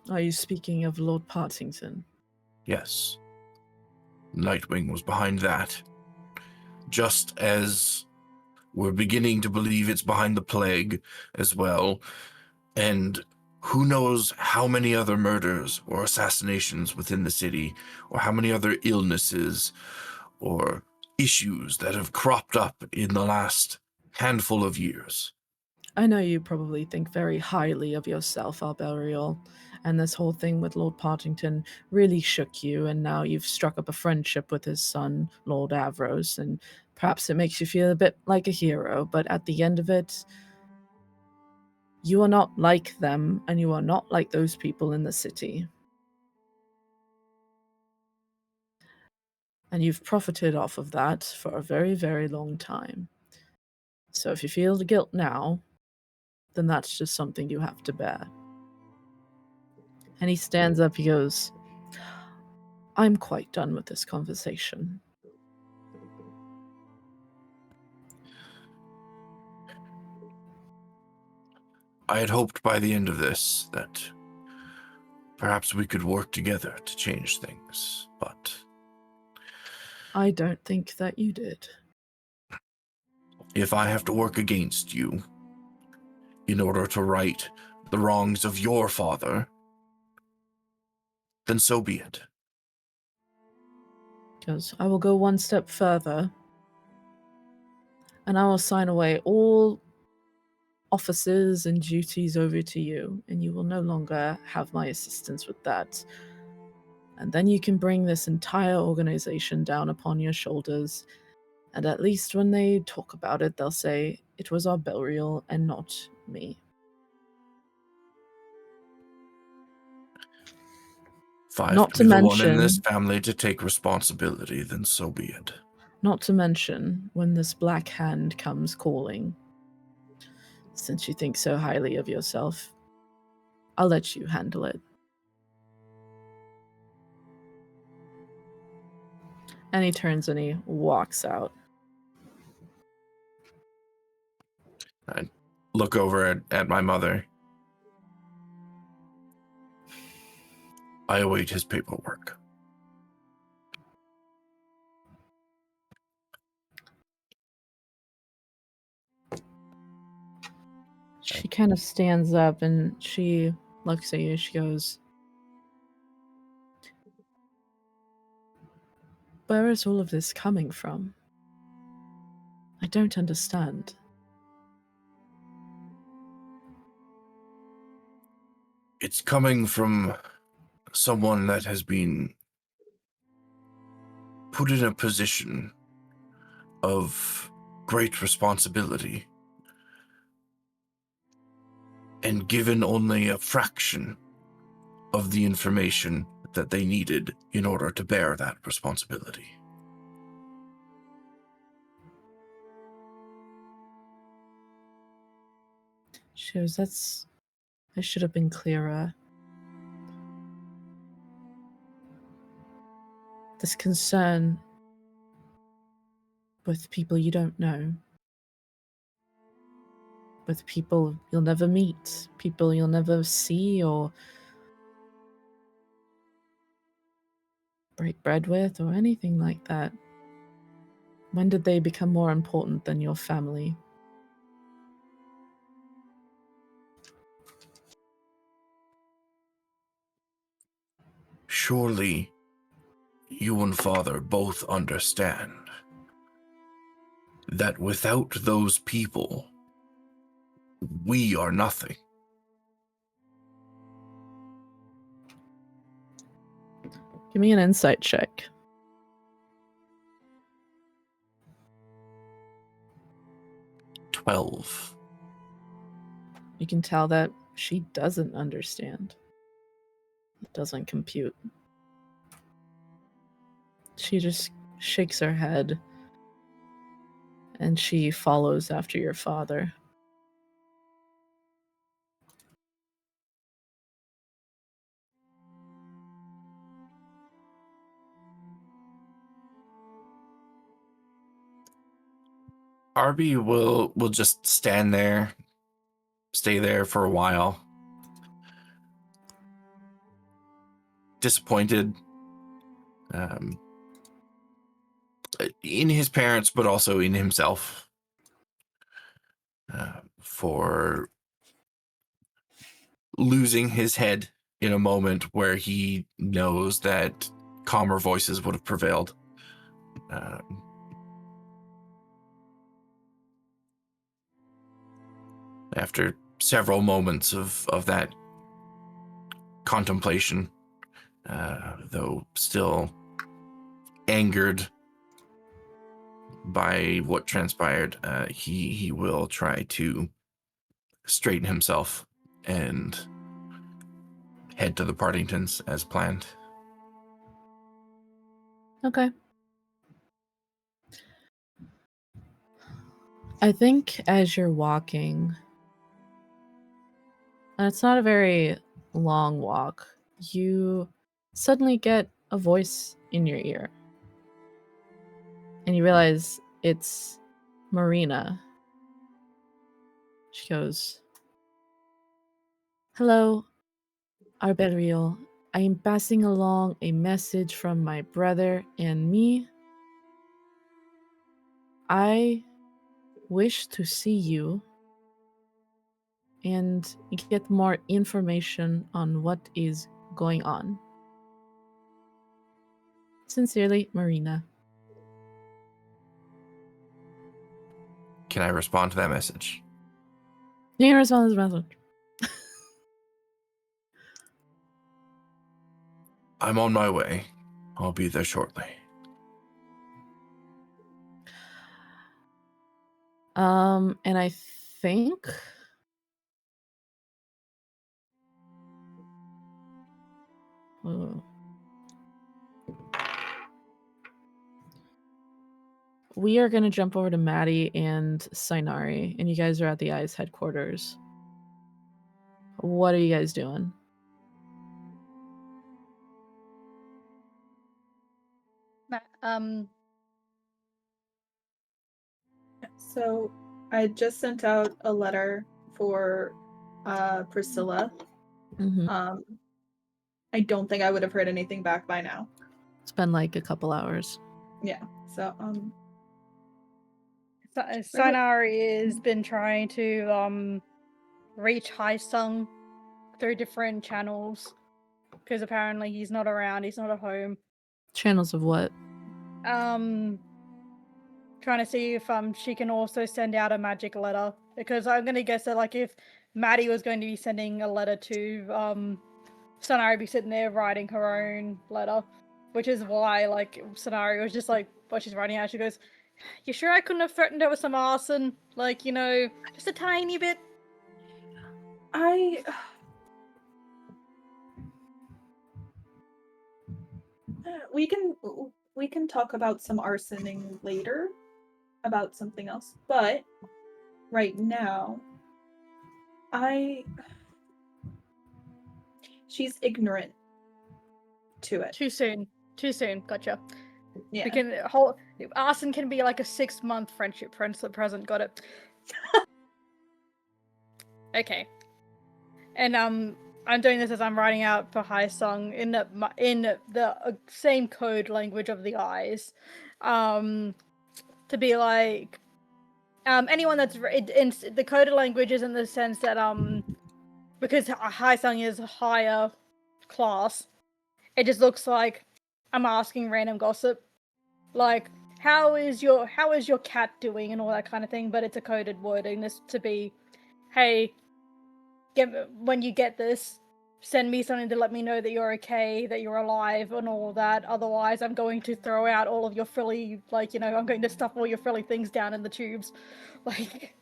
Are you speaking of Lord Partington? Yes. Nightwing was behind that. Just as we're beginning to believe it's behind the plague as well. And who knows how many other murders or assassinations within the city, or how many other illnesses or issues that have cropped up in the last handful of years. I know you probably think very highly of yourself, Alberial, and this whole thing with Lord Partington really shook you, and now you've struck up a friendship with his son, Lord Avros, and perhaps it makes you feel a bit like a hero, but at the end of it, you are not like them, and you are not like those people in the city. And you've profited off of that for a very, very long time. So if you feel the guilt now, then that's just something you have to bear. And he stands up, he goes, I'm quite done with this conversation. I had hoped by the end of this that perhaps we could work together to change things, but I don't think that you did. if I have to work against you in order to right the wrongs of your father, then so be it. Because I will go one step further, and I will sign away all offices and duties over to you, and you will no longer have my assistance with that. And then you can bring this entire organization down upon your shoulders, and at least when they talk about it, they'll say it was our burial and not me. If I have Not to to be the one in this mention, family to take responsibility, then so be it. not to mention when this black hand comes calling. Since you think so highly of yourself, I'll let you handle it. And he turns and he walks out. I look over at my mother. I await his paperwork. She kind of stands up and she looks at you. She goes, where is all of this coming from? I don't understand. It's coming from someone that has been put in a position of great responsibility and given only a fraction of the information that they needed in order to bear that responsibility. She goes, I should have been clearer. This concern with people you don't know, with people you'll never meet, people you'll never see or break bread with or anything like that. When did they become more important than your family? Surely you and Father both understand that without those people, we are nothing. Give me an insight check. 12. You can tell that she doesn't understand. It doesn't compute. She just shakes her head and she follows after your father. Arby will just stand there, stay there for a while. Disappointed in his parents, but also in himself for losing his head in a moment where he knows that calmer voices would have prevailed. After several moments of that contemplation, though still angered by what transpired, he will try to straighten himself and head to the Partingtons as planned. Okay. I think as you're walking, and it's not a very long walk, you suddenly get a voice in your ear. And you realize it's Marina. She goes, "Hello, Arberiel. I am passing along a message from my brother and me. I wish to see you and get more information on what is going on. Sincerely, Marina." Can I respond to that message? You can respond to this message. I'm on my way. I'll be there shortly. And I think we are going to jump over to Maddie and Sinari, and you guys are at the ICE headquarters. What are you guys doing? So I just sent out a letter for Priscilla. Mm-hmm. I don't think I would have heard anything back by now. It's been like a couple hours. Yeah. So Sinari has been trying to reach Haisung through different channels because apparently he's not around, he's not at home. Channels of what? Trying to see if she can also send out a magic letter, because I'm gonna guess that like if Maddie was going to be sending a letter to Sonari would be sitting there writing her own letter, which is why like Sonari was just like while she's writing out, she goes, "You sure I couldn't have threatened her with some arson? Like, you know, just a tiny bit." We can talk about some arsoning later, about something else, but right now she's ignorant to it. Too soon. Gotcha. Yeah. We can arson can be like a 6-month friendship present. Got it. Okay. And I'm doing this as I'm writing out for Haisung in the same code language of the eyes, to be like, anyone that's in the coded language is in the sense that because Haisung is a higher class, it just looks like I'm asking random gossip, like how is your cat doing and all that kind of thing, but it's a coded wording this to be, hey, when you get this, send me something to let me know that you're okay, that you're alive, and all that. Otherwise, I'm going to throw out all of your frilly, like, you know, I'm going to stuff all your frilly things down in the tubes. Like,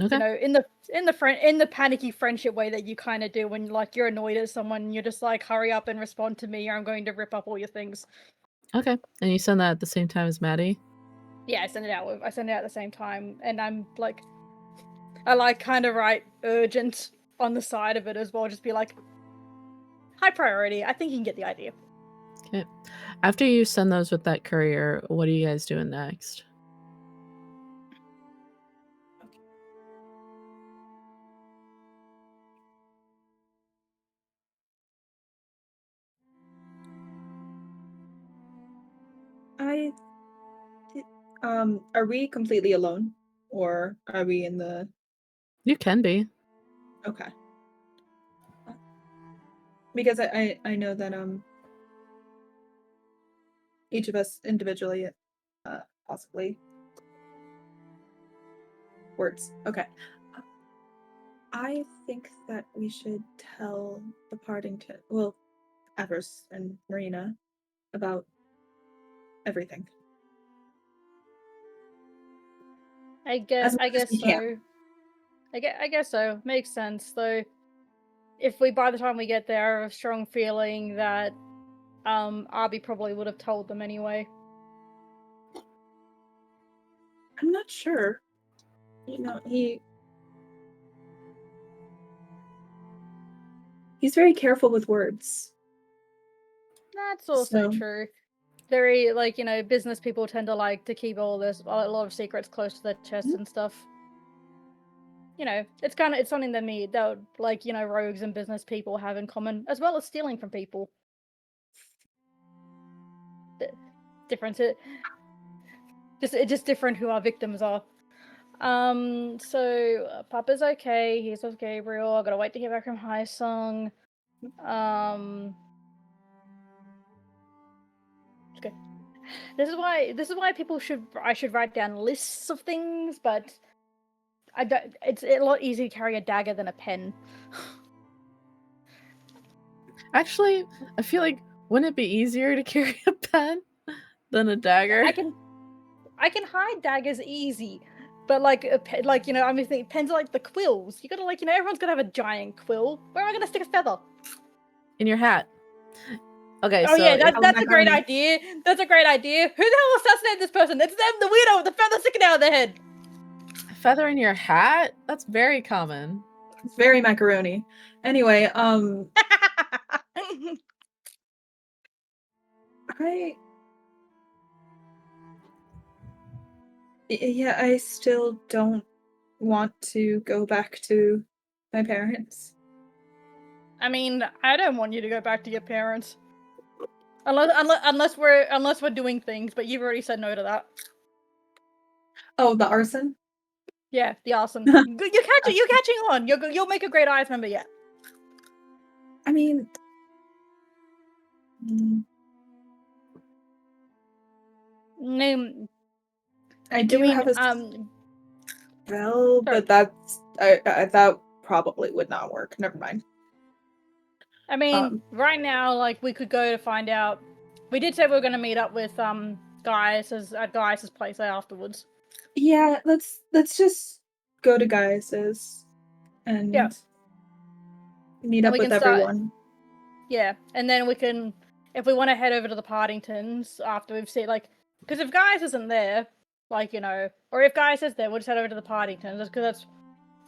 Okay. You know, in the panicky friendship way that you kind of do when like you're annoyed at someone and you're just like, hurry up and respond to me or I'm going to rip up all your things. Okay. And you send that at the same time as Maddie? Yeah, I send it out at the same time, and I like kind of write urgent on the side of it as well, just be like, high priority. I think you can get the idea. Okay. After you send those with that courier, what are you guys doing next? Are we completely alone, or are we in the? You can be. Okay. Because I know that each of us individually, possibly words. Okay. I think that we should tell the Partington, well, Evers and Marina, about everything. I guess As much as we so. can. I guess so. Makes sense though. If we by the time we get there have a strong feeling that Arby probably would have told them anyway. I'm not sure. You know, he's very careful with words. That's also So- true. Very like, you know, business people tend to like to keep a lot of secrets close to their chest and stuff. You know, it's something that like, you know, rogues and business people have in common, as well as stealing from people. Different. It's just different who our victims are. So Papa's okay. He's with Gabriel. I gotta wait to hear back from High Sung. Okay. This is why I should write down lists of things, but I don't. It's a lot easier to carry a dagger than a pen. Actually, I feel like wouldn't it be easier to carry a pen than a dagger? I can hide daggers easy, but like you know, I'm thinking pens are like the quills. You gotta like, you know, everyone's gonna have a giant quill. Where am I gonna stick a feather? In your hat. Okay, Oh so yeah, if- that's a great idea. That's a great idea. Who the hell assassinated this person? It's them, the weirdo with the feather sticking out of their head. feather in your hat? That's very common. It's very macaroni. Anyway, I still don't want to go back to my parents. I mean, I don't want you to go back to your parents. Unless we're doing things, but you've already said no to that. Oh, the arson? Yeah, the arson. You're catching on. You'll make a great eyes member yet. I mean, Name. I do have a spell, but that's that probably would not work. Never mind. I mean, right now, like we could go to find out. We did say we were going to meet up with Gaius's at Gaius's place afterwards. Yeah, let's just go to Gaius's and meet up with everyone. Yeah, and then we can, if we want to head over to the Partingtons after we've seen, like, because if Gaius isn't there, like, you know, or if Gaius is there, we'll just head over to the Partingtons, because that's,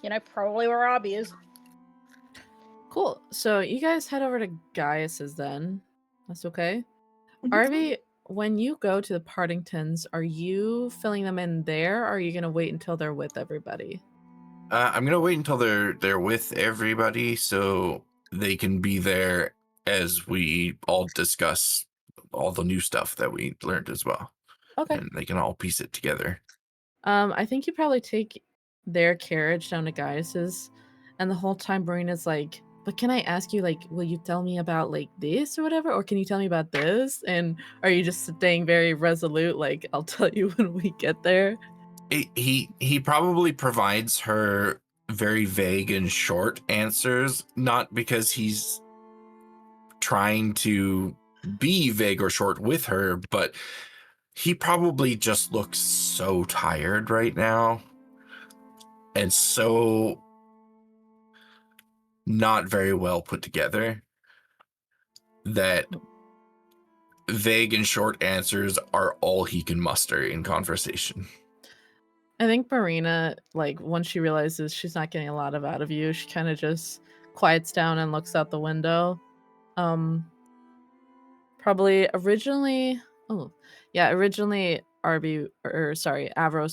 you know, probably where Arby is. Cool. So you guys head over to Gaius's then. That's okay. Arby, when you go to the Partingtons, are you filling them in there, or are you gonna wait until they're with everybody? I'm gonna wait until they're with everybody so they can be there as we all discuss all the new stuff that we learned as well. Okay. And they can all piece it together. I think you probably take their carriage down to Gaius's, and the whole time Marina's like, but can I ask you, like, will you tell me about like this or whatever, or can you tell me about this? And are you just staying very resolute, like, I'll tell you when we get there? He probably provides her very vague and short answers, not because he's trying to be vague or short with her, but he probably just looks so tired right now. and so not very well put together that vague and short answers are all he can muster in conversation. I think Marina, like, once she realizes she's not getting a lot out of you, she kind of just quiets down and looks out the window. Probably originally, Avros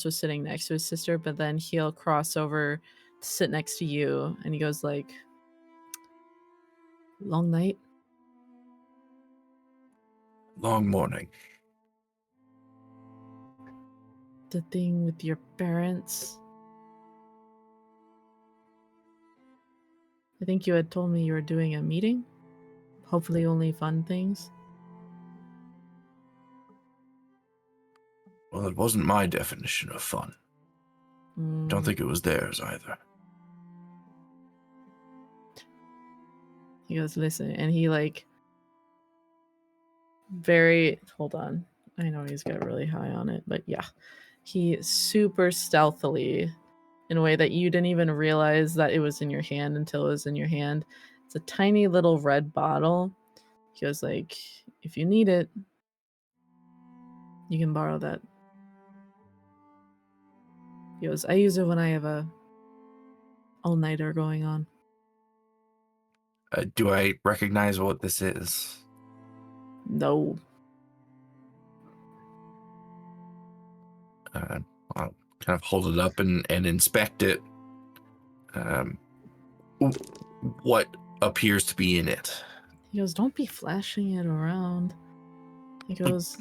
was sitting next to his sister, but then he'll cross over to sit next to you, and he goes like, "Long night." Long morning. The thing with your parents. I think you had told me you were doing a meeting. Hopefully only fun things. Well, it wasn't my definition of fun. Don't think it was theirs either. He goes, listen, and he hold on. I know he's got really high on it, but yeah. He super stealthily, in a way that you didn't even realize that it was in your hand until it was in your hand. It's a tiny little red bottle. He goes like, if you need it, you can borrow that. He goes, I use it when I have a all-nighter going on. Do I recognize what this is? No. I'll kind of hold it up and inspect it. What appears to be in it? He goes, don't be flashing it around. He goes,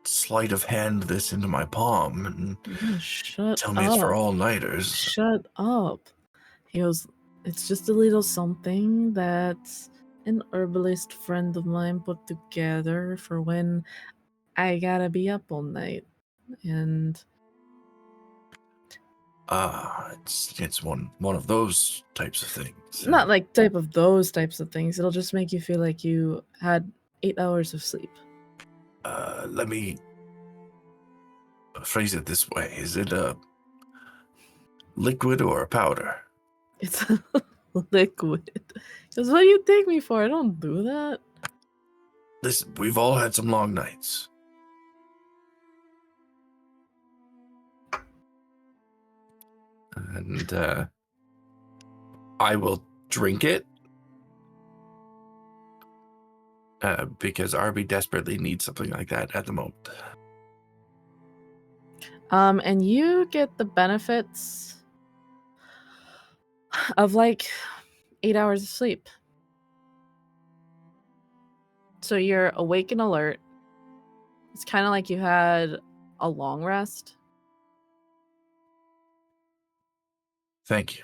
sleight of hand this into my palm and shut tell up. me it's for all-nighters. Shut up. He goes, it's just a little something that an herbalist friend of mine put together for when I gotta be up all night. And it's one of those types of things. Not like those types of things. It'll just make you feel like you had 8 hours of sleep. Let me phrase it this way. Is it a liquid or a powder? It's a liquid. Because what do you take me for? I don't do that. Listen, we've all had some long nights. And I will drink it because Arby desperately needs something like that at the moment. And you get the benefits of like 8 hours of sleep. So you're awake and alert. It's kind of like you had a long rest. Thank you.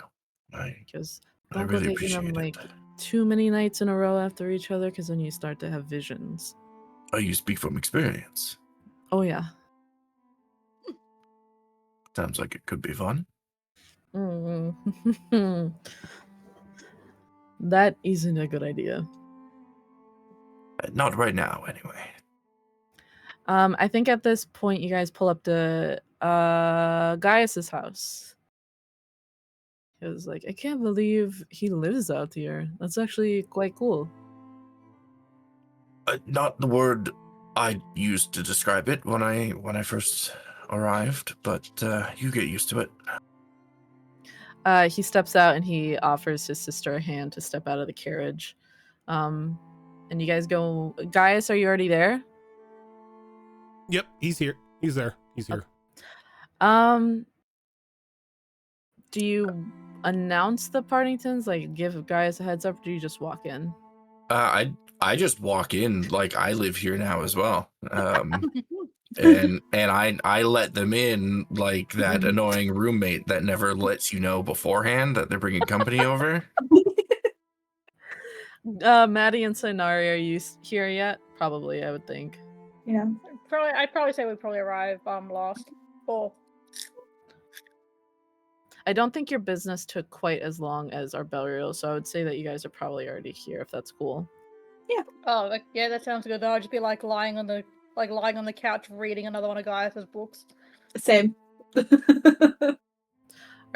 Because I don't really go taking them appreciate like it. too many nights in a row after each other, because then you start to have visions. Oh, you speak from experience. Oh yeah. Sounds like it could be fun. That isn't a good idea. Not right now, anyway. I think at this point you guys pull up to Gaius's house. He was like, I can't believe he lives out here. That's actually quite cool. Not the word I used to describe it when I first arrived, but you get used to it. He steps out and he offers his sister a hand to step out of the carriage. And you guys go. Gaius, are you already there? Yep, he's here. He's there. He's here. Do you announce the Partingtons? Like, give Gaius a heads up, or do you just walk in? I just walk in, like I live here now as well. And I let them in like that annoying roommate that never lets you know beforehand that they're bringing company over. Maddie and Sinari, are you here yet? Probably, I would think. Yeah. I'd probably say we probably arrive last. Or I don't think your business took quite as long as our burial, so I would say that you guys are probably already here, if that's cool. Yeah. Oh, yeah, that sounds good. Then I'll just be like lying on the couch reading another one of Gaius's books. Same.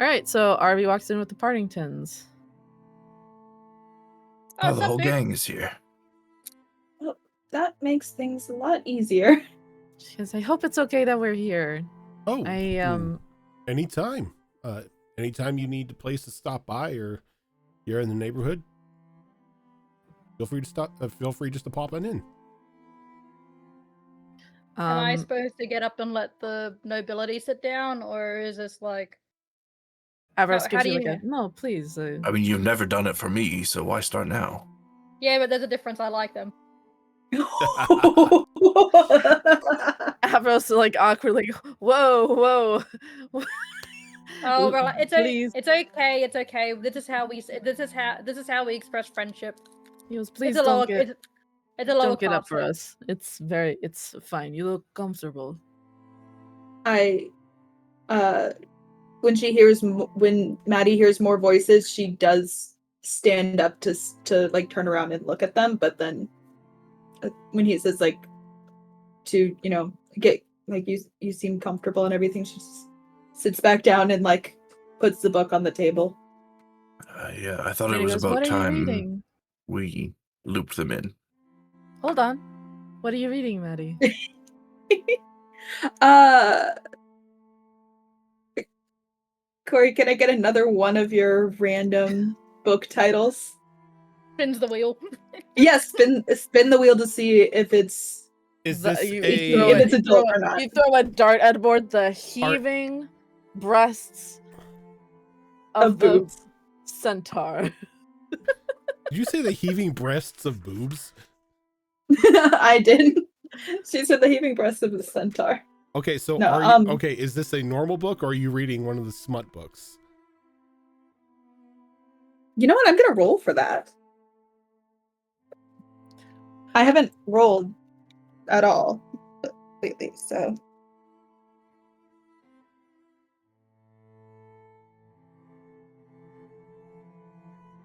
All right, so Arby walks in with the Partingtons. Oh, the sup, whole dude? gang is here. Well, that makes things a lot easier. She goes, I hope it's okay that we're here. Oh, I anytime. Anytime you need a place to stop by or you're in the neighborhood, feel free to stop. Feel free just to pop on in. Am I supposed to get up and let the nobility sit down, or is this like? Avros how gives do you like you- a no, please. I mean, you've never done it for me, so why start now? Yeah, but there's a difference. I like them. Avros like awkwardly, whoa. Oh, well, it's please. it's okay. It's okay. This is how we express friendship. He goes, please It's a lower. don't get It's a lower don't get up class for thing. us. It's fine. You look comfortable. When Maddie hears more voices, she does stand up to like turn around and look at them. But then, when he says like to get like you seem comfortable and everything, she just sits back down and like puts the book on the table. Yeah, I thought And it he was goes, about what are you time reading? we looped them in. Hold on. What are you reading, Maddie? Corey, can I get another one of your random book titles? Spins the wheel. Yes, spin the wheel to see if it's Is The- this you- a? you throw if it- it's you adult throw- or not. You throw a dart at board the heaving breasts of the boobs. centaur. Did you say the heaving breasts of boobs? I did. She said the heaving breasts of the centaur. Okay, so No, are you okay? Is this a normal book, or are you reading one of the smut books? You know what? I'm gonna roll for that. I haven't rolled at all lately, so.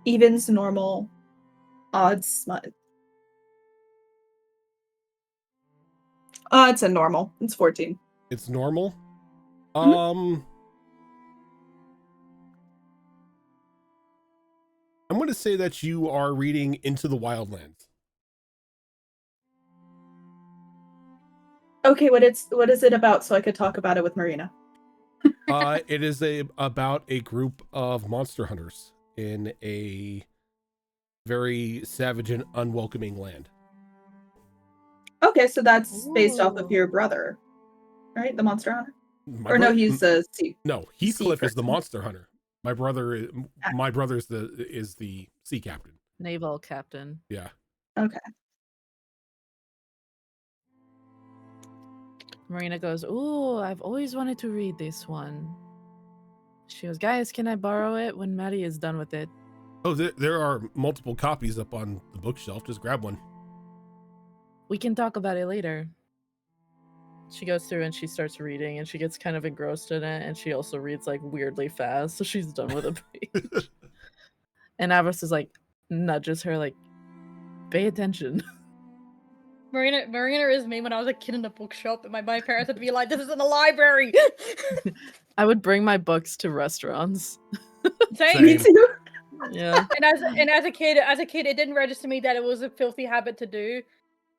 Evens, normal, odds, smut. It's a normal. It's 14. It's normal. Mhm. I'm going to say that you are reading Into the Wildlands. Okay, what is it about so I could talk about it with Marina? It is about a group of monster hunters in a very savage and unwelcoming land. Okay, so that's based off of Ooh. your brother, right? The monster hunter? My Or no, bro- he's a sea. no, Heathcliff is the person. monster hunter. My brother is the sea captain. Naval captain. Yeah. Okay. Marina goes, ooh, I've always wanted to read this one. She goes, guys, can I borrow it when Maddie is done with it? Oh, there are multiple copies up on the bookshelf. Just grab one. We can talk about it later. She goes through and she starts reading and she gets kind of engrossed in it, and she also reads like weirdly fast, so she's done with a page. And Avros is like nudges her like, pay attention. Marina is me when I was a kid in the bookshop, and my parents would be like, "This isn't a library." I would bring my books to restaurants. Same. Me too. Yeah. And as a kid, it didn't register me that it was a filthy habit to do.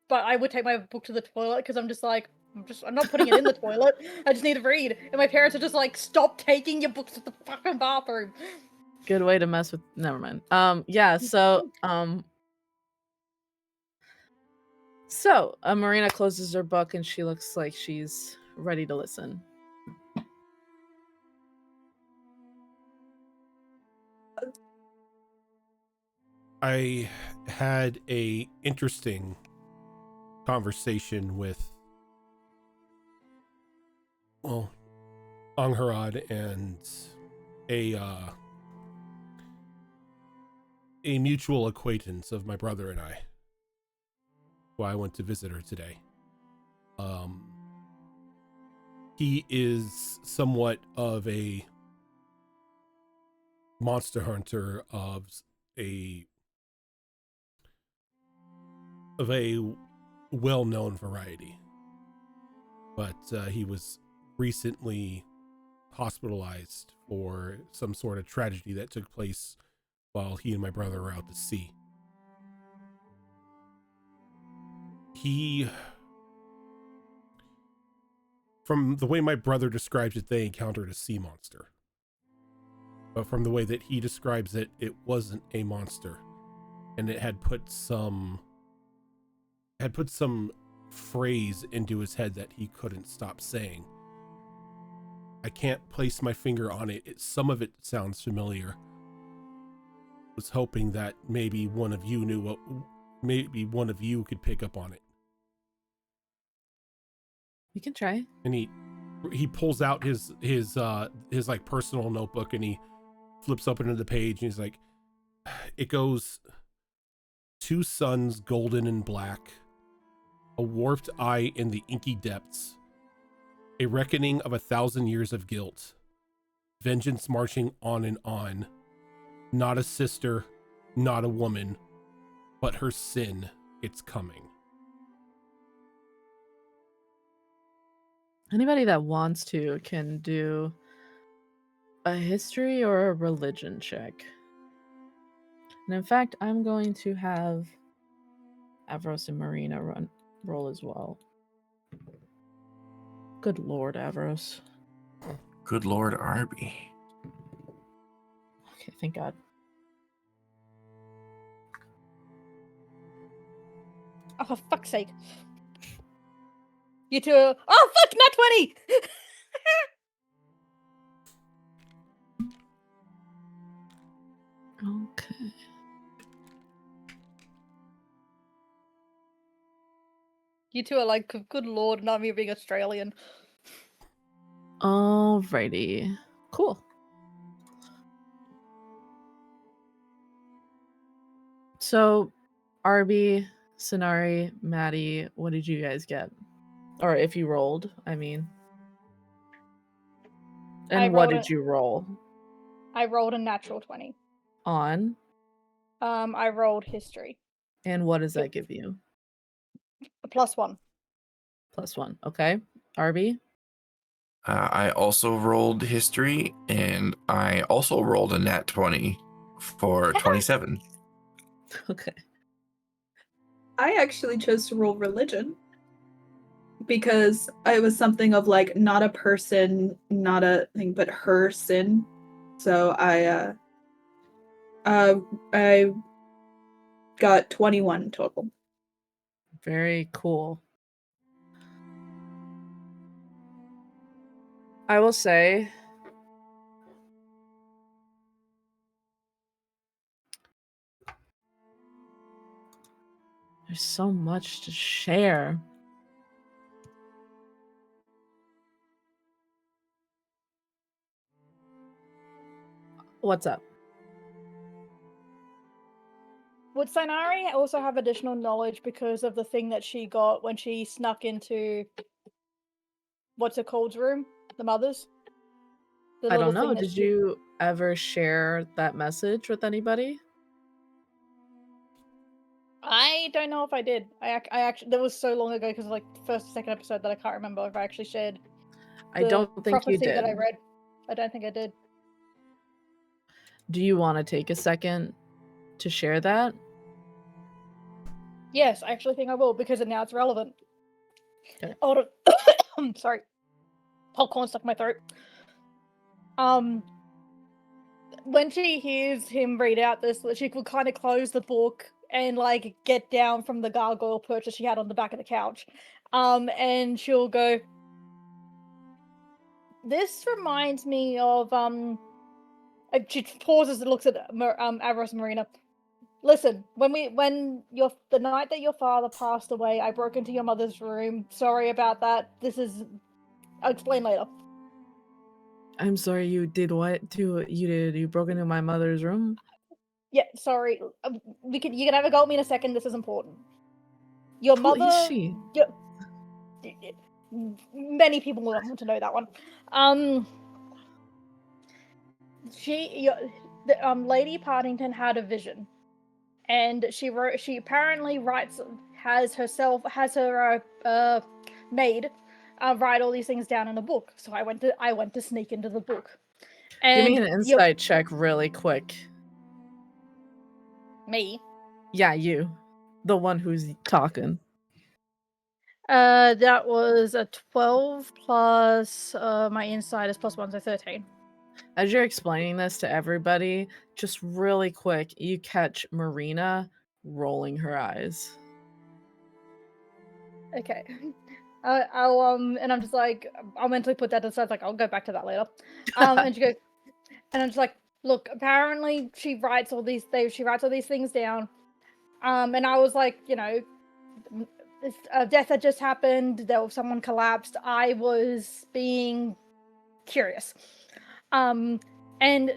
But I would take my book to the toilet because I'm just like, I'm not putting it in the toilet. I just need to read. And my parents are just like, stop taking your books to the fucking bathroom. Good way to mess with, never mind. Yeah, so Marina closes her book and she looks like she's ready to listen. I had a interesting conversation with Angharad and a mutual acquaintance of my brother and I, who I went to visit her today. He is somewhat of a monster hunter of a well-known variety, but he was recently hospitalized for some sort of tragedy that took place while he and my brother were out to sea. From the way my brother describes it, they encountered a sea monster. But from the way that he describes it, it wasn't a monster. And it had put some phrase into his head that he couldn't stop saying. I can't place my finger on it. Some of it sounds familiar. I was hoping that maybe one of you knew maybe one of you could pick up on it. We can try. And he pulls out his like personal notebook, and he flips open to the page, and he's like, it goes, 2 suns, golden and black, a warped eye in the inky depths, a reckoning of 1,000 years of guilt, vengeance marching on and on, not a sister, not a woman, but her sin, it's coming. Anybody that wants to can do a history or a religion check. And in fact, I'm going to have Avros and Marina roll as well. Good Lord, Avros. Good Lord, Arby. Okay, thank God. Oh, for fuck's sake. You two are... Oh, fuck, not 20! Okay. You two are like, good lord, not me being Australian. Alrighty. Cool. So, Arby, Sonari, Maddie, what did you guys get? Or if you rolled, I mean. And what did you roll? I rolled a natural 20. On? I rolled history. And what does that give you? A +1. +1. Okay. Arby? I also rolled history, and I also rolled a nat 20 for 27. Okay. I actually chose to roll religion because it was something of like not a person, not a thing, but her sin. So I got 21 total. Very cool. I will say there's so much to share. What's up? Would Sainari also have additional knowledge because of the thing that she got when she snuck into what's it called's room? The mother's? I don't know. Did you ever share that message with anybody? I don't know if I did. I actually, that was so long ago because like the first or second episode that I can't remember if I actually shared. I don't think you did. That I read. I don't think I did. Do you want to take a second to share that? Yes, I actually think I will because now it's relevant. Okay. Oh, sorry. Popcorn stuck in my throat. When she hears him read out this, she could kind of close the book and like get down from the gargoyle perch that she had on the back of the couch. And she'll go, this reminds me of she pauses and looks at Avros and Marina. Listen, the night that your father passed away, I broke into your mother's room. Sorry about that. I'll explain later. I'm sorry, you did what? You broke into my mother's room? Yeah, sorry. You can have a go at me in a second. This is important. Your Who mother. is she? Many people want to know that one. Lady Partington had a vision, and she apparently has her maid write all these things down in a book. So I went to sneak into the book. Give me And an insight check really quick. me. Yeah, you. The one who's talking. That was a 12 plus my insight is +1, so 13. As you're explaining this to everybody, just really quick, you catch Marina rolling her eyes. Okay. And I'm just like, I'll mentally put that aside, like, I'll go back to that later. And she goes, and I'm just like, look, apparently she writes all these things down. And I was like, you know, this death had just happened, someone collapsed. I was being curious. And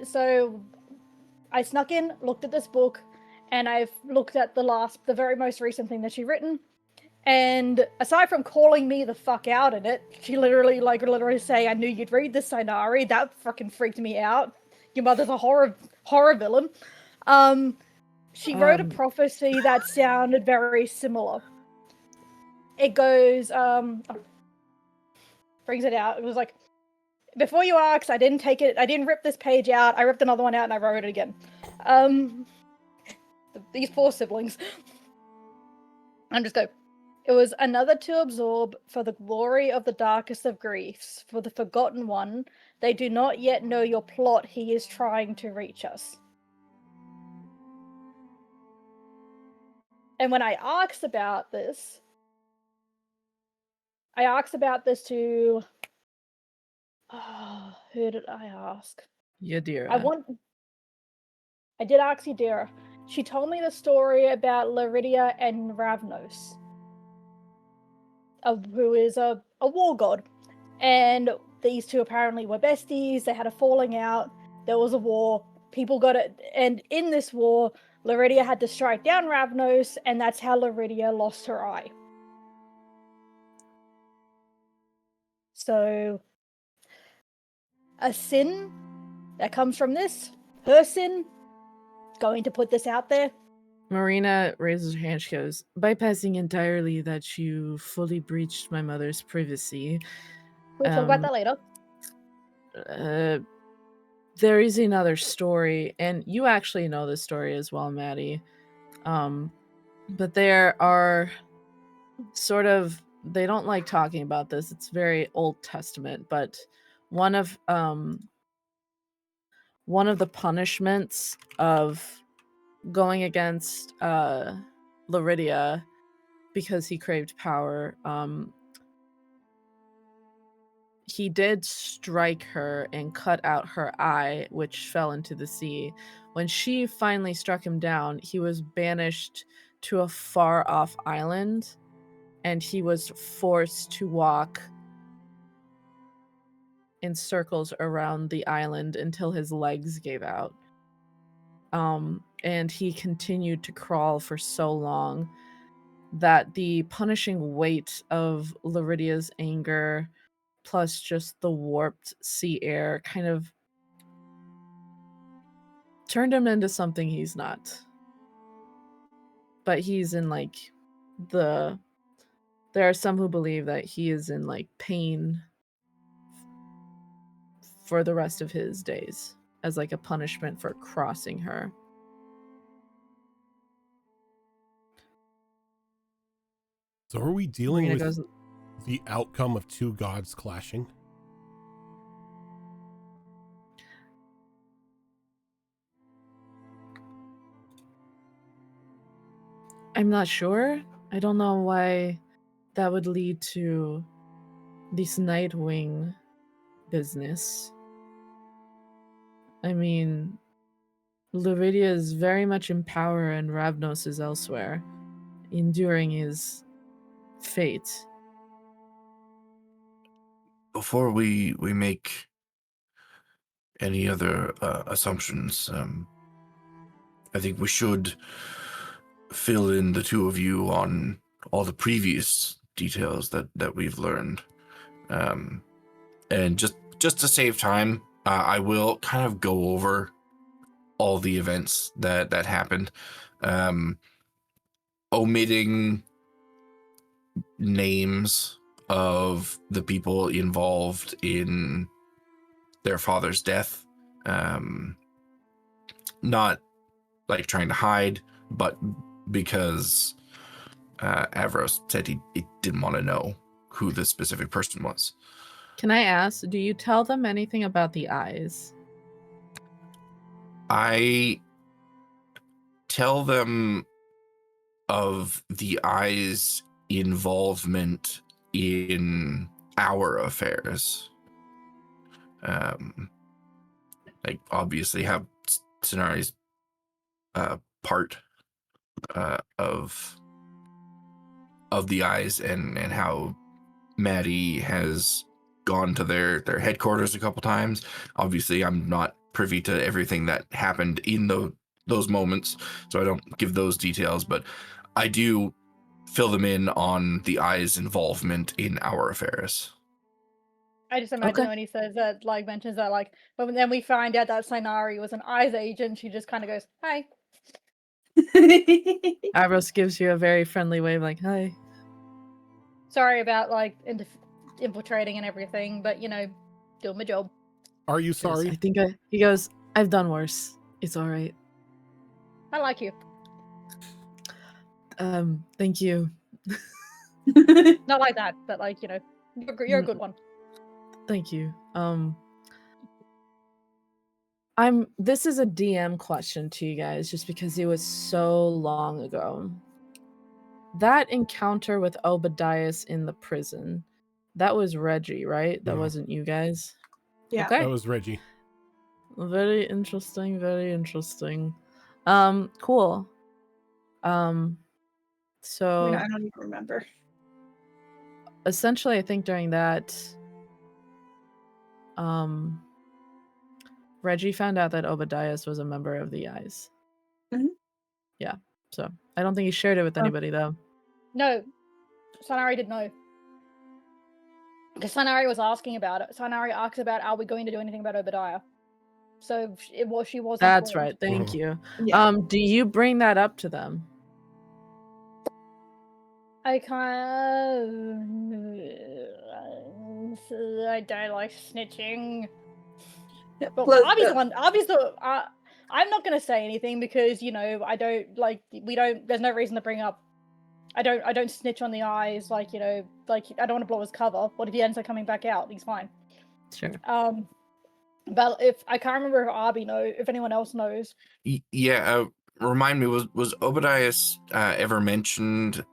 so I snuck in, looked at this book, and I've looked at the very most recent thing that she'd written. And aside from calling me the fuck out in it, she literally say, "I knew you'd read this, Sainari." That fucking freaked me out. Your mother's a horror villain. She wrote a prophecy that sounded very similar. It goes, brings it out. It was like, before you ask, I didn't rip this page out. I ripped another one out and I wrote it again. These poor siblings. I'm just go. It was another to absorb for the glory of the darkest of griefs, for the forgotten one. They do not yet know your plot. He is trying to reach us. And when I asked about this to... who did I ask? Yadira. I did ask Yadira. She told me the story about Laridia and Ravnos, who is a war god. And these two apparently were besties. They had a falling out. There was a war. People got it. And in this war, Laridia had to strike down Ravnos, and that's how Laridia lost her eye. So, a sin that comes from this, her sin, going to put this out there. Marina raises her hand. She goes, bypassing entirely that you fully breached my mother's privacy. We'll talk about that later. There is another story, and you actually know this story as well, Maddie. But there are sort of, they don't like talking about this. It's very Old Testament, but one of the punishments of going against Laridia because he craved power, he did strike her and cut out her eye, which fell into the sea. When she finally struck him down, he was banished to a far-off island, and he was forced to walk in circles around the island until his legs gave out. And he continued to crawl for so long that the punishing weight of Laridia's anger, plus just the warped sea air, kind of turned him into something he's not. But he's in like there are some who believe that he is in like pain for the rest of his days as like a punishment for crossing her. So are we dealing Marina with goes, the outcome of two gods clashing? I'm not sure. I don't know why that would lead to this Nightwing business. I mean, Laridia is very much in power and Ravnos is elsewhere, enduring his fate. Before we make any other assumptions, I think we should fill in the two of you on all the previous details that we've learned. And just to save time, I will kind of go over all the events that happened, omitting names of the people involved in their father's death. Not like trying to hide, but because Avros said he didn't want to know who the specific person was. Can I ask, do you tell them anything about the eyes? I tell them of the eyes' involvement in our affairs. Like obviously have Sonari's part of the eyes, and how Maddie has gone to their headquarters a couple times. Obviously, I'm not privy to everything that happened in those moments, so I don't give those details, but I do fill them in on the eyes' involvement in our affairs. I just imagine Okay. when he says that, like, mentions that, like, but then we find out that Sinari was an eyes agent, she just kind of goes, "Hi." Avros gives you a very friendly wave, like, hi. Sorry about, like, infiltrating and everything, but, you know, doing my job. Are you He goes, sorry? he goes, I've done worse. It's all right. I like you. Thank you. Not like that, but, like, you know, you're a good one. Thank you. This is a DM question to you guys, just because it was so long ago. That encounter with Obadias in the prison, that was Reggie, right? That Mhm. wasn't you guys? Yeah. Okay. That was Reggie. Very interesting, very interesting. Cool. So I mean, I don't even remember. essentially I think during that Reggie found out that Obadias was a member of the Eyes. Mhm. Yeah. So I don't think he shared it with anybody though. No, Sanari did know. Because Sanari was asking about it. Sanari asked about, are we going to do anything about Obadiah? So she was That's informed. right. Thank you. Yeah. Do you bring that up to them? I don't like snitching. Yeah, But plus, Arby's the one. Arby's the. I'm not gonna say anything because, you know, I don't like. We don't. There's no reason to bring up. I don't snitch on the eyes. Like, you know, like, I don't want to blow his cover. What if he ends up coming back out? He's fine. Sure. But if I can't remember if Arby knows, if anyone else knows. Yeah. Remind me, was Obadias ever mentioned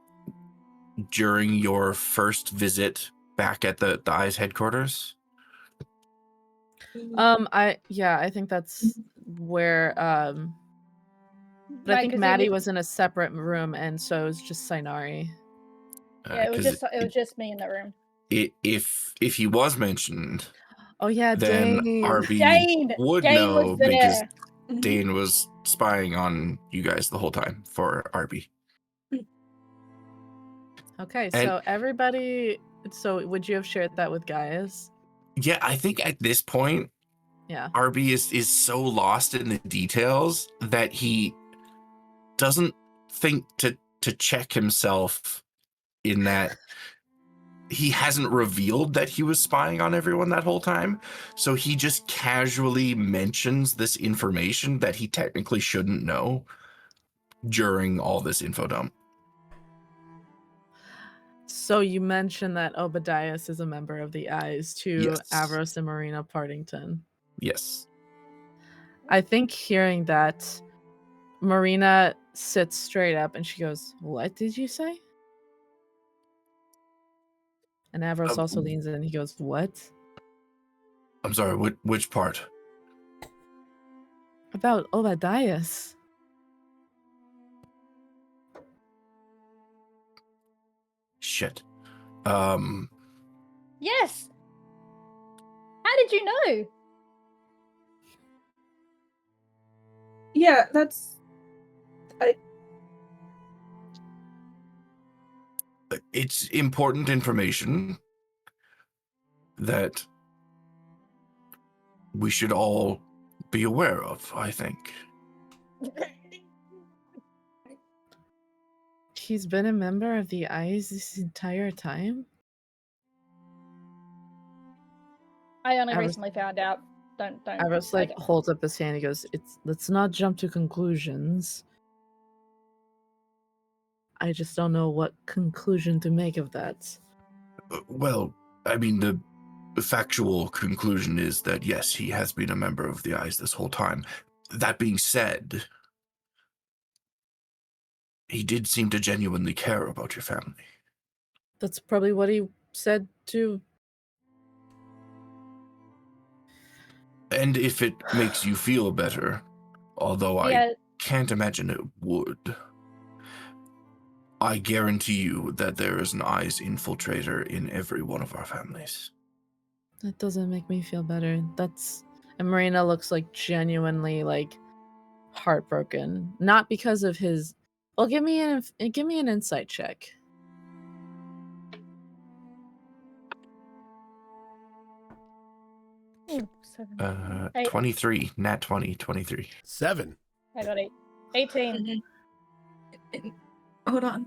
during your first visit back at the Eyes headquarters? I think that's where but I Right, think 'cause Maddie was in a separate room, and so it was just Sinari. Yeah, it was 'Cause just me in the room. if he was mentioned, Oh yeah, then Dane. RB would Dane know was because there. Dane was spying on you guys the whole time for RB. Okay, And- so everybody. So would you have shared that with Gaius? Yeah, I think at this point, Yeah. RB is so lost in the details that he doesn't think to check himself, in that he hasn't revealed that he was spying on everyone that whole time. So he just casually mentions this information that he technically shouldn't know during all this info dump. So you mentioned that Obadias is a member of the Eyes to Yes. Avros and Marina Partington. Yes. I think hearing that, Marina sits straight up and she goes, "What did you say?" And Avros also leans in and he goes, "What?" I'm sorry, which part? About Obadias. Shit. Yes. How did you know? Yeah, that's. It's important information that we should all be aware of, I think. He's been a member of the Eyes this entire time? I only Avros- recently found out. Don't. Avros okay. holds up his hand. He goes, let's not jump to conclusions. I just don't know what conclusion to make of that. Well, I mean, the factual conclusion is that yes, he has been a member of the Eyes this whole time. That being said, he did seem to genuinely care about your family. That's probably what he said too. And if it makes you feel better, although Yeah. I can't imagine it would, I guarantee you that there is an Eyes infiltrator in every one of our families. That doesn't make me feel better. And Marina looks like genuinely like heartbroken. Not because of his. Well, give me an insight check. Ooh, 7, 8. 23, nat 20, 23. 7. I got 18. Hold on.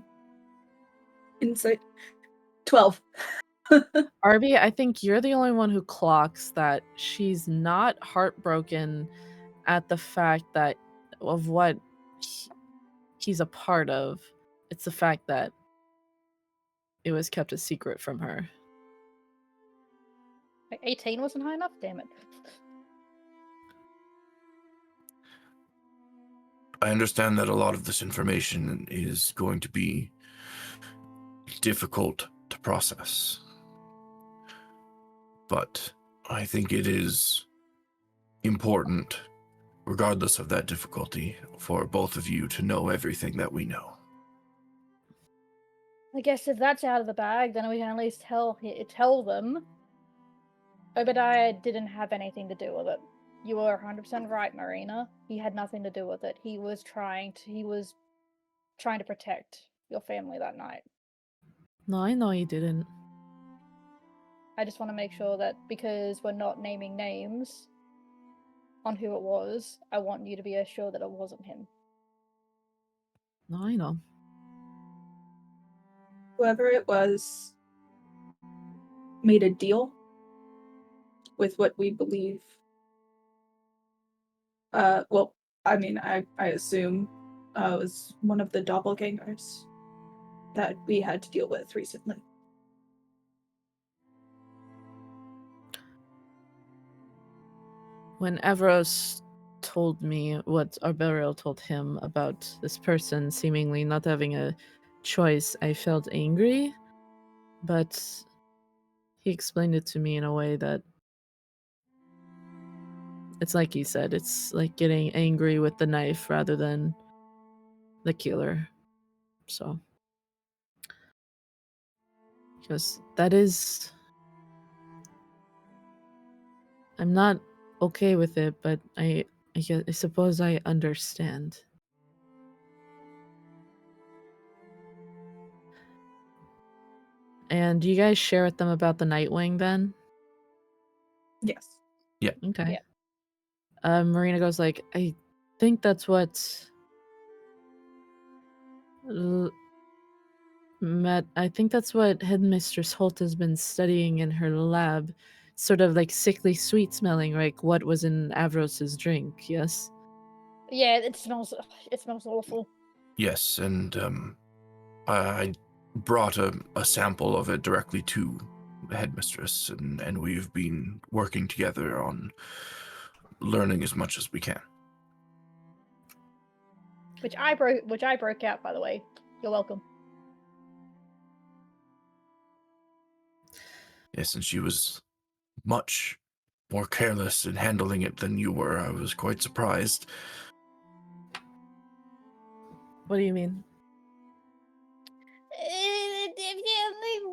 Insight. 12. Arby, I think you're the only one who clocks that she's not heartbroken at the fact that of what he's a part of. It's the fact that it was kept a secret from her. 18 wasn't high enough. Damn it. I understand that a lot of this information is going to be difficult to process. But I think it is important, regardless of that difficulty, for both of you to know everything that we know. I guess if that's out of the bag, then we can at least tell them. Obadiah didn't have anything to do with it. You were 100% right, Marina. He had nothing to do with it. He was trying to protect your family that night. No, I know he didn't. I just want to make sure that because we're not naming names on who it was, I want you to be assured that it wasn't him. No, I know. Whoever it was made a deal with what we believe. Well, I mean, I assume it was one of the doppelgangers that we had to deal with recently. When Evros told me what Arberiel told him about this person seemingly not having a choice, I felt angry, but he explained it to me in a way that it's like he said, it's like getting angry with the knife rather than the killer. So, because that is, I'm not okay with it, but I suppose I understand. And do you guys share with them about the Nightwing then? Yes. Okay. Yeah. Marina goes like, I think that's what I think that's what Headmistress Holt has been studying in her lab. Sort of like sickly sweet smelling, like what was in Avros's drink, yes? Yeah, it smells awful. Yes, and I brought a sample of it directly to the headmistress, and we've been working together on learning as much as we can. Which I broke out, by the way. You're welcome. Yes, and she was much more careless in handling it than you were. I was quite surprised. What do you mean?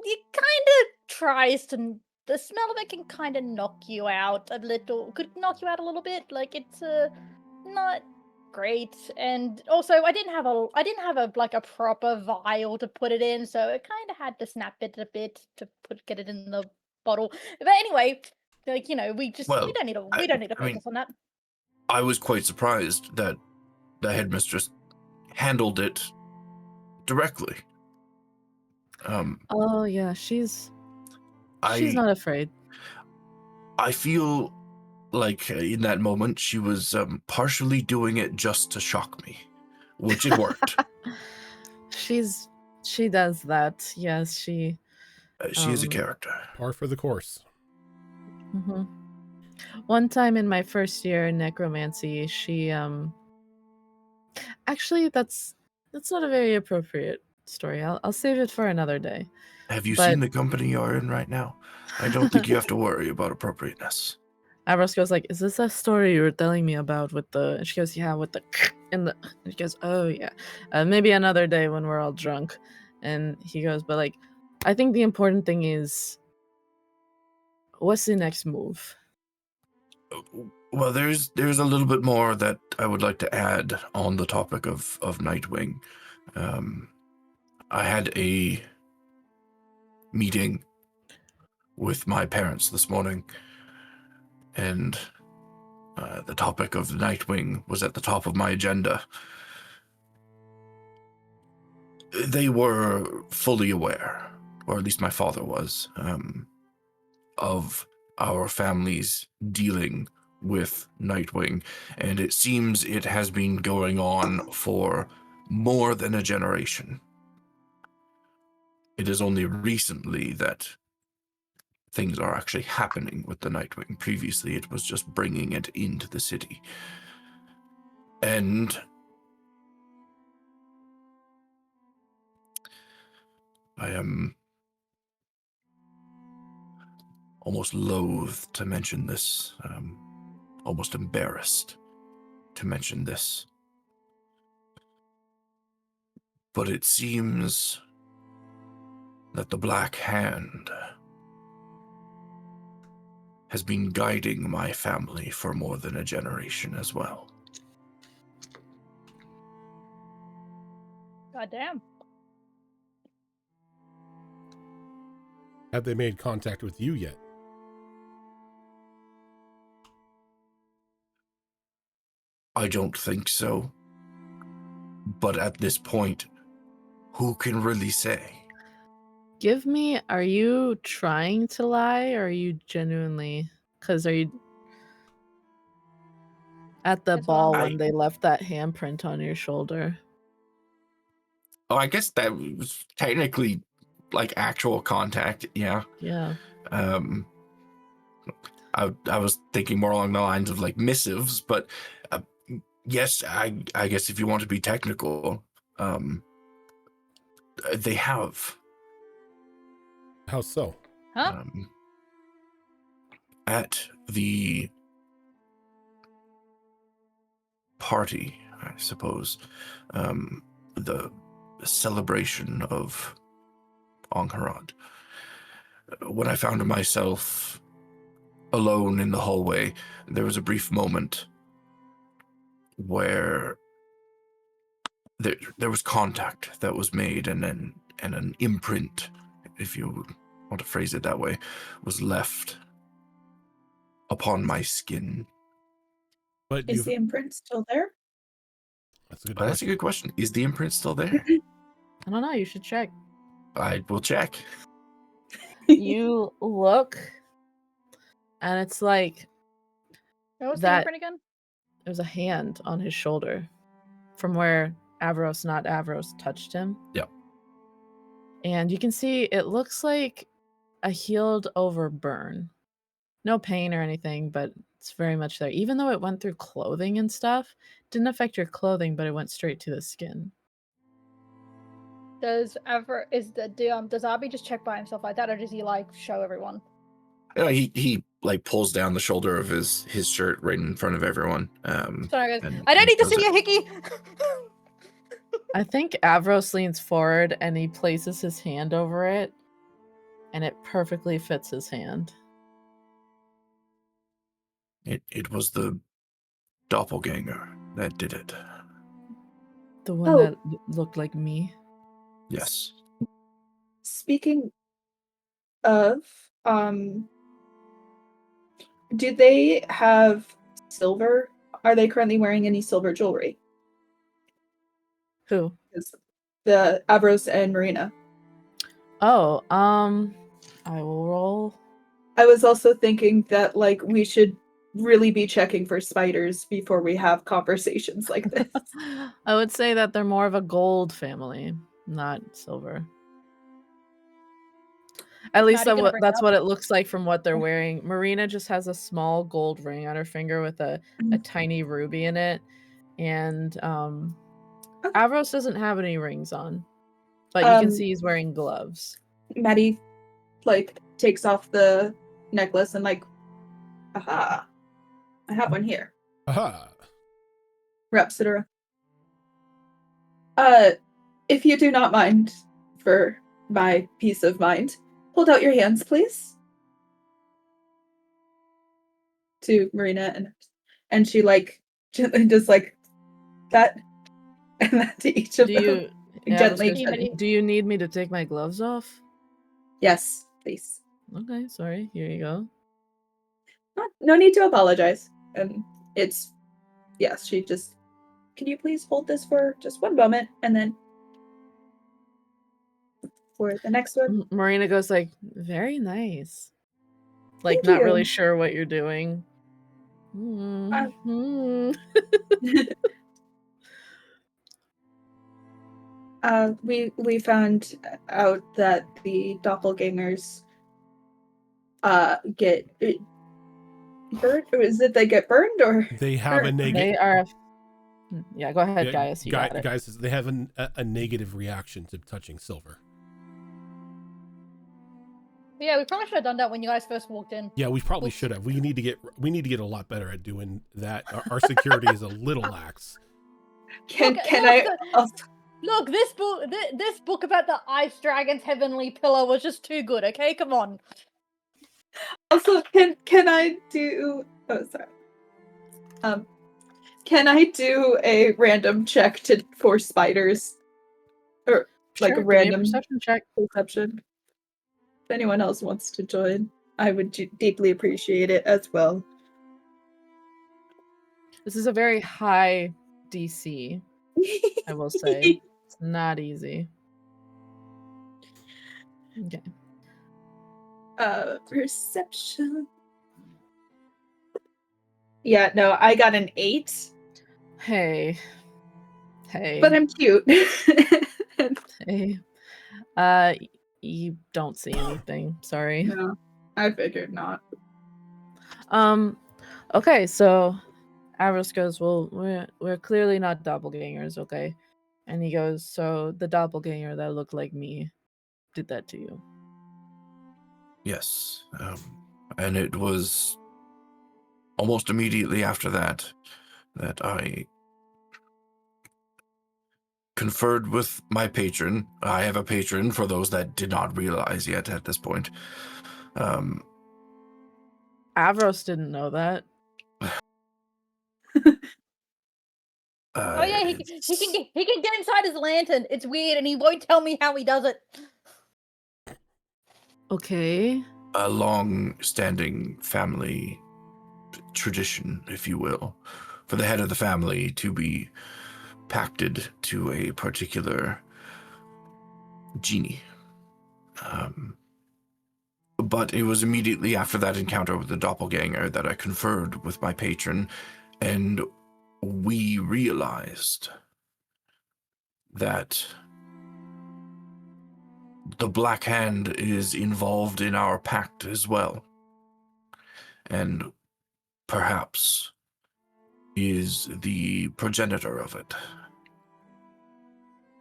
It kind of tries to. The smell of it can kind of knock you out a little. Could knock you out a little bit. Like it's not great. And also, I didn't have a like a proper vial to put it in, so it kind of had to snap it a bit to get it in the bottle. But anyway, like we don't need to focus on that. I was quite surprised that the headmistress handled it directly. Oh yeah, she's not afraid. I feel like in that moment she was partially doing it just to shock me, which it worked. She does that. Yes, she. She is a character. Par for the course. Mhm. One time in my first year in necromancy, she actually that's not a very appropriate story. I'll save it for another day. Have you But- seen the company you're in right now? I don't think you have to worry about appropriateness. Avros goes like, "Is this a story you were telling me about with the?" And she goes, "Yeah, with the and the." And she goes, "Oh yeah, maybe another day when we're all drunk." And he goes, "But like, I think the important thing is, what's the next move?" Well, there's a little bit more that I would like to add on the topic of Nightwing. I had a meeting with my parents this morning, and the topic of Nightwing was at the top of my agenda. They were fully aware, or at least my father was, of our family's dealing with Nightwing, and it seems it has been going on for more than a generation. It is only recently that things are actually happening with the Nightwing. Previously, it was just bringing it into the city. And I am almost loath to mention this, almost embarrassed to mention this. But it seems that the Black Hand has been guiding my family for more than a generation as well. Goddamn. Have they made contact with you yet? I don't think so. But at this point, who can really say? Give me. Are you trying to lie, or are you genuinely? Because are you at the That's ball fine. when they left that handprint on your shoulder? Oh, I guess that was technically like actual contact, yeah. Yeah. I was thinking more along the lines of like missives, but yes, I guess if you want to be technical, they have. How so? Huh? At the party, I suppose, the celebration of Angharad, when I found myself alone in the hallway, there was a brief moment where there was contact that was made, and an imprint, if you want to phrase it that way, was left upon my skin. But Is the imprint still there? That's a good That's a question. good question. Is the imprint still there? I don't know. You should check. I will check. You look, and it's like What was the that. imprint again? It was a hand on his shoulder, from where Avros, not Avros, touched him. Yep. And you can see it looks like a healed over burn. No pain or anything, but it's very much there. Even though it went through clothing and stuff, didn't affect your clothing, but it went straight to the skin. Does Abby just check by himself like that, or does he like show everyone? He like pulls down the shoulder of his shirt right in front of everyone. Sorry, guys. and- I don't and need to shows see it. a hickey. I think Avros leans forward and he places his hand over it, and it perfectly fits his hand. It was the doppelganger that did it. The one Oh. that looked like me. Yes. Speaking of, do they have silver? Are they currently wearing any silver jewelry? Who? The Avros and Marina. Oh, I will roll I was also thinking that like we should really be checking for spiders before we have conversations like this. I would say that they're more of a gold family, not silver. At least Maddie gonna bring it that's up? what it looks like from what they're wearing. Marina just has a small gold ring on her finger with a tiny ruby in it. And Okay. Avros doesn't have any rings on. But you can see he's wearing gloves. Maddie like takes off the necklace and like, aha, I have one here. Aha. Wraps it around. If you do not mind, for my peace of mind, hold out your hands, please. To Marina, and she like gently does like that, and that to each of them. Gently. Do you need me to take my gloves off? Yes, please. Okay, sorry. Here you go. No need to apologize. It's yes. She just. Can you please hold this for just one moment, and then for the next one. Marina goes like, very nice. Like, Thank not you. really sure what you're doing. Mm-hmm. We found out that the doppelgangers get burned, or is it they get burned, or they have a negative? They are. Yeah, go ahead, Gaius. You got it. Guys, they have a negative reaction to touching silver. Yeah, we probably should have done that when you guys first walked in. Yeah, we probably should have. We need to get a lot better at doing that. Our security is a little lax. Look, this book about the ice dragon's heavenly pillar was just too good. Okay, come on. Also, can I do? Oh, sorry. Can I do a random check for spiders, or like a random perception check? Perception. If anyone else wants to join, I would deeply appreciate it as well. This is a very high DC, I will say. It's not easy. Okay. Perception. Yeah, no, I got an 8. Hey. But I'm cute. Hey. You don't see anything. Sorry. No, I figured not. Okay, so Avros goes, well, we're clearly not doppelgangers, okay? And he goes, so the doppelganger that looked like me did that to you. Yes. And it was almost immediately after that I conferred with my patron. I have a patron, for those that did not realize yet at this point. Avros didn't know that. Oh yeah, he can get inside his lantern. It's weird, and he won't tell me how he does it. Okay. A long-standing family tradition, if you will, for the head of the family to be pacted to a particular genie. But it was immediately after that encounter with the doppelganger that I conferred with my patron, and we realized that the Black Hand is involved in our pact as well, and perhaps is the progenitor of it.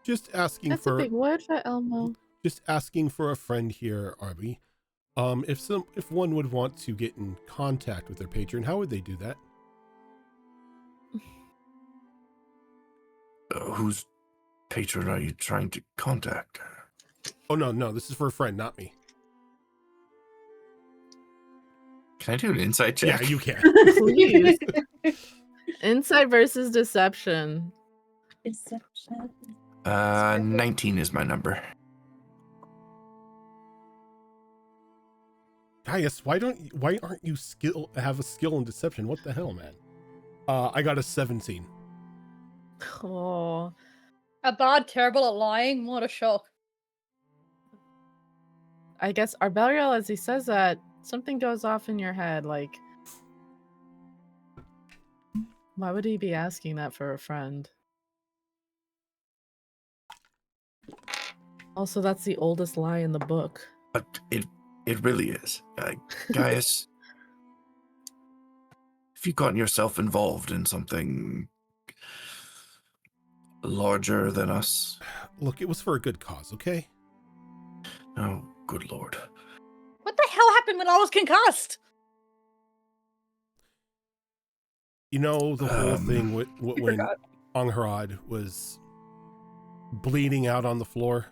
Just asking That's for a big word for Elmo. Just asking for a friend here, Arby. If one would want to get in contact with their patron, how would they do that? Whose patron are you trying to contact? Oh, no, this is for a friend, not me. Can I do an insight check? Yeah, you can. Please. Insight versus deception. Deception. 19 is my number. Gaius, why aren't you have a skill in deception? What the hell, man? I got a 17. Oh. A bard terrible at lying? What a shock. I guess Arbeliel, as he says that, something goes off in your head, like, why would he be asking that for a friend? Also, that's the oldest lie in the book. But it really is. Gaius, if you've gotten yourself involved in something larger than us, Look, it was for a good cause, okay? oh, good lord. What the hell happened when I was concussed? You know, the whole thing when forgot. Angharad was bleeding out on the floor.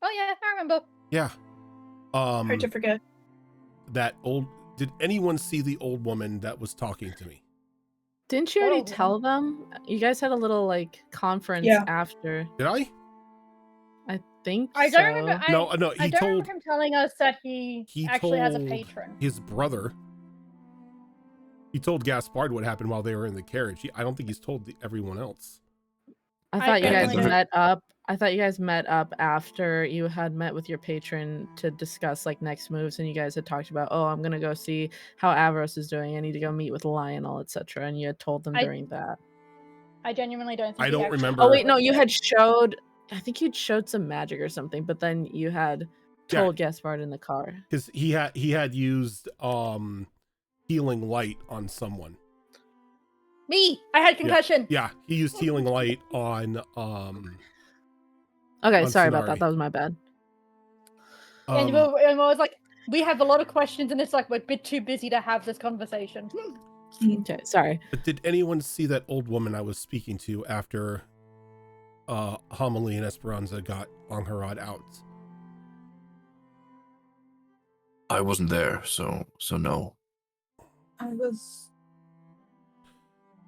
Oh yeah, I remember. Yeah. Hard to forget. Did anyone see the old woman that was talking to me? Didn't you What already old woman? tell them? You guys had a little like conference Yeah. after. Did I? I think I so. don't remember. No, I he don't told remember him telling us that he actually has a told patron. his brother. He told Gaspard what happened while they were in the carriage. I don't think he's told everyone else. I I thought you guys definitely met up. I thought you guys met up after you had met with your patron to discuss like next moves, and you guys had talked about, oh, I'm gonna go see how Avros is doing. I need to go meet with Lionel, etc. And you had told them I- during that. I genuinely don't think I he don't actually remember. Oh wait, no, was you there. had showed. I think you'd showed some magic or something, but then you had Yeah. told Gaspard in the car. Because he had used healing light on someone. Me! I had concussion! Yeah, he used healing light on Okay, on sorry about Sonari. that. That was my bad. And we was like, we have a lot of questions and it's like we're a bit too busy to have this conversation. Okay, sorry. But did anyone see that old woman I was speaking to after Homily and Esperanza got Angharad out? I wasn't there, so no. I was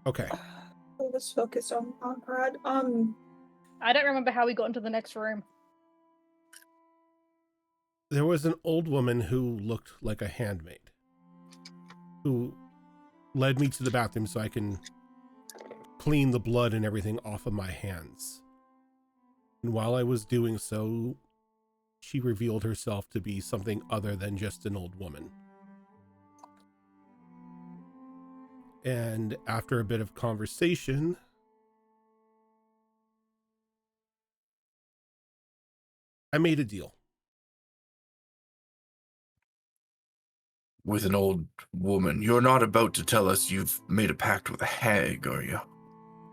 Okay. focused on Conrad. I don't remember how we got into the next room. There was an old woman who looked like a handmaid who led me to the bathroom so I can clean the blood and everything off of my hands. And while I was doing so, she revealed herself to be something other than just an old woman. And after a bit of conversation, I made a deal. With an old woman. You're not about to tell us you've made a pact with a hag, are you?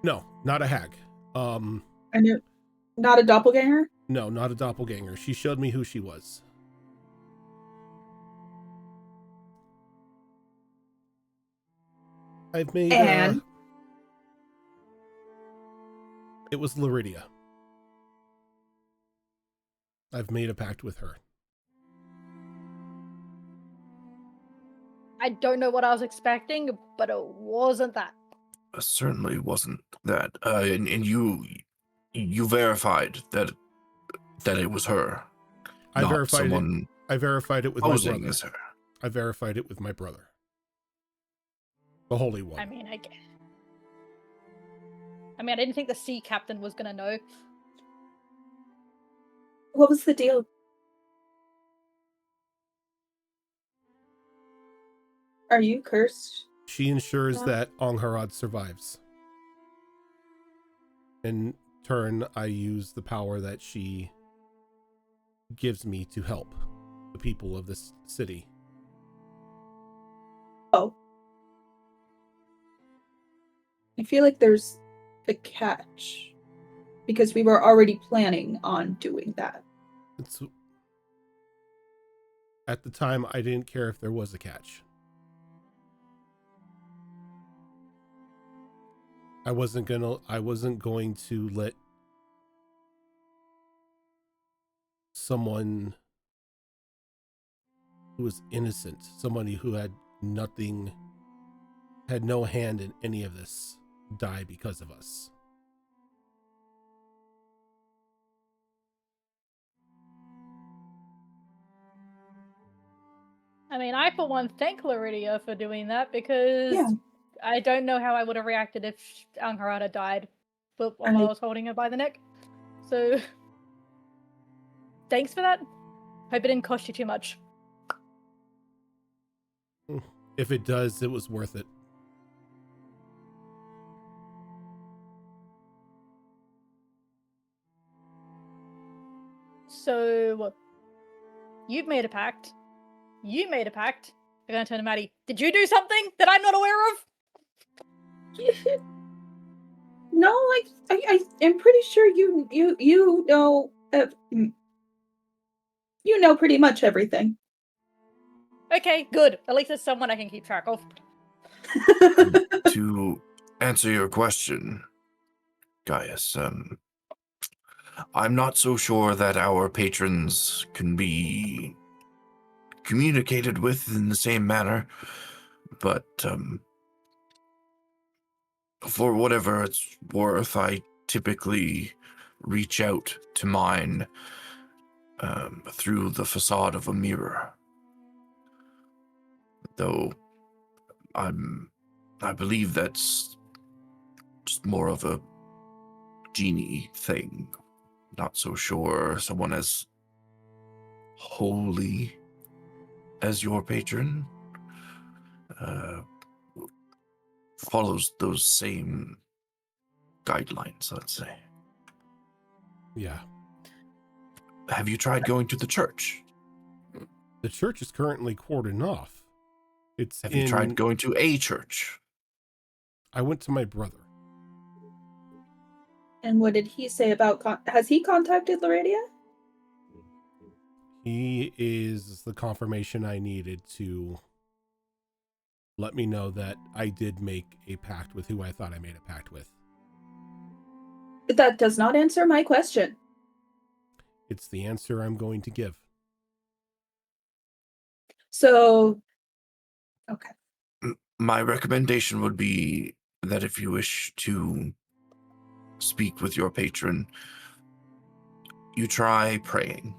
No, not a hag. I knew. Not a doppelganger? No, not a doppelganger. She showed me who she was. I've made And? It was Laridia. I've made a pact with her. I don't know what I was expecting, but it wasn't that. Certainly wasn't that. And you verified that it was her. I not verified someone it. I verified it with my posing brother. as her. I verified it with my brother. The Holy One. I mean, I didn't think the sea captain was gonna know. What was the deal? Are you cursed? She ensures Yeah. that Angharad survives. In turn, I use the power that she gives me to help the people of this city. Oh. I feel like there's a catch. Because we were already planning on doing that. At the time, I didn't care if there was a catch. I wasn't going to let someone who was innocent, somebody who had no hand in any of this, die because of us. I mean, I for one thank Laridia for doing that because Yeah. I don't know how I would have reacted if Angharad had died, but while I was holding her by the neck. So, thanks for that. Hope it didn't cost you too much. If it does, it was worth it. So, you've made a pact. You made a pact. I'm gonna turn to Maddie. Did you do something that I'm not aware of? No, I am pretty sure you know you know pretty much everything. Okay, good. At least there's someone I can keep track of. To answer your question, Gaius, I'm not so sure that our patrons can be communicated with in the same manner, but for whatever it's worth, I typically reach out to mine through the facade of a mirror. Though I believe that's just more of a genie thing. Not so sure someone as holy as your patron follows those same guidelines, let's say. Yeah. Have you tried going to the church? The church is currently cordoned off. Have you tried going to a church? I went to my brother. And what did he say about has he contacted Laredia? He is the confirmation I needed to let me know that I did make a pact with who I thought I made a pact with. That does not answer my question. It's the answer I'm going to give. So, okay. My recommendation would be that if you wish to speak with your patron, you try praying.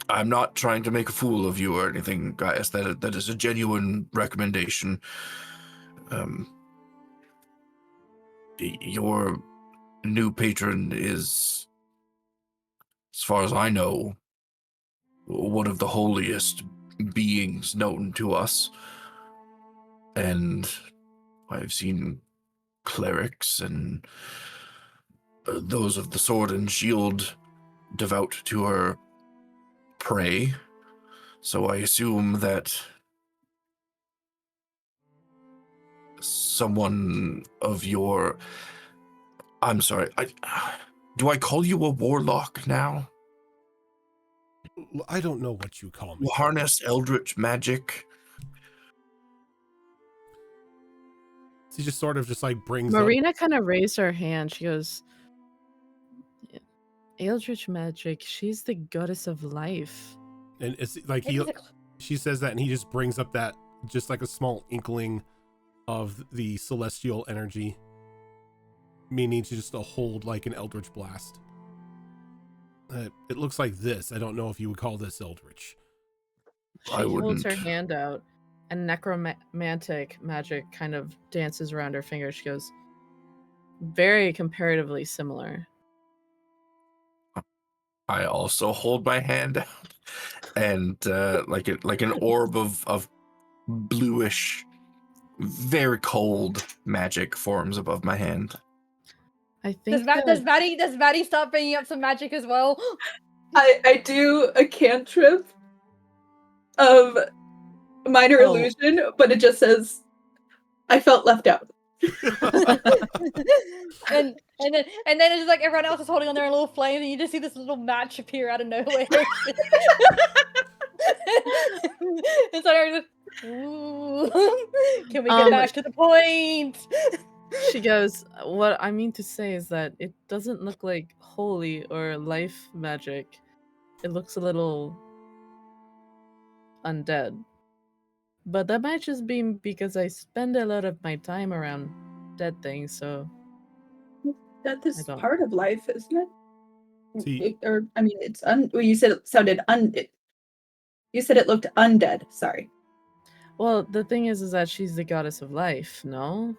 I'm not trying to make a fool of you or anything, guys. That is a genuine recommendation. Your new patron is, as far as I know, one of the holiest beings known to us. And I've seen clerics and those of the sword and shield devout to her pray. So I assume that someone of your... I'm sorry, do I call you a warlock now? I don't know what you call me. You harness eldritch magic? He just sort of just like brings Marina kind of raised her hand. She goes, Eldritch magic, she's the goddess of life. and it's like Maybe she says that and he just brings up that just like a small inkling of the celestial energy, meaning just to hold like an eldritch blast. It looks like this. I don't know if you would call this eldritch. She I holds her wouldn't. hand out, and necromantic magic kind of dances around her fingers. She goes, very comparatively similar. I also hold my hand out, and like an orb of bluish, very cold magic forms above my hand. I think does Maddie start bringing up some magic as well? I do a cantrip of minor illusion, but it just says, I felt left out. and then it's just like everyone else is holding on their little flames, and you just see this little match appear out of nowhere. And so they're just, ooh, can we get back to the point? She goes, what I mean to say is that it doesn't look like holy or life magic. It looks a little undead. But that might just be because I spend a lot of my time around dead things, so... That is part of life, isn't it? It's well, you said it sounded you said it looked undead. Sorry. Well, the thing is that she's the goddess of life, no?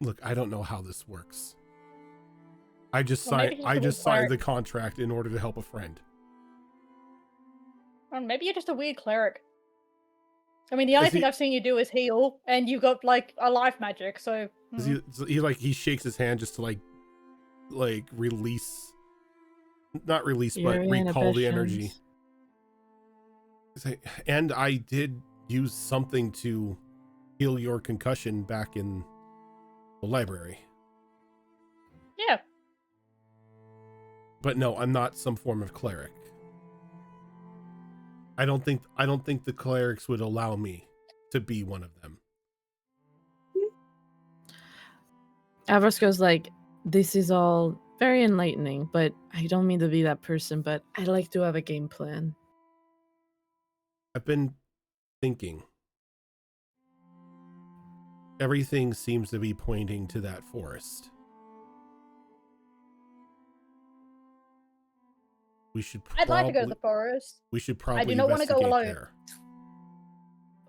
Look, I don't know how this works. I just Well, maybe signed. he's I a weird just signed cleric. the contract in order to help a friend. Or maybe you're just a weird cleric. I mean, the only Is thing he? I've seen you do is heal, and you got like a life magic. So Is he like he shakes his hand just to like release, not release, Your but recall the energy. inhibitions. He's like, and I did use something to heal your concussion back in the library. yeah. But no, I'm not some form of cleric. I don't think the clerics would allow me to be one of them. Avros goes like, this is all very enlightening, but I don't mean to be that person, but I like to have a game plan. I've been thinking. Everything seems to be pointing to that forest. We should I'd like to go to the forest. We should probably not wanna go investigate alone. there.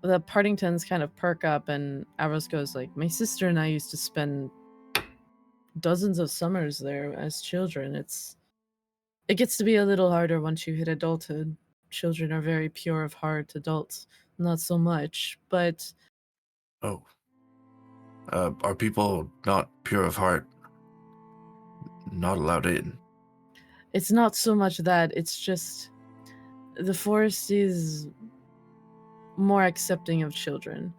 The Partingtons kind of perk up, and Avros goes like, my sister and I used to spend dozens of summers there as children. It gets to be a little harder once you hit adulthood. Children are very pure of heart, adults not so much, but Oh. Are people not pure of heart not allowed in? it's not so much that, it's just the forest is more accepting of children.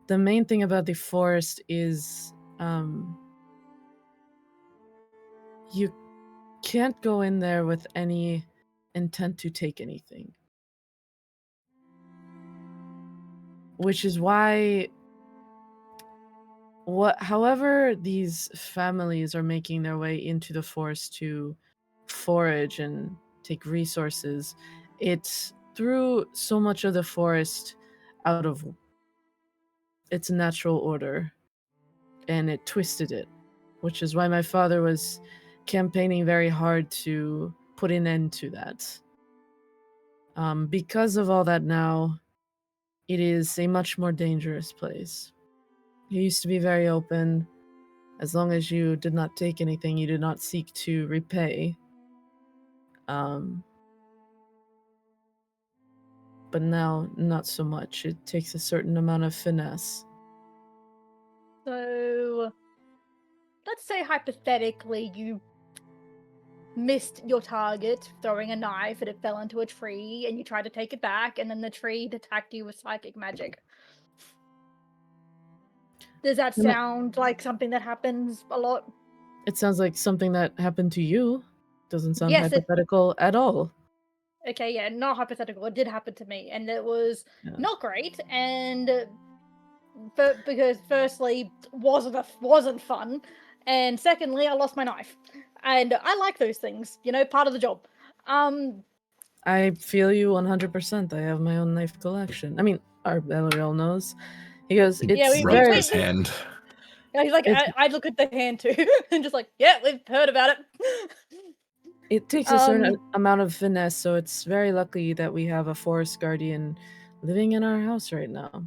The main thing about the forest is you can't go in there with any intent to take anything. Which is why however these families are making their way into the forest to forage and take resources, it threw so much of the forest out of its natural order, and it twisted it, which is why my father was campaigning very hard to put an end to that. Because of all that now, it is a much more dangerous place. It used to be very open. As long as you did not take anything, you did not seek to repay. But now, not so much. It takes a certain amount of finesse. So, let's say hypothetically you missed your target throwing a knife and it fell into a tree and you tried to take it back and then the tree attacked you with psychic magic. Does that No. sound like something that happens a lot? It sounds like something that happened to you. Doesn't sound Yes, hypothetical at all. Okay, yeah, not hypothetical. It did happen to me, and it was Yeah. not great. And because firstly, wasn't fun, and secondly, I lost my knife, and I like those things. You know, part of the job. I feel you 100%. I have my own knife collection. I mean, our Belariel knows. He goes, it's Yeah, Rubs very... his hand. Yeah, he's like, It's- I look at the hand too, and just like, yeah, we've heard about it. It takes a certain amount of finesse, so it's very lucky that we have a forest guardian living in our house right now.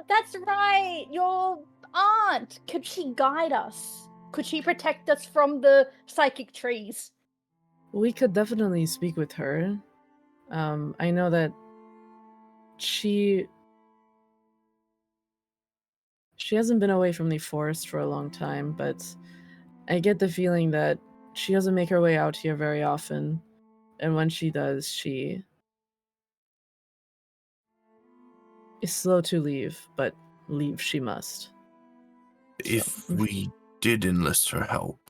That's right, your aunt. Could she guide us? Could she protect us from the psychic trees? We could definitely speak with her. I know that she hasn't been away from the forest for a long time, but I get the feeling that she doesn't make her way out here very often. And when she does, she is slow to leave, but leave she must. If we did enlist her help,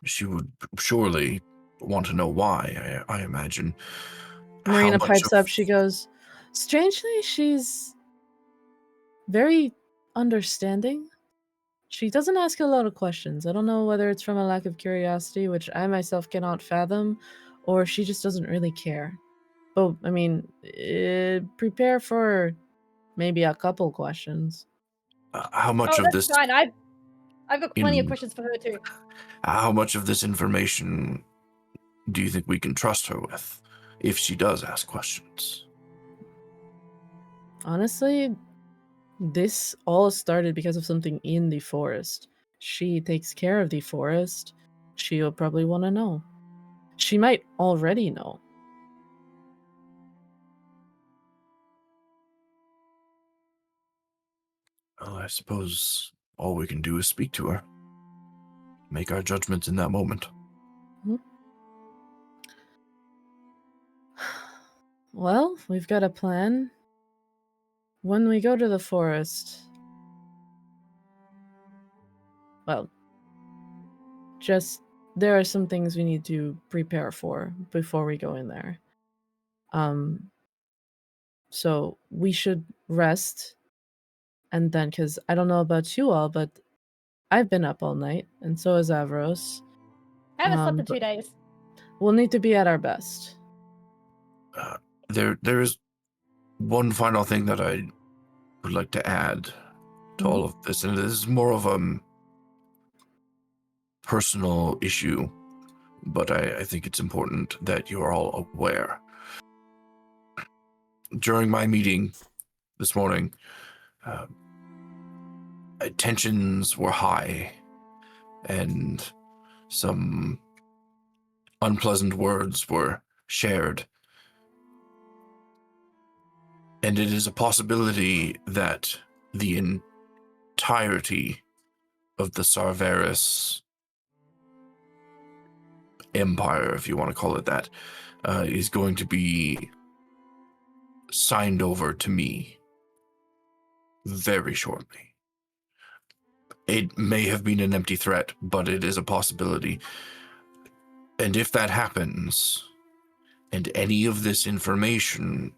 she would surely want to know why, I imagine. Marina pipes up, she goes, strangely, she's very understanding. She doesn't ask a lot of questions. I don't know whether it's from a lack of curiosity, which I myself cannot fathom, or she just doesn't really care. But, I mean, prepare for maybe a couple questions. How much Oh, of that's this... fine. I've got plenty of questions for her too. How much of this information do you think we can trust her with, if she does ask questions? Honestly, this all started because of something in the forest. She takes care of the forest. She'll probably want to know. She might already know. Well, I suppose all we can do is speak to her. Make our judgments in that moment. Well, we've got a plan. When we go to the forest, well, just there are some things we need to prepare for before we go in there. So we should rest, and then, because I don't know about you all, but I've been up all night, and so has Avros. I haven't slept in But 2 days. we'll need to be at our best. There is one final thing that I would like to add to all of this, and this is more of a personal issue, but I think it's important that you are all aware. During my meeting this morning, tensions were high, and some unpleasant words were shared. And it is a possibility that the entirety of the Sarveris empire, if you want to call it that, is going to be signed over to me very shortly. It may have been an empty threat, but it is a possibility. And if that happens, and any of this information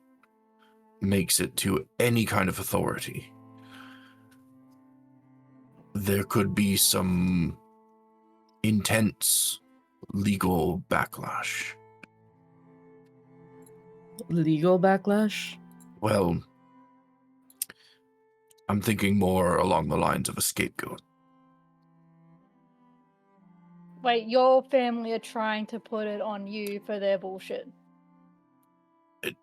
makes it to any kind of authority, there could be some intense legal backlash. Legal backlash? Well, I'm thinking more along the lines of a scapegoat. Wait, your family are trying to put it on you for their bullshit.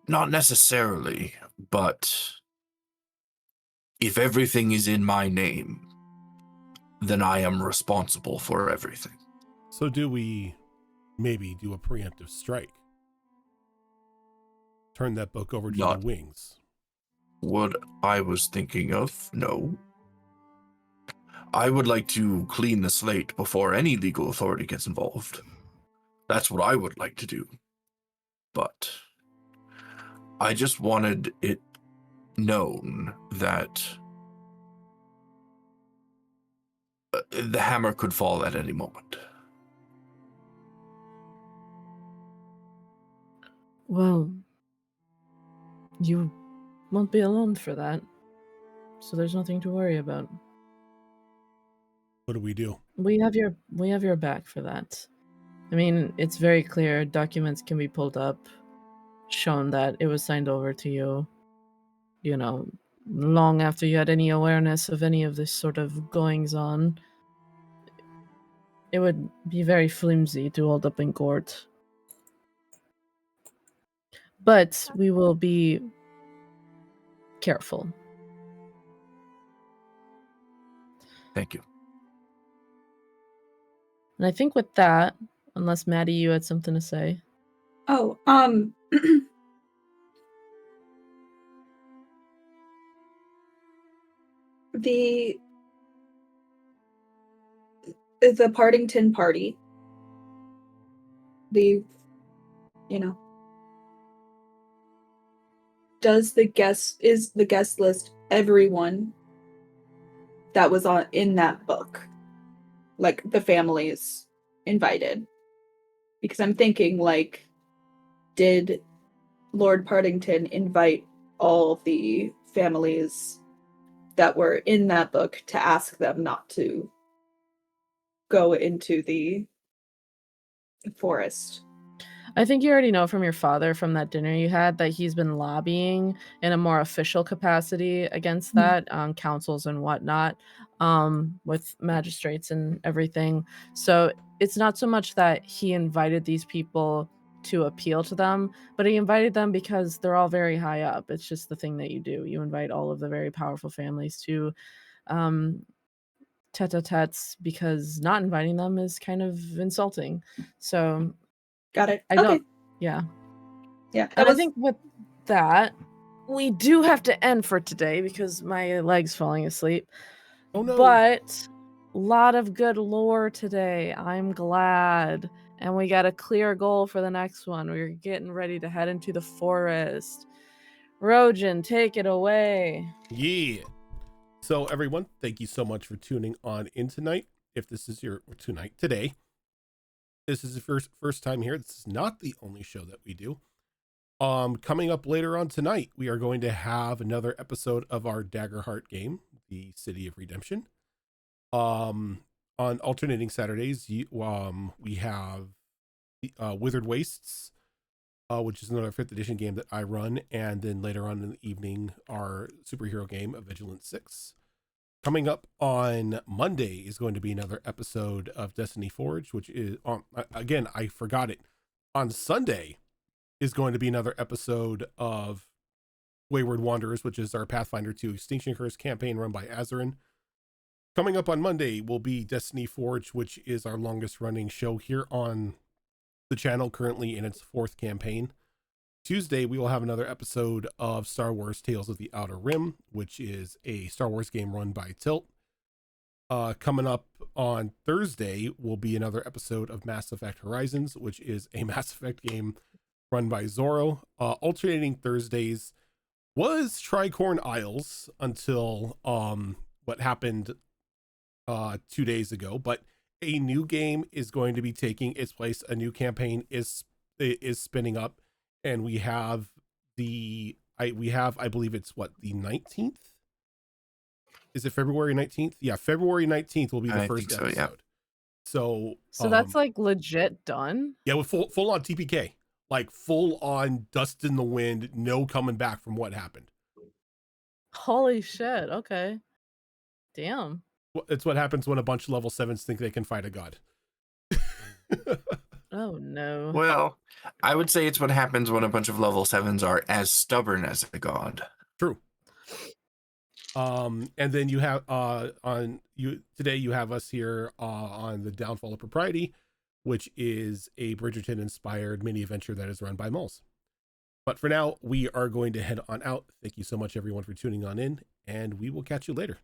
Not necessarily, but if everything is in my name, then I am responsible for everything. So do we maybe do a preemptive strike? Turn that book over to Not the wings. what I was thinking of, no. I would like to clean the slate before any legal authority gets involved. That's what I would like to do. But I just wanted it known that the hammer could fall at any moment. Well, you won't be alone for that. So there's nothing to worry about. What do we do? We have your back for that. I mean, it's very clear. Documents can be pulled up, shown that it was signed over to you, long after you had any awareness of any of this sort of goings on. It would be very flimsy to hold up in court. But we will be careful. Thank you. And I think with that, unless Maddie, you had something to say. Oh, the Partington party. Is the guest list everyone that was in that book? Like the families invited? Because I'm thinking, like, did Lord Partington invite all the families that were in that book to ask them not to go into the forest? I think you already know from your father from that dinner you had that he's been lobbying in a more official capacity against that, councils and whatnot, with magistrates and everything. So it's not so much that he invited these people to appeal to them, but he invited them because they're all very high up. It's just the thing that you do. You invite all of the very powerful families to tete-a-tetes because not inviting them is kind of insulting. So Got it. I Okay. don't, yeah. Yeah. And I think with that, we do have to end for today because my leg's falling asleep. Oh no. But a lot of good lore today. I'm glad. And we got a clear goal for the next one. We're getting ready to head into the forest. Rojan, take it away. Yeah. So everyone, thank you so much for tuning on in tonight. If this is your today, this is the first time here. This is not the only show that we do. Coming up later on tonight, we are going to have another episode of our Daggerheart game, the City of Redemption. On alternating Saturdays, we have Withered Wastes, which is another 5th edition game that I run, and then later on in the evening, our superhero game, A Vigilant 6. Coming up on Monday is going to be another episode of Destiny Forge, which is, again, I forgot it. On Sunday is going to be another episode of Wayward Wanderers, which is our Pathfinder 2 Extinction Curse campaign run by Azerin. Coming up on Monday will be Destiny Forge, which is our longest running show here on the channel, currently in its 4th campaign. Tuesday, we will have another episode of Star Wars Tales of the Outer Rim, which is a Star Wars game run by Tilt. Coming up on Thursday will be another episode of Mass Effect Horizons, which is a Mass Effect game run by Zorro. Alternating Thursdays was Tricorn Isles until what happened 2 days ago, but a new game is going to be taking its place. A new campaign is spinning up, and we have I believe it's what, the 19th? Is it February 19th? Yeah, February 19th will be the first episode. Yeah. So that's like legit done? Yeah, with full on TPK. Like full on dust in the wind, no coming back from what happened. Holy shit, okay. Damn. It's what happens when a bunch of level 7s think they can fight a god. Oh no. Well, I would say it's what happens when a bunch of level 7s are as stubborn as a god. True. And then you have today you have us here on the Downfall of Propriety, which is a Bridgerton inspired mini adventure that is run by Moles. But for now, we are going to head on out. Thank you so much everyone for tuning on in, and we will catch you later.